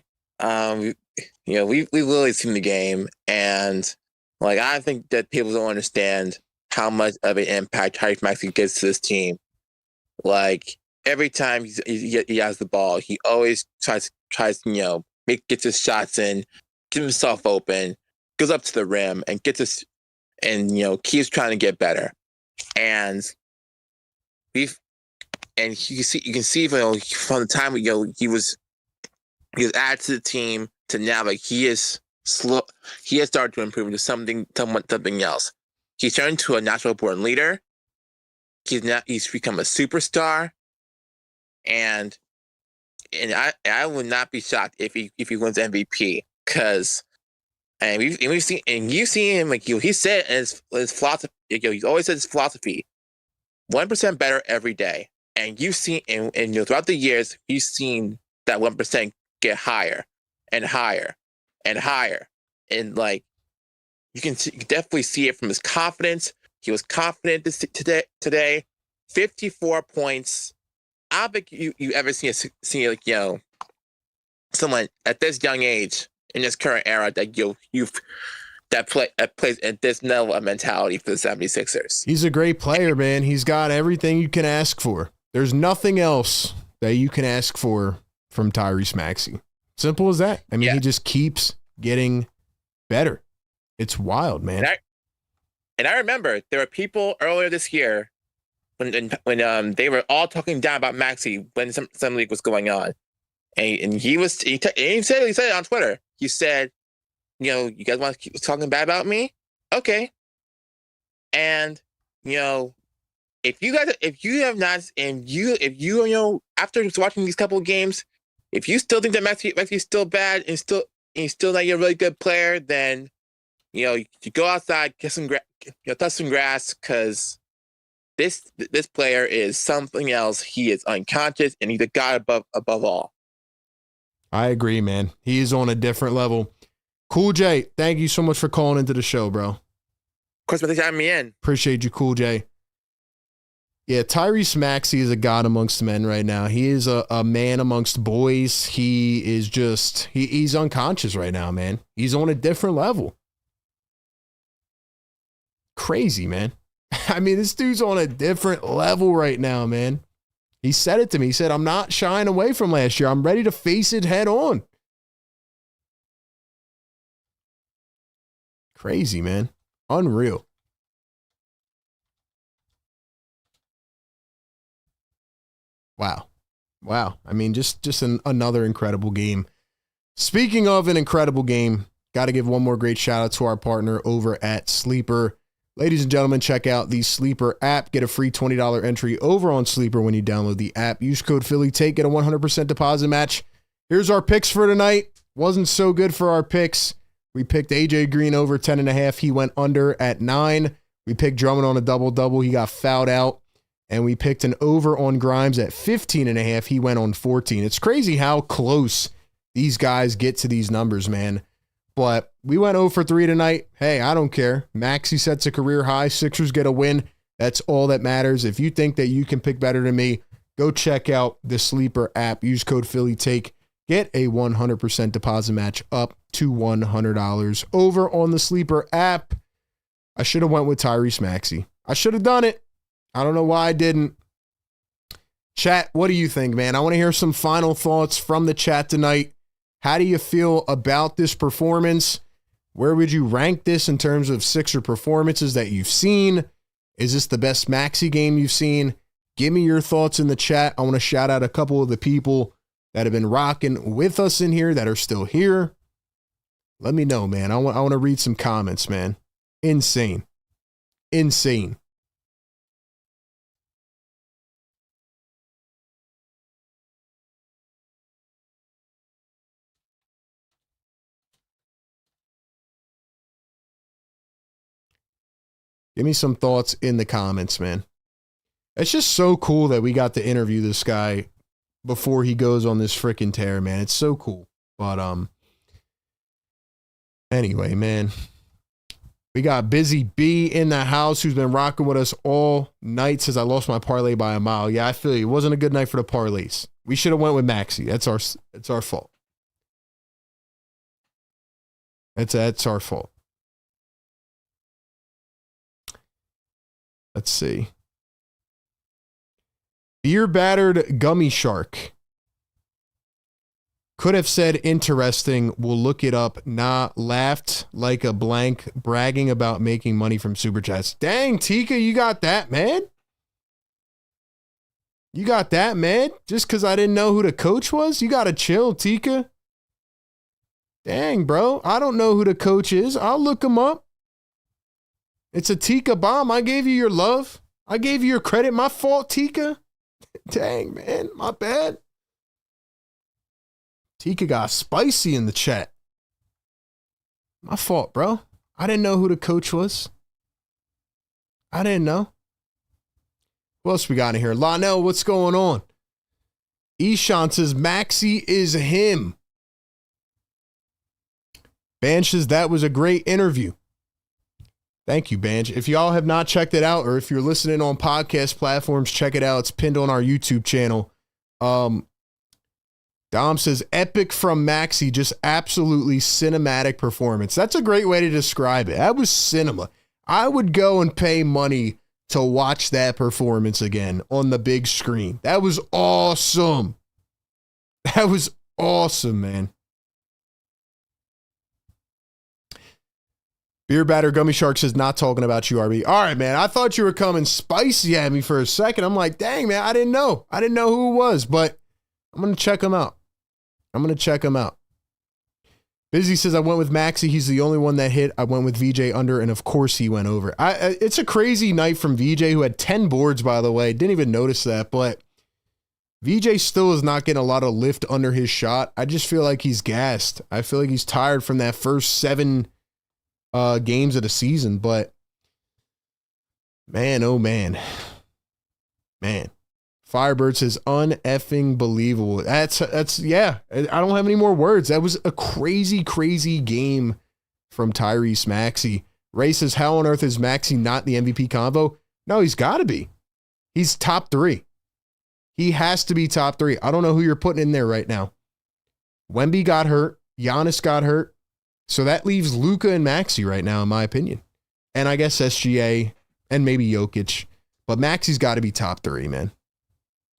Speaker 9: we've literally seen the game, and like I think that people don't understand how much of an impact Tyrese Maxey gets to this team. Like every time he has the ball, he always tries gets his shots in, gets himself open, goes up to the rim, and gets us, and keeps trying to get better. And you can see from the time he was added to the team to now, like he is slow. He has started to improve into something else. He's turned into a natural born leader. He's become a superstar, and I would not be shocked if he wins MVP, because you've seen him, like he said in his philosophy. He's always said his philosophy: 1% better every day. And you've seen, and throughout the years, you've seen that 1% get higher and higher and higher. And like you can definitely see it from his confidence. He was confident today. 54 points. I don't think you ever seen someone at this young age in this current era that plays at this level of mentality for the 76ers.
Speaker 1: He's a great player, man. He's got everything you can ask for. There's nothing else that you can ask for from Tyrese Maxey. Simple as that. I mean, He just keeps getting better. It's wild, man.
Speaker 9: And I remember there were people earlier this year when they were all talking down about Maxey when some league was going on, and he said it on Twitter. He said, you guys want to keep talking bad about me? Okay. And if you have not, and if after watching these couple of games, if you still think that Maxey's still bad and he's still not a really good player, then you go outside, get some touch some grass, because this player is something else. He is unconscious, and he's a god above all.
Speaker 1: I agree, man. He is on a different level. Cool J, thank you so much for calling into the show, bro.
Speaker 9: Of course, thanks for having me in.
Speaker 1: Appreciate you, Cool J. Yeah, Tyrese Maxey is a god amongst men right now. He is a man amongst boys. He is just, he's unconscious right now, man. He's on a different level. Crazy, man. I mean, this dude's on a different level right now, man. He said it to me. He said, I'm not shying away from last year. I'm ready to face it head on. Crazy, man. Unreal. Wow. I mean, just another incredible game. Speaking of an incredible game, got to give one more great shout out to our partner over at Sleeper. Ladies and gentlemen, check out the Sleeper app. Get a free $20 entry over on Sleeper when you download the app. Use code PhillyTake. Get a 100% deposit match. Here's our picks for tonight. Wasn't so good for our picks. We picked AJ Green over 10.5. He went under at 9. We picked Drummond on a double-double. He got fouled out. And we picked an over on Grimes at 15.5. He went on 14. It's crazy how close these guys get to these numbers, man. But we went 0 for 3 tonight. Hey, I don't care. Maxey sets a career high. Sixers get a win. That's all that matters. If you think that you can pick better than me, go check out the Sleeper app. Use code PhillyTake. Get a 100% deposit match up to $100 over on the Sleeper app. I should have went with Tyrese Maxey. I should have done it. I don't know why I didn't. Chat, what do you think, man? I want to hear some final thoughts from the chat tonight. How do you feel about this performance? Where would you rank this in terms of Sixer performances that you've seen? Is this the best Maxey game you've seen? Give me your thoughts in the chat. I want to shout out a couple of the people that have been rocking with us in here that are still here. Let me know, man. I want to read some comments, man. Insane. Insane. Give me some thoughts in the comments, man. It's just so cool that we got to interview this guy before he goes on this freaking tear, man. It's so cool. But anyway, man. We got Busy B in the house who's been rocking with us all night since I lost my parlay by a mile. Yeah, I feel you. It wasn't a good night for the parlays. We should have went with Maxey. That's our fault. That's our fault. Let's see. Beer battered gummy shark. Could have said interesting. We'll look it up. Nah, laughed like a blank, bragging about making money from Super Chats. Dang, Tika, you got that, man? You got that, man? Just because I didn't know who the coach was? You got to chill, Tika. Dang, bro. I don't know who the coach is. I'll look him up. It's a Tika bomb. I gave you your love. I gave you your credit. My fault, Tika. Dang, man. My bad. Tika got spicy in the chat. My fault, bro. I didn't know who the coach was. I didn't know. Who else we got in here? Lionel, what's going on? Ishan says Maxey is him. Banj says that was a great interview. Thank you, Banj. If y'all have not checked it out, or if you're listening on podcast platforms, check it out. It's pinned on our YouTube channel. Dom says, epic from Maxey, just absolutely cinematic performance. That's a great way to describe it. That was cinema. I would go and pay money to watch that performance again on the big screen. That was awesome. That was awesome, man. Beer Batter Gummy Shark says, not talking about you, RB. All right, man. I thought you were coming spicy at me for a second. I'm like, dang, man, I didn't know. I didn't know who it was, but I'm going to check him out. Busy says, I went with Maxey. He's the only one that hit. I went with VJ under, and of course he went over. It's a crazy night from VJ, who had 10 boards, by the way. Didn't even notice that, but VJ still is not getting a lot of lift under his shot. I just feel like he's gassed. I feel like he's tired from that first 7 games of the season, but man, oh man. Firebird says uneffing believable. That's yeah. I don't have any more words. That was a crazy game from Tyrese Maxey. Ray says, how on earth is Maxey not the MVP convo? No, he's got to be. He's top 3. He has to be top 3. I don't know who you're putting in there right now. Wemby got hurt. Giannis got hurt. So that leaves Luka and Maxey right now, in my opinion. And I guess SGA and maybe Jokic. But Maxey's got to be top 3, man.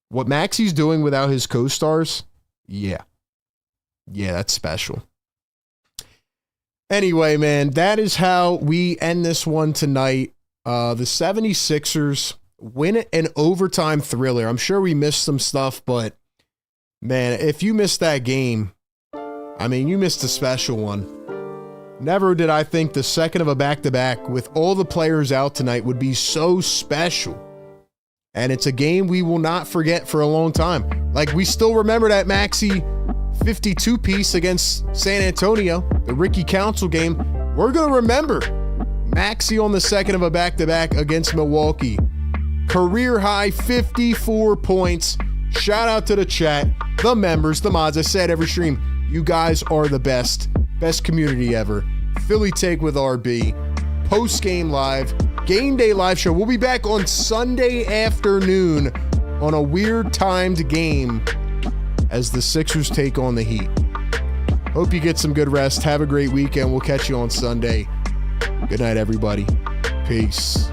Speaker 1: What Maxey's doing without his co-stars, yeah, that's special. Anyway, man, that is how we end this one tonight. The 76ers win an overtime thriller. I'm sure we missed some stuff, but man, if you missed that game, I mean, you missed a special one. Never did I think the second of a back-to-back with all the players out tonight would be so special. And it's a game we will not forget for a long time. Like, we still remember that Maxey 52 piece against San Antonio, the Ricky Council game. We're going to remember Maxey on the second of a back-to-back against Milwaukee. Career high 54 points. Shout out to the chat, the members, the mods. I said every stream, you guys are the best. Best community ever. Philly Take with RB. Postgame live. Game day live show. We'll be back on Sunday afternoon on a weird timed game as the Sixers take on the Heat. Hope you get some good rest. Have a great weekend. We'll catch you on Sunday. Good night, everybody. Peace.